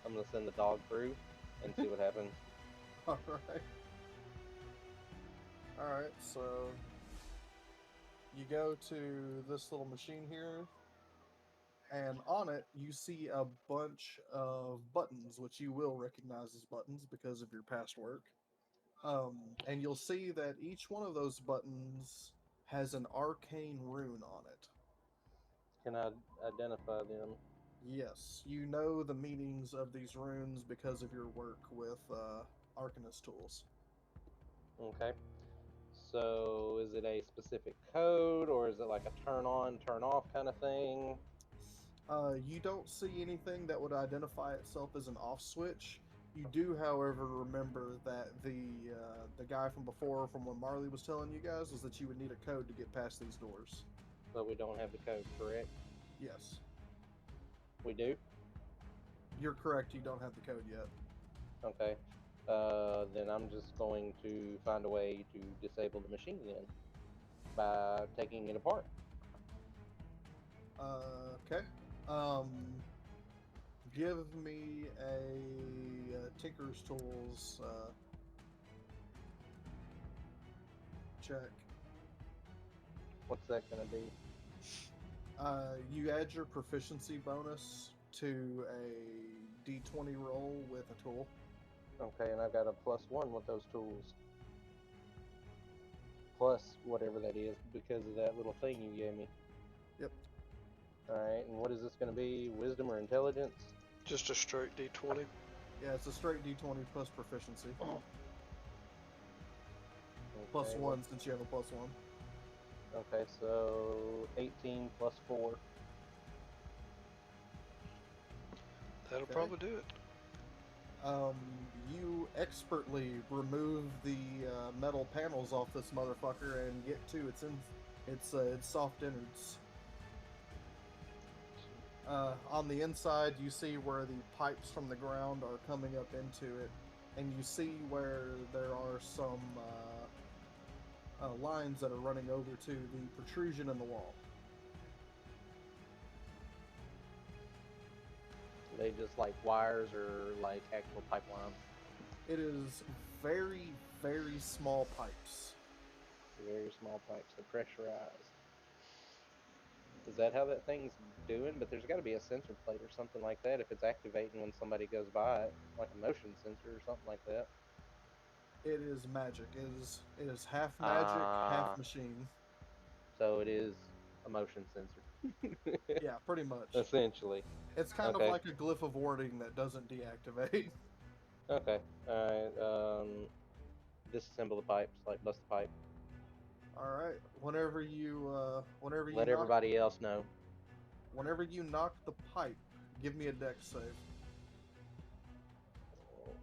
I'm gonna send the dog through and see what happens. Alright. Alright, so you go to this little machine here, and on it you see a bunch of buttons, which you will recognize as buttons because of your past work. And you'll see that each one of those buttons has an arcane rune on it. Can I identify them? Yes, you know the meanings of these runes because of your work with Arcanist tools. Okay. So is it a specific code, or is it like a turn on, turn off kind of thing? You don't see anything that would identify itself as an off switch. You do, however, remember that the guy from before, from when Marley was telling you guys, was that you would need a code to get past these doors. But we don't have the code, correct? Yes, We do? you're correct. You don't have the code yet. Okay. Then I'm just going to find a way to disable the machine then by taking it apart. Okay. Give me a Tinker's Tools check. What's that going to be? You add your proficiency bonus to a D20 roll with a tool. Okay, and I got a +1 with those tools. Plus whatever that is because of that little thing you gave me. Yep. Alright, and what is this going to be? Wisdom or intelligence? Just a straight D20. Yeah, it's a straight D20 plus proficiency. Okay, Plus one since you have a +1. Okay, so 18 plus 4. That'll Okay. probably do it. You expertly remove the metal panels off this motherfucker and get to its soft innards. On the inside, you see where the pipes from the ground are coming up into it, and you see where there are some lines that are running over to the protrusion in the wall. They just like wires or like actual pipelines? It is very, very small pipes. Very small pipes, they're pressurized. Is that how that thing's doing? But there's got to be a sensor plate or something like that if it's activating when somebody goes by it, like a motion sensor or something like that. It is magic. It is half magic, half machine. So it is a motion sensor. Yeah, pretty much. Essentially. It's kind of Okay. like a glyph of warding that doesn't deactivate. Okay. Alright. Disassemble the pipes, like bust the pipe. All right. Whenever you Let everybody else know. whenever you knock the pipe, give me a dex save.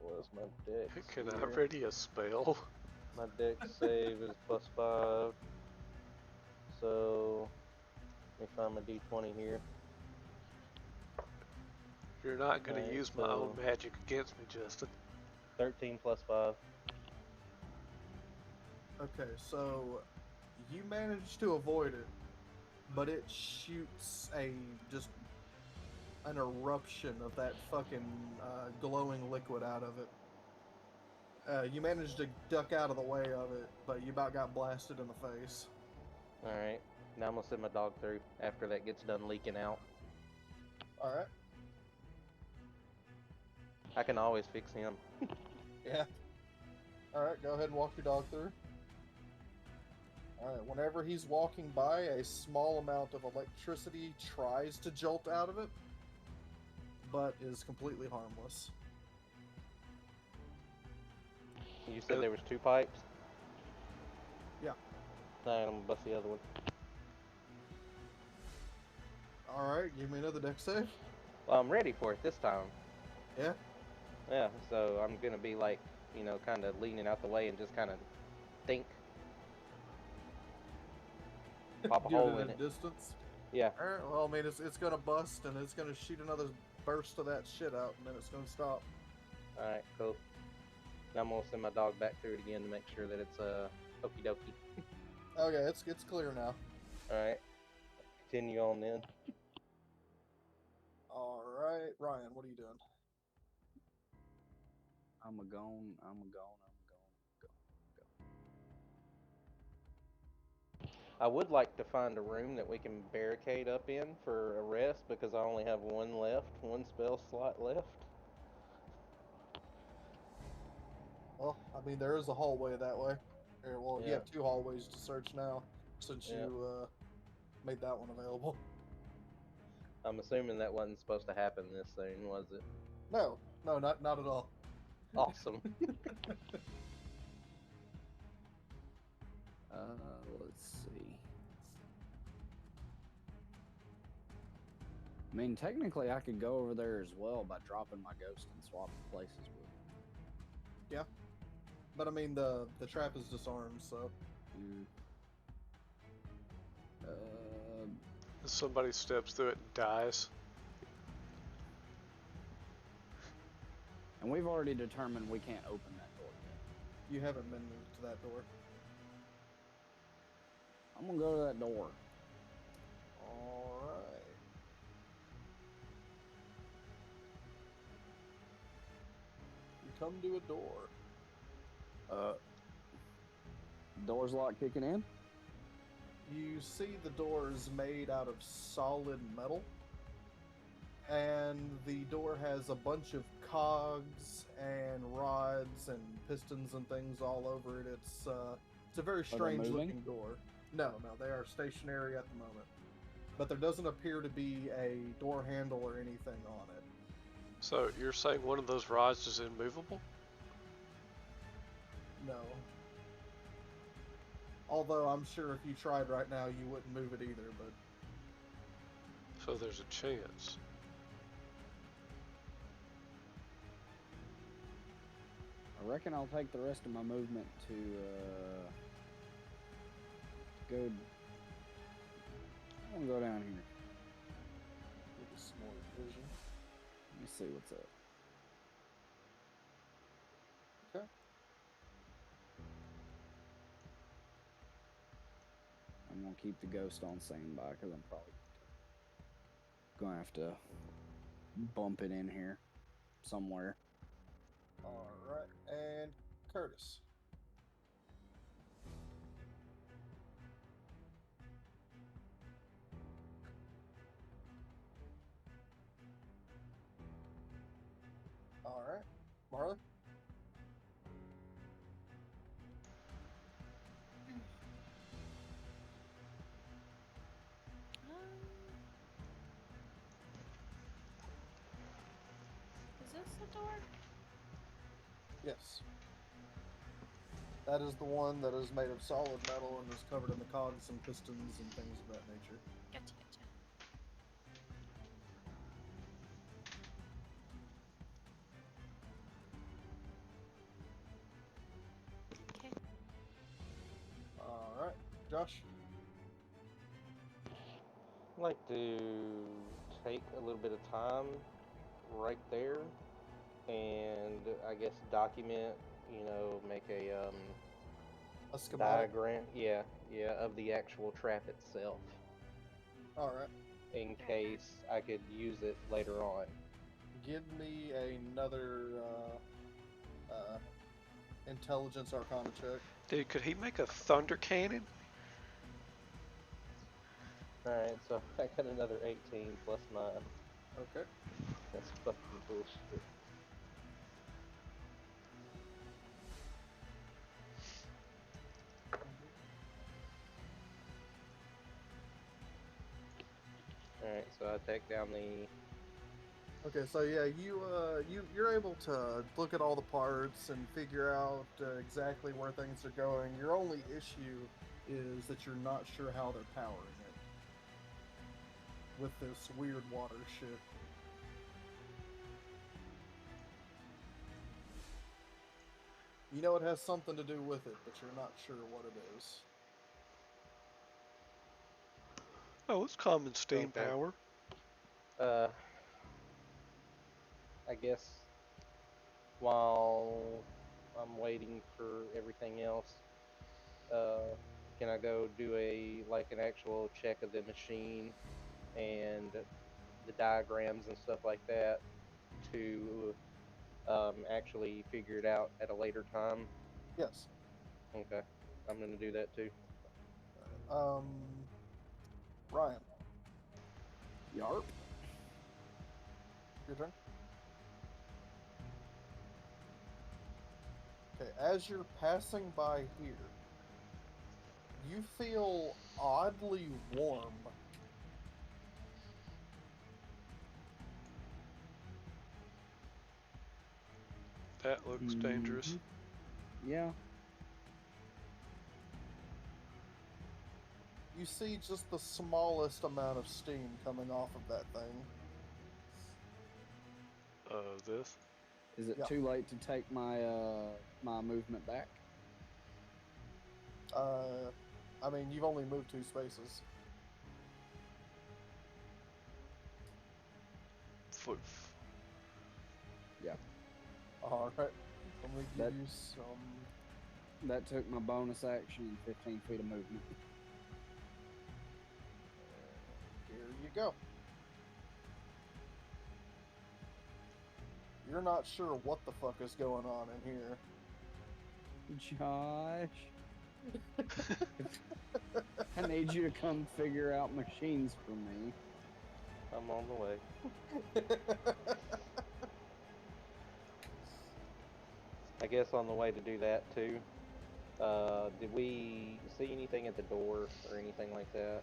What's my dex? Can I here? ready a spell? My dex save is +5. So let me find my D20 here. You're not gonna Alright, use my own magic against me, Justin. 13 plus 5. Okay, so you manage to avoid it, but it shoots just an eruption of that fucking glowing liquid out of it. You managed to duck out of the way of it, but you about got blasted in the face. Alright. Now I'm gonna send my dog through after that gets done leaking out. Alright. I can always fix him. Yeah. Alright, go ahead and walk your dog through. Alright, whenever he's walking by, a small amount of electricity tries to jolt out of it, but is completely harmless. You said there was 2 pipes? Yeah. Alright, I'm gonna bust the other one. Alright, give me another dex save. Well, I'm ready for it this time. Yeah? Yeah, so I'm gonna be like, you know, kind of leaning out the way and just kind of think. Pop a Do hole it in at it. a distance. Yeah. Alright, well, I mean, it's gonna bust, and it's gonna shoot another burst of that shit out, and then it's gonna stop. Alright, cool. Now I'm gonna send my dog back through it again to make sure that it's okie dokie. Okay, it's clear now. Alright. Continue on then. Alright, Ryan, what are you doing? I'm a gone. I would like to find a room that we can barricade up in for a rest because I only have one spell slot left. Well, I mean, there is a hallway that way. Well, you Yeah. have 2 hallways to search now since Yeah. you made that one available. I'm assuming that wasn't supposed to happen this soon, was it? No, not at all. Awesome. Let's see. I mean, technically, I could go over there as well by dropping my ghost and swapping places with. Yeah, but I mean the trap is disarmed, so. Somebody steps through it and dies. And we've already determined we can't open that door yet. You haven't been moved to that door. I'm gonna go to that door. Alright. You come to a door. Door's lock kicking in? You see the door is made out of solid metal. And the door has a bunch of cogs and rods and pistons and things all over it. It's a very strange looking door. No, they are stationary at the moment. But there doesn't appear to be a door handle or anything on it. So you're saying one of those rods is immovable? No. Although I'm sure if you tried right now, you wouldn't move it either, but... So there's a chance. I reckon I'll take the rest of my movement to go. I'm gonna go down here. Give us some more vision. Let me see what's up. Okay. I'm gonna keep the ghost on standby because I'm probably gonna have to bump it in here somewhere. Alright, and Curtis. Alright, Marley? Is this the door? Yes. That is the one that is made of solid metal and is covered in the cogs and pistons and things of that nature. Gotcha. Okay. Alright, Josh? I'd like to take a little bit of time right there and I guess document, make a schematic? diagram, yeah, of the actual trap itself. Alright. In case I could use it later on. Give me another intelligence arcana check. Dude, could he make a thunder cannon? Alright, so I got another 18 plus 9. Okay. That's fucking bullshit. Alright, so I take down the... Okay, so yeah, you're able to look at all the parts and figure out exactly where things are going. Your only issue is that you're not sure how they're powering it with this weird water ship. You know it has something to do with it, but you're not sure what it is. Oh, it's common steam power. I guess while I'm waiting for everything else, can I go do an actual check of the machine and the diagrams and stuff like that to actually figure it out at a later time? Yes. Okay, I'm gonna do that too. Ryan, Yarp. your turn. Okay, as you're passing by here, you feel oddly warm. That looks dangerous. Yeah. You see just the smallest amount of steam coming off of that thing. This? Is it Yeah. too late to take my my movement back? I mean, you've only moved 2 spaces. Foof. Yeah. Alright. I'm gonna give That- you some... That took my bonus action and 15 feet of movement. Here you go. You're not sure what the fuck is going on in here. Josh, I need you to come figure out machines for me. I'm on the way. I guess on the way to do that too. Did we see anything at the door or anything like that?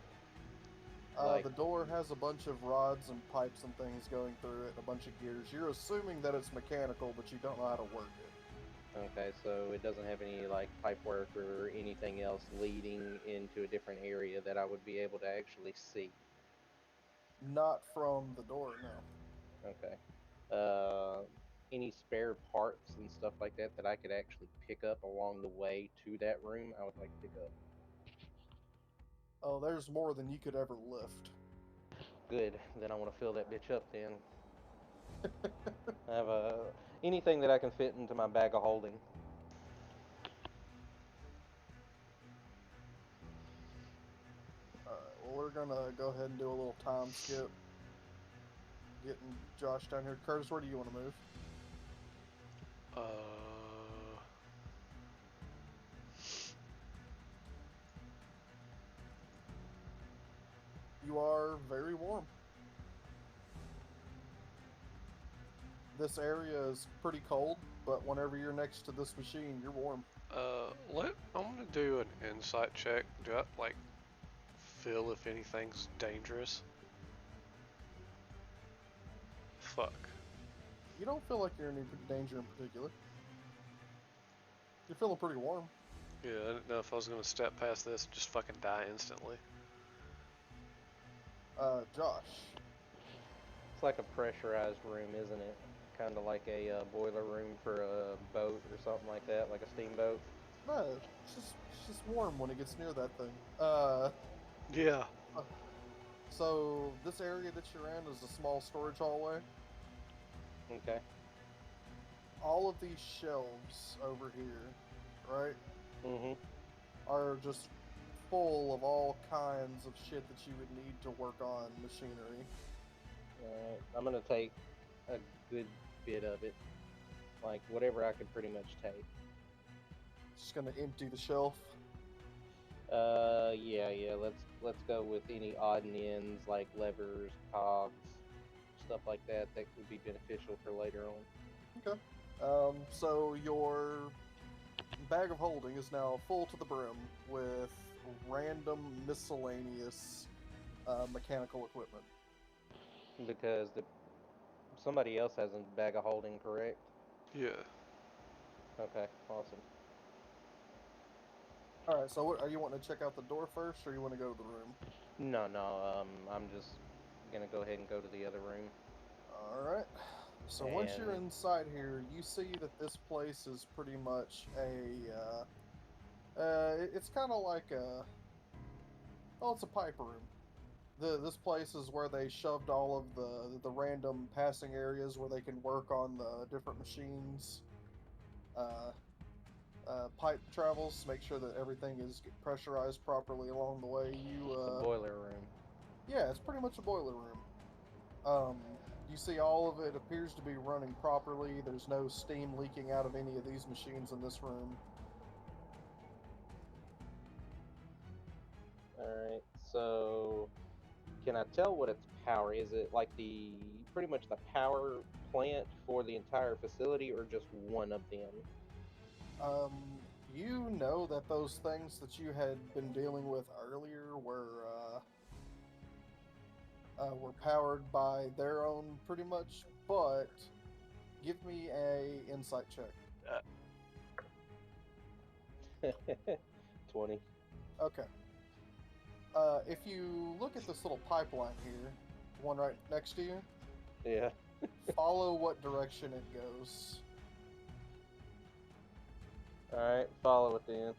The door has a bunch of rods and pipes and things going through it, and a bunch of gears. You're assuming that it's mechanical, but you don't know how to work it. Okay, so it doesn't have any like pipe work or anything else leading into a different area that I would be able to actually see. Not from the door, no. Okay. Any spare parts and stuff like that that I could actually pick up along the way to that room, I would like to pick up. Oh, there's more than you could ever lift. Good, then I want to fill that bitch up then. I have anything that I can fit into my bag of holding. Alright, well, we're gonna go ahead and do a little time skip. Getting Josh down here. Curtis, where do you want to move? You are very warm. This area is pretty cold, but whenever you're next to this machine, you're warm. I'm gonna do an insight check. Do I like feel if anything's dangerous? Fuck. You don't feel like you're in any danger in particular. You're feeling pretty warm. Yeah, I didn't know if I was gonna step past this and just fucking die instantly. Josh. It's like a pressurized room, isn't it? Kind of like a boiler room for a boat or something like that, like a steamboat. No, it's just warm when it gets near that thing. Yeah. So this area that you're in is a small storage hallway. Okay. All of these shelves over here, right, Mm-hmm. are just full of all kinds of shit that you would need to work on machinery. Alright, I'm gonna take a good bit of it. Like, whatever I could pretty much take. Just gonna empty the shelf. Yeah, let's go with any odd and ends, like levers, cogs, stuff like that would be beneficial for later on. Okay. So your bag of holding is now full to the brim with random miscellaneous mechanical equipment. Because somebody else has a bag of holding, correct? Yeah. Okay, awesome. Alright, so are you wanting to check out the door first, or you want to go to the room? No, I'm just gonna go ahead and go to the other room. Alright. So once you're And- inside here, you see that this place is pretty much it's kind of like it's a pipe room. This place is where they shoved all of the random passing areas where they can work on the different machines. Pipe travels, make sure that everything is pressurized properly along the way. It's a boiler room. Yeah, it's pretty much a boiler room. You see all of it appears to be running properly. There's no steam leaking out of any of these machines in this room. Can I tell what its power is? It like the pretty much the power plant for the entire facility, or just one of them? You know that those things that you had been dealing with earlier were powered by their own, pretty much. But give me a insight check. 20. Okay. If you look at this little pipeline here, the one right next to you, Yeah. follow what direction it goes. Alright, follow it then.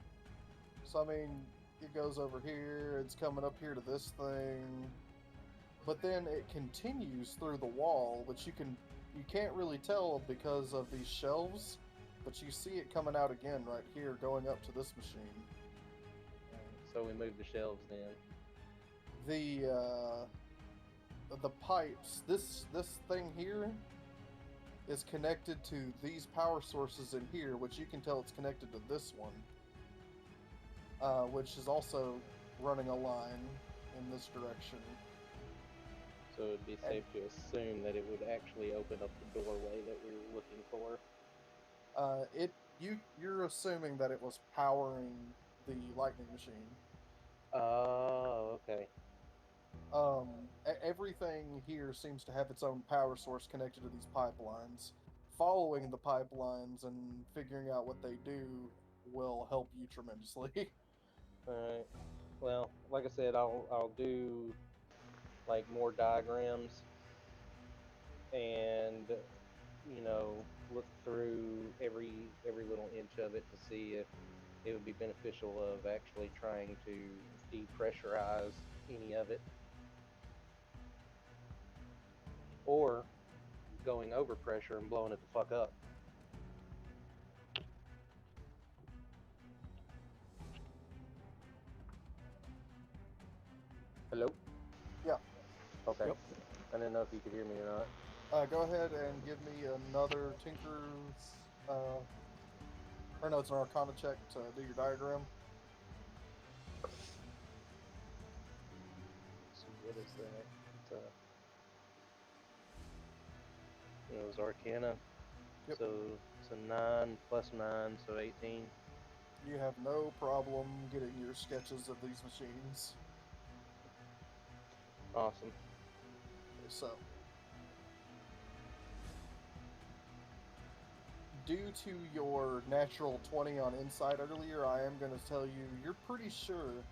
So, I mean, it goes over here, it's coming up here to this thing, but then it continues through the wall, which you can't really tell because of these shelves, but you see it coming out again right here, going up to this machine. So we move the shelves then. The pipes, this thing here is connected to these power sources in here, which you can tell it's connected to this one, which is also running a line in this direction. So it'd be safe to assume that it would actually open up the doorway that we were looking for. You're assuming that it was powering the lightning machine. Oh, okay. Everything here seems to have its own power source connected to these pipelines. Following the pipelines and figuring out what they do will help you tremendously. Alright. Well, like I said, I'll do like more diagrams and look through every little inch of it to see if it would be beneficial of actually trying to depressurize any of it, or going over pressure and blowing it the fuck up. Hello? Yeah. Okay. Yep. I didn't know if you could hear me or not. Go ahead and give me another Tinker's, or no, it's an Arcana check to do your diagram. So what is that? It was Arcana. Yep. So it's a 9 plus 9, so 18. You have no problem getting your sketches of these machines. Awesome. So, due to your natural 20 on insight earlier, I am going to tell you you're pretty sure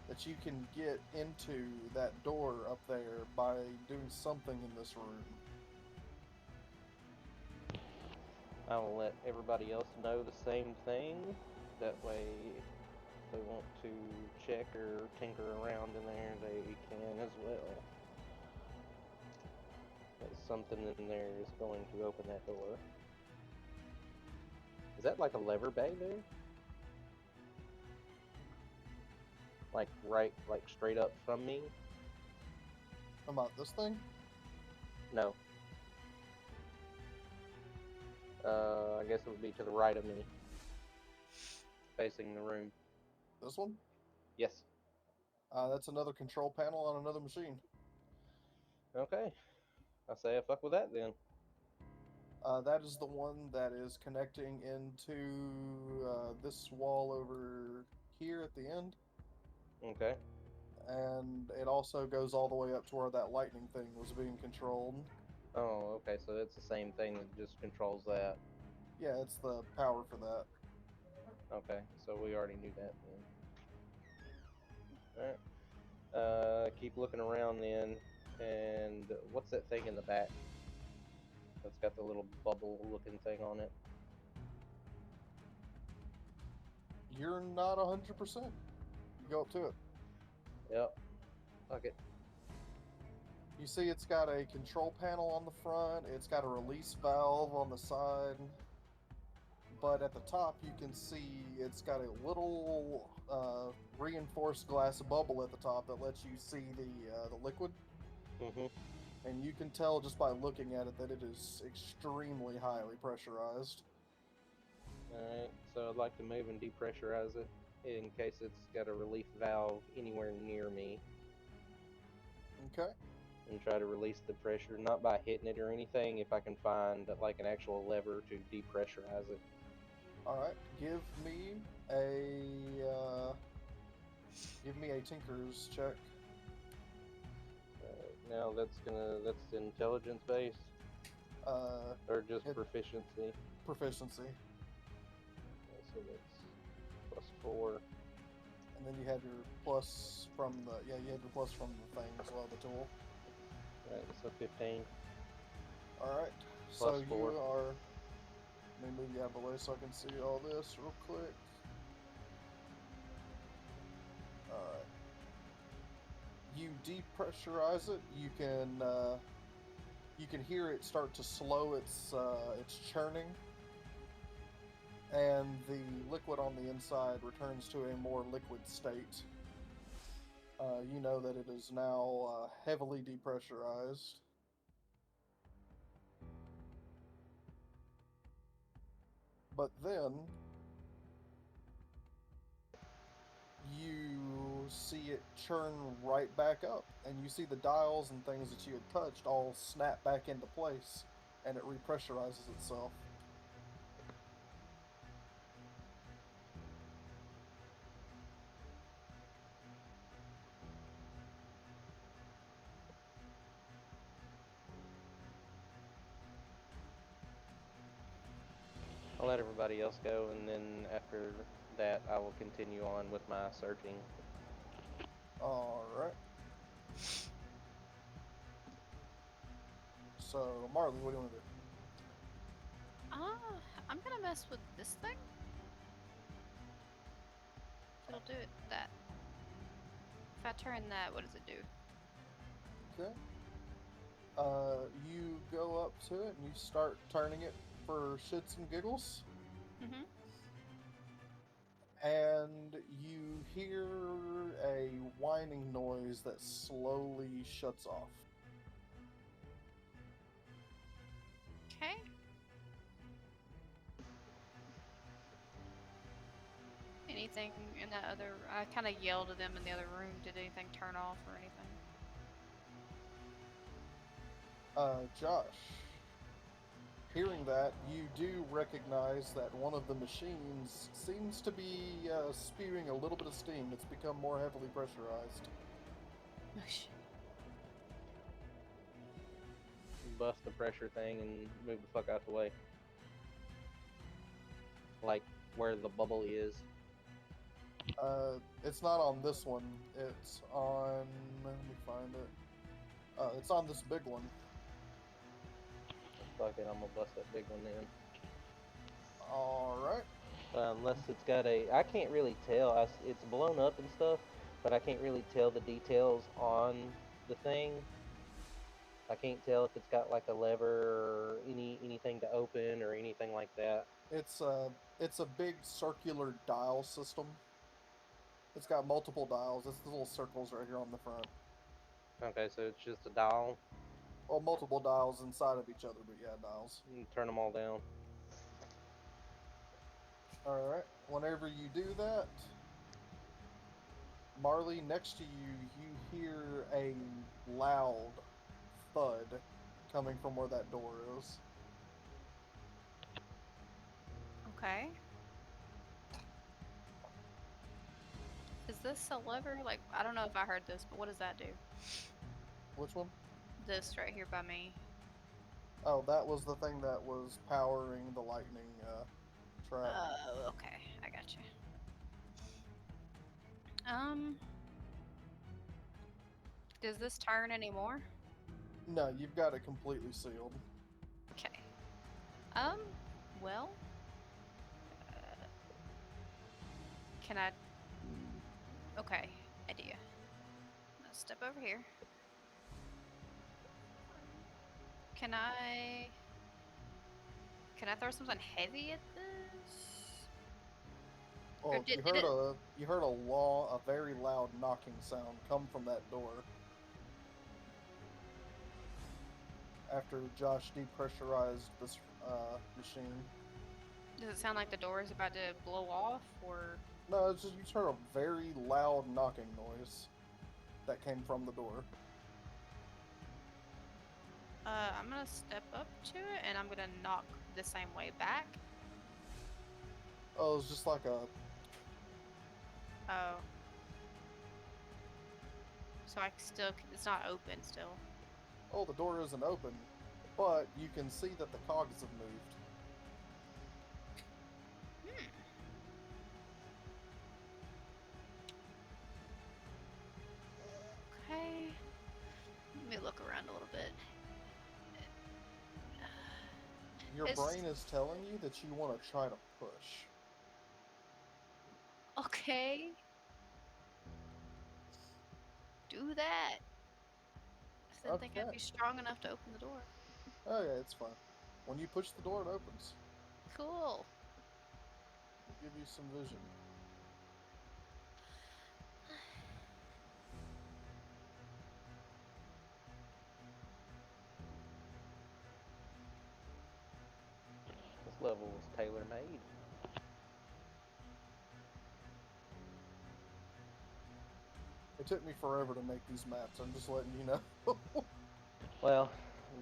that you can get into that door up there by doing something in this room. I will let everybody else know the same thing. That way, if they want to check or tinker around in there, they can as well. But something in there is going to open that door. Is that like a lever bay there? Like straight up from me? About this thing? No. I guess it would be to the right of me. Facing the room. This one? Yes. That's another control panel on another machine. Okay. I say I fuck with that then. That is the one that is connecting into this wall over here at the end. Okay. And it also goes all the way up to where that lightning thing was being controlled. Oh, okay, so it's the same thing that just controls that. Yeah, it's the power for that. Okay, so we already knew that then. Alright. Keep looking around then. And what's that thing in the back? That's got the little bubble looking thing on it. You're not 100%. You go up to it. Yep. Fuck it. You see it's got a control panel on the front, it's got a release valve on the side, but at the top you can see it's got a little reinforced glass bubble at the top that lets you see the liquid. Mm-hmm. And you can tell just by looking at it that it is extremely highly pressurized. Alright, so I'd like to move and depressurize it in case it's got a relief valve anywhere near me. Okay. and try to release the pressure, not by hitting it or anything. If I can find like an actual lever to depressurize it. All right. Give me a Tinker's check. Now that's intelligence based or just It, proficiency. proficiency, So that's +4. and then you had your plus from the you had your plus from the thing as well, the tool. Right, so 15. All right. Plus So 4. you are. Let me move you out of the way so I can see all this real quick. All right. You depressurize it. You can hear it start to slow its churning, and the liquid on the inside returns to a more liquid state. You know that it is now heavily depressurized. But then you see it churn right back up, and you see the dials and things that you had touched all snap back into place, and it repressurizes itself. I'll let everybody else go, and then after that, I will continue on with my searching. All right. So, Marley, what do you want to do? I'm gonna mess with this thing. It'll do it that. If I turn that, what does it do? Okay. You go up to it and you start turning it for shits and giggles, Mm-hmm. and you hear a whining noise that slowly shuts off. Okay. Anything in that other? I kind of yelled at them in the other room. Did anything turn off or anything? Josh, hearing that, you do recognize that one of the machines seems to be spewing a little bit of steam. It's become more heavily pressurized. Oh shit. Bust the pressure thing and move the fuck out the way. Like where the bubble is. It's not on this one. It's on. Let me find it. It's on this big one. Fuck it, I'm gonna bust that big one then. All right. Unless it's got a, I can't really tell. It's blown up and stuff, but I can't really tell the details on the thing. I can't tell if it's got like a lever or anything to open or anything like that. It's a big circular dial system. It's got multiple dials. It's the little circles right here on the front. Okay, so it's just a dial. Well, multiple dials inside of each other, but yeah, dials. You turn them all down. All right. Whenever you do that, Marley, next to you, you hear a loud thud coming from where that door is. Okay. Is this a lever? Like, I don't know if I heard this, but what does that do? Which one? This right here by me. Oh, that was the thing that was powering the lightning trap. Oh, okay. I got you. Does this turn anymore? No, you've got it completely sealed. Okay. Well, can I? Okay, idea. Let's step over here. Can I throw something heavy at this? Or Well, did it? you heard a very loud knocking sound come from that door. After Josh depressurized this machine. Does it sound like the door is about to blow off, or? No, it's just you heard a very loud knocking noise that came from the door. I'm gonna step up to it and I'm gonna knock the same way back. Oh, it's just like a. Oh. So I still, it's not open still. Oh, the door isn't open, but you can see that the cogs have moved. Hmm. Okay. Let me look around a little bit. Your It's brain is telling you that you want to try to push. okay. Do that. I didn't think I'd Okay. be strong enough to open the door. Oh yeah, it's fine. When you push the door, it opens. Cool. It'll give you some vision. This level was tailor made. It took me forever to make these maps. I'm just letting you know. Well,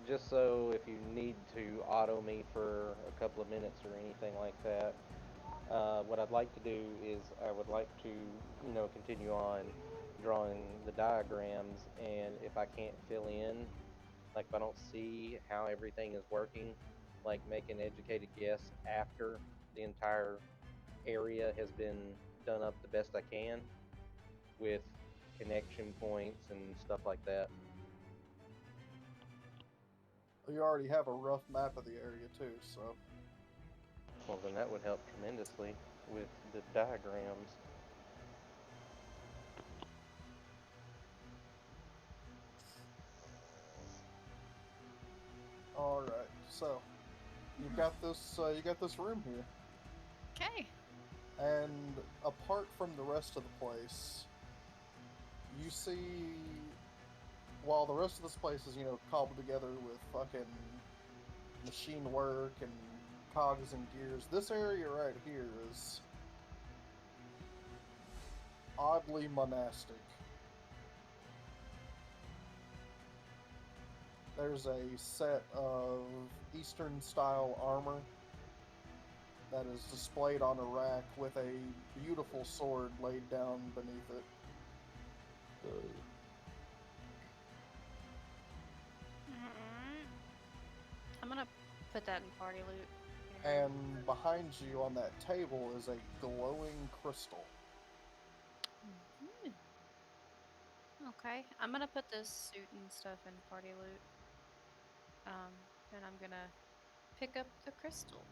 just so if you need to auto me for a couple of minutes or anything like that, what I'd like to do is I would like to, continue on drawing the diagrams, and if I can't fill in, like if I don't see how everything is working, like make an educated guess after the entire area has been done up the best I can with connection points and stuff like that. You already have a rough map of the area too, so. Well, then that would help tremendously with the diagrams. All right. So you've got this. You got this room here, Okay. and apart from the rest of the place, you see. While the rest of this place is, cobbled together with fucking machine work and cogs and gears, this area right here is oddly monastic. There's a set of Eastern style armor that is displayed on a rack with a beautiful sword laid down beneath it. Alright. I'm gonna put that in party loot. And behind you on that table is a glowing crystal. Mhm. Okay, I'm gonna put this suit and stuff in party loot. And I'm gonna pick up the crystal.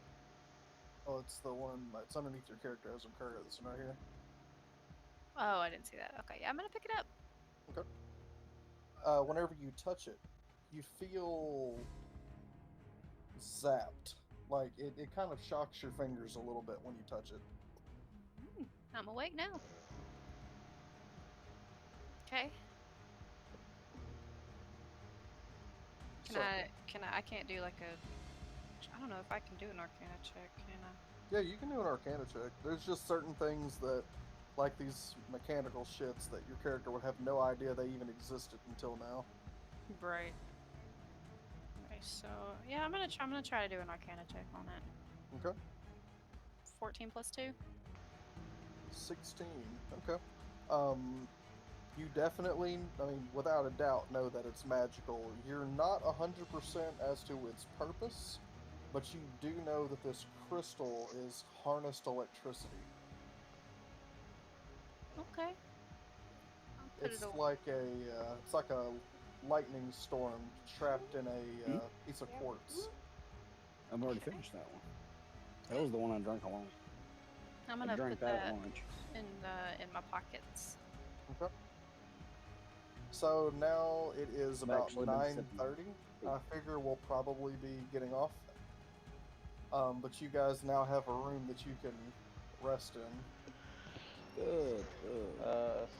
Oh, it's the one that's underneath your character as a curve. This one right here. Oh, I didn't see that. Okay, yeah, I'm gonna pick it up. Okay. Whenever you touch it, you feel zapped. Like, it kind of shocks your fingers a little bit when you touch it. I'm awake now. Okay. So, I can't do like a, I don't know if I can do an arcana check, can I? yeah, you can do an arcana check. There's just certain things that, like these mechanical shits, that your character would have no idea they even existed until now. Right. Okay, so yeah, I'm gonna try to do an arcana check on it. Okay. 14 plus 2. 16. Okay. You definitely, I mean, without a doubt, know that it's magical. You're not 100% as to its purpose, but you do know that this crystal is harnessed electricity. Okay. I'll put it away. It's like a lightning storm trapped in a piece of quartz. I've already finished that one. That was the one I drank alone. I'm I gonna drank put that at that lunch. in my pockets. Okay. So now it is I've about actually been sipping 9:30. tea. I figure we'll probably be getting off. But you guys now have a room that you can rest in. Good.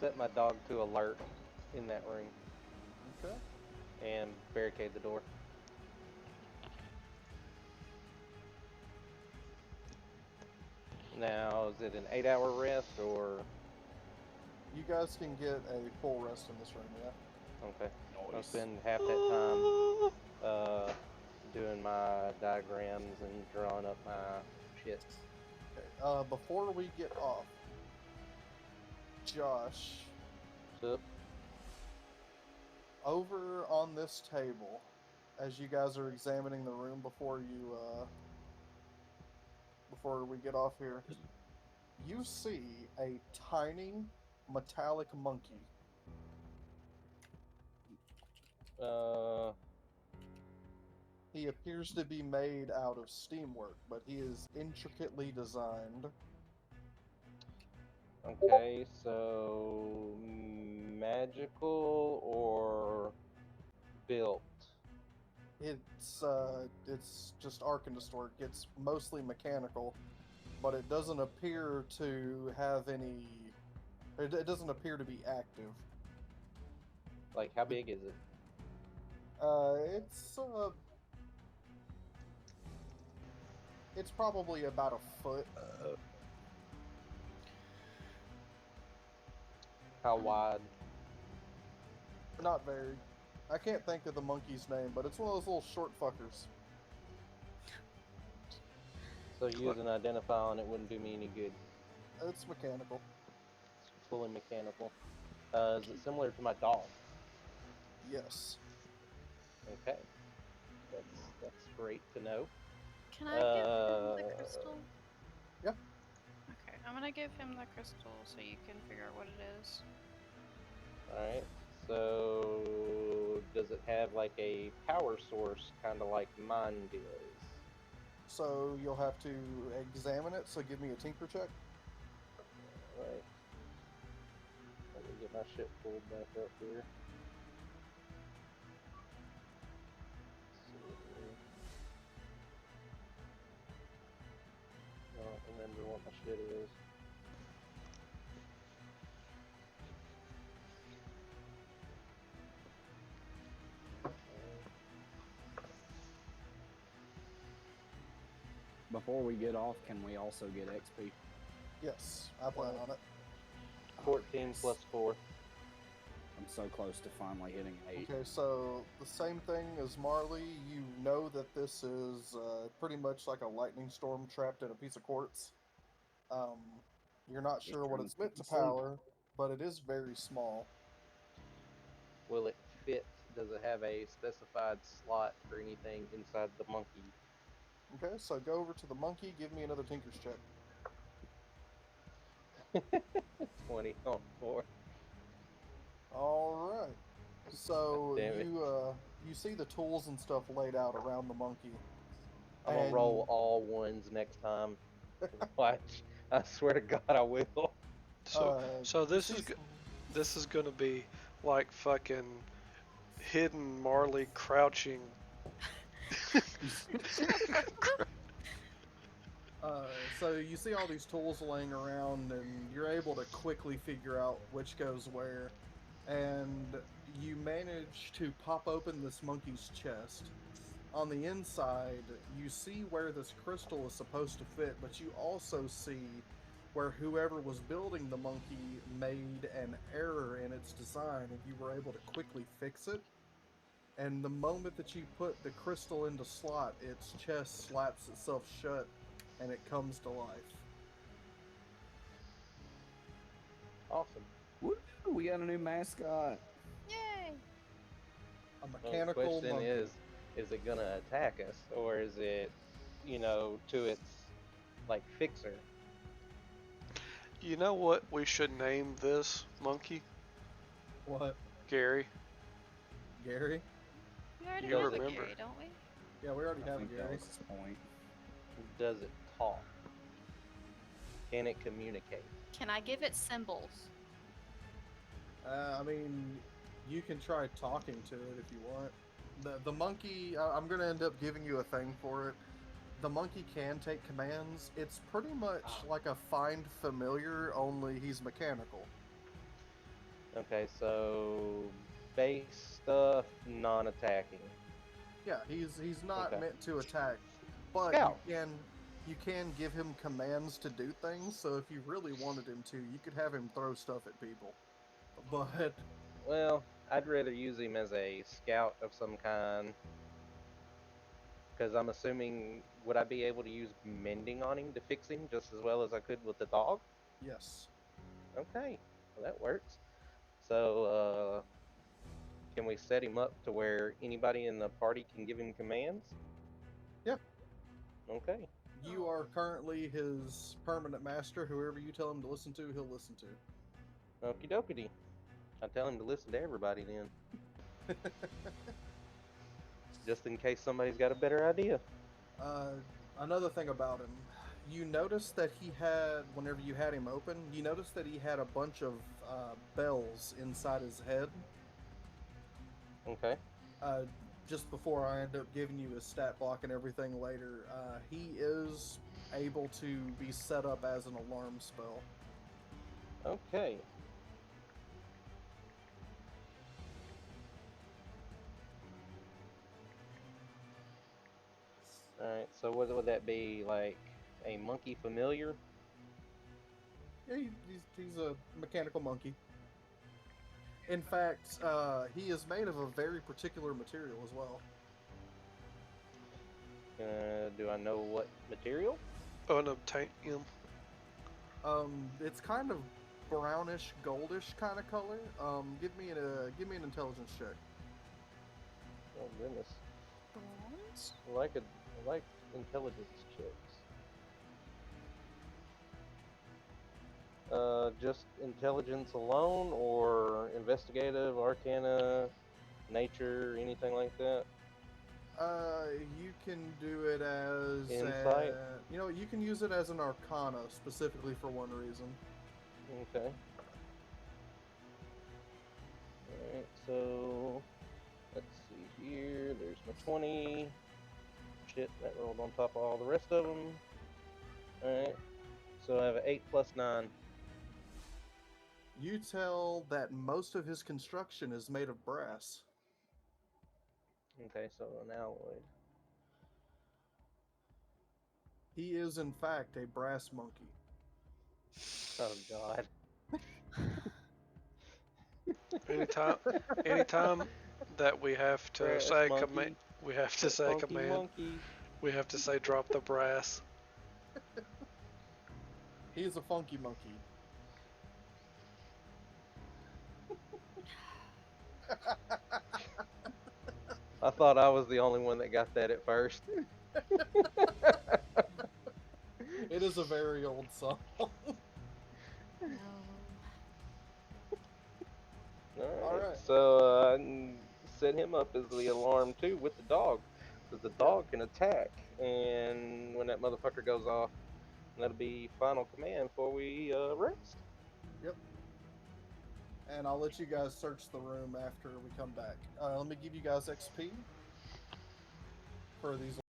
Set my dog to alert in that room Okay. and barricade the door. Now, is it an 8-hour rest or? You guys can get a full rest in this room, yeah? Okay. I'll Nice. spend half that time doing my diagrams and drawing up my shit. Okay. Before we get off, Josh, So, over on this table, as you guys are examining the room before we get off here, you see a tiny metallic monkey. He appears to be made out of steamwork, but he is intricately designed. okay, so magical or built? It's just Arcanist work. It's mostly mechanical, but it doesn't appear to have any. It doesn't appear to be active. Like, how big is it? It's probably about a foot. How wide? Not very. I can't think of the monkey's name, but it's one of those little short fuckers. So using identify on it wouldn't do me any good. It's mechanical. It's fully mechanical. Is it similar to my dog? Yes. Okay. That's great to know. Can I give him the crystal? Yeah. Okay, I'm gonna give him the crystal so you can figure out what it is. Alright. So does it have like a power source, kind of like mine does? So you'll have to examine it. So give me a tinker check. Alright. Let me get my shit pulled back up here. I don't remember what my shit is. Before we get off, can we also get XP? Yes, I plan on it. 14 plus 4. I'm so close to finally hitting an 8. Okay, so the same thing as Marley. You know that this is pretty much like a lightning storm trapped in a piece of quartz. You're not sure what it's meant to power, but it is very small. Will it fit? Does it have a specified slot for anything inside the monkey? Okay, so go over to the monkey. Give me another tinker's check. 20 on 4. All right. So Damn it. you see the tools and stuff laid out around the monkey. I'm gonna roll all ones next time. Watch. I swear to God I will. So this is gonna be like fucking hidden Marley crouching. So you see all these tools laying around, and you're able to quickly figure out which goes where. And you manage to pop open this monkey's chest. On the inside, you see where this crystal is supposed to fit, but you also see where whoever was building the monkey made an error in its design, and you were able to quickly fix it. And the moment that you put the crystal into slot, its chest slaps itself shut, and it comes to life. Awesome. Woo! We got a new mascot. Yay! A The mechanical question monkey. is it gonna attack us, or is it, to its, like, fixer? You know what we should name this monkey? What? Gary. Gary? We already You have a remember. Gary, don't we? Yeah, we already I have a think that Gary. was his point. Does it talk? Can it communicate? Can I give it symbols? I mean, you can try talking to it if you want. The monkey, I'm going to end up giving you a thing for it. The monkey can take commands. It's pretty much like a find familiar, only he's mechanical. Okay, so base stuff, non-attacking. Yeah, he's not Okay. meant to attack, but Scout. you can give him commands to do things. So if you really wanted him to, you could have him throw stuff at people. But Well, I'd rather use him as a scout of some kind. Because I'm assuming, would I be able to use mending on him to fix him just as well as I could with the dog? Yes. Okay, well that works. So, can we set him up to where anybody in the party can give him commands? Yeah. Okay. You are currently his permanent master. Whoever you tell him to listen to, he'll listen to. Okie dokie. I tell him to listen to everybody then, just in case somebody's got a better idea. Another thing about him, you noticed that he had, whenever you had him open, you noticed that he had a bunch of bells inside his head. Okay. Just before I end up giving you his stat block and everything later, he is able to be set up as an alarm spell. Okay. Alright, so what would that be, like a monkey familiar? Yeah, he's a mechanical monkey. In fact, he is made of a very particular material as well. Do I know what material? Unobtainium. It's kind of brownish, goldish kind of color. Give me an intelligence check. Oh goodness. Bronze? I like intelligence checks. Just intelligence alone, or investigative, arcana, nature, anything like that? You can do it as Insight? you can use it as an arcana specifically for one reason. Okay. Alright, so let's see here. There's my 20. Shit, that rolled on top of all the rest of them. Alright, so I have an 8 plus 9. You tell that most of his construction is made of brass. Okay, so an alloy. He is in fact a brass monkey. Oh god. Anytime that we have to Brass say monkey. command, we have to say Funky command. monkey. We have to say drop the brass. He is a funky monkey. I thought I was the only one that got that at first. It is a very old song. Alright, so I can set him up as the alarm too with the dog. Because the dog can attack. And when that motherfucker goes off, that'll be final command before we rest. Yep. And I'll let you guys search the room after we come back. Let me give you guys XP for these